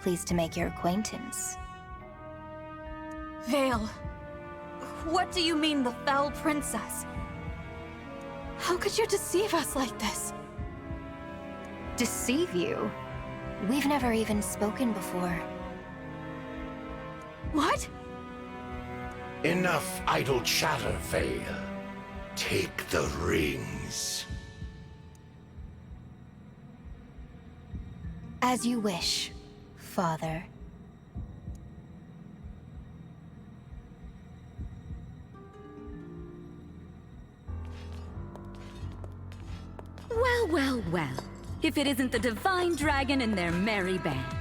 Pleased to make your acquaintance. Vale, what do you mean the Fell Princess? How could you deceive us like this? Deceive you? We've never even spoken before. What? Enough idle chatter, Vale. Take the rings. As you wish, Father. Well, well, well. If it isn't the Divine Dragon and their merry band.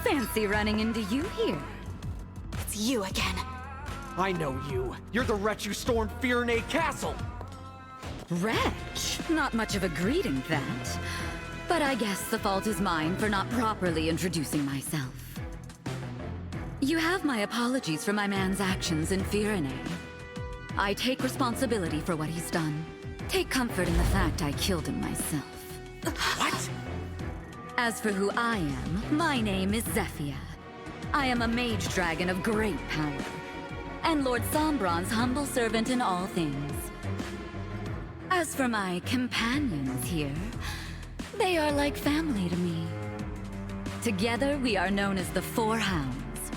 Fancy running into you here. It's you again. I know you. You're the wretch who stormed Firenze Castle! Wretch? Not much of a greeting, that. But I guess the fault is mine for not properly introducing myself. You have my apologies for my man's actions in Firenze. I take responsibility for what he's done. Take comfort in the fact I killed him myself. What? As for who I am, my name is Zephia. I am a mage dragon of great power, and Lord Sombron's humble servant in all things. As for my companions here, they are like family to me. Together, we are known as the Four Hounds.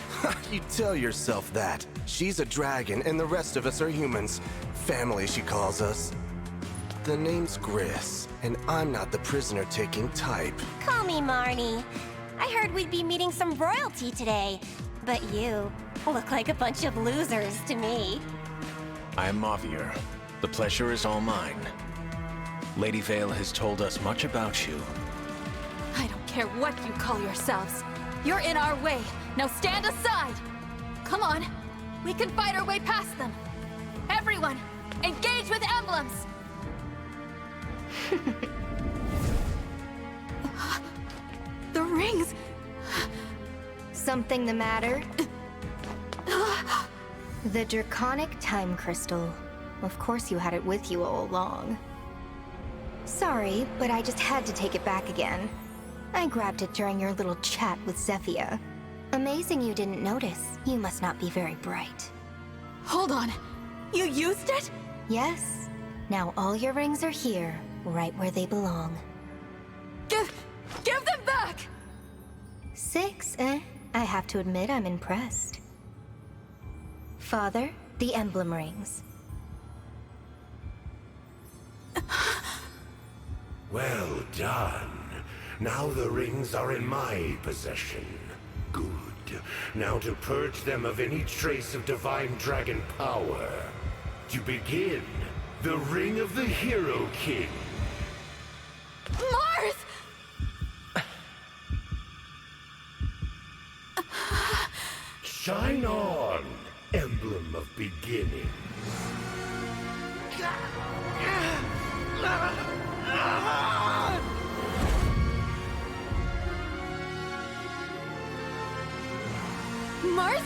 You tell yourself that. She's a dragon, and the rest of us are humans. Family, she calls us. The name's Gris, and I'm not the prisoner-taking type. Call me Marnie. I heard we'd be meeting some royalty today, but you look like a bunch of losers to me. I'm Mavier. The pleasure is all mine. Lady Vale has told us much about you. I don't care what you call yourselves. You're in our way. Now stand aside! Come on. We can fight our way past them. Everyone, engage with emblems! The rings! Something the matter? The Draconic Time Crystal. Of course you had it with you all along. Sorry, but I just had to take it back again. I grabbed it during your little chat with Zephia. Amazing you didn't notice. You must not be very bright. Hold on. You used it? Yes. Now all your rings are here, right where they belong. Give them back! 6, eh? I have to admit I'm impressed. Father, the emblem rings. Well done. Now the rings are in my possession. Good. Now to purge them of any trace of divine dragon power. To begin, the Ring of the Hero King. Marth! Shine on, Emblem of Beginning. Marth?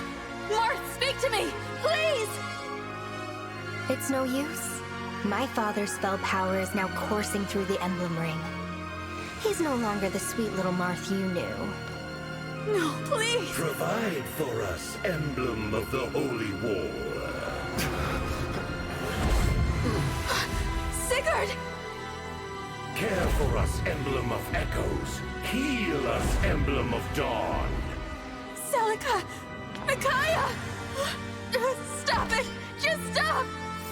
Marth, speak to me! Please! It's no use. My father's spell power is now coursing through the emblem ring. He's no longer the sweet little Marth you knew. No, please! Provide for us, Emblem of the Holy War. Sigurd! Care for us, Emblem of Echoes. Heal us, Emblem of Dawn. Celica! Micaiah! Stop it! Just stop!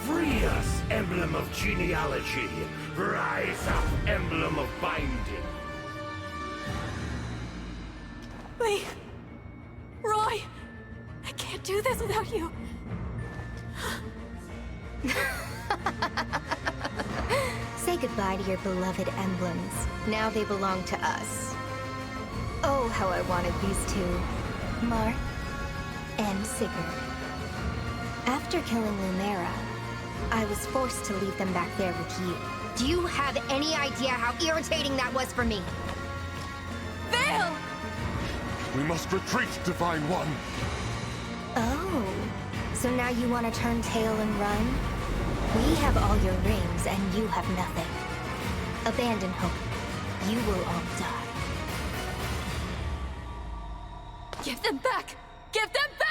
Free us, Emblem of Genealogy. Rise up, Emblem of Binding. Lee! Roy! I can't do this without you. Say goodbye to your beloved emblems. Now they belong to us. Oh, how I wanted these two. Marth and Sigurd. After killing Lumera, I was forced to leave them back there with you. Do you have any idea how irritating that was for me? Vale! We must retreat, Divine One! Oh, so now you want to turn tail and run? We have all your rings and you have nothing. Abandon hope. You will all die. Give them back! Give them back!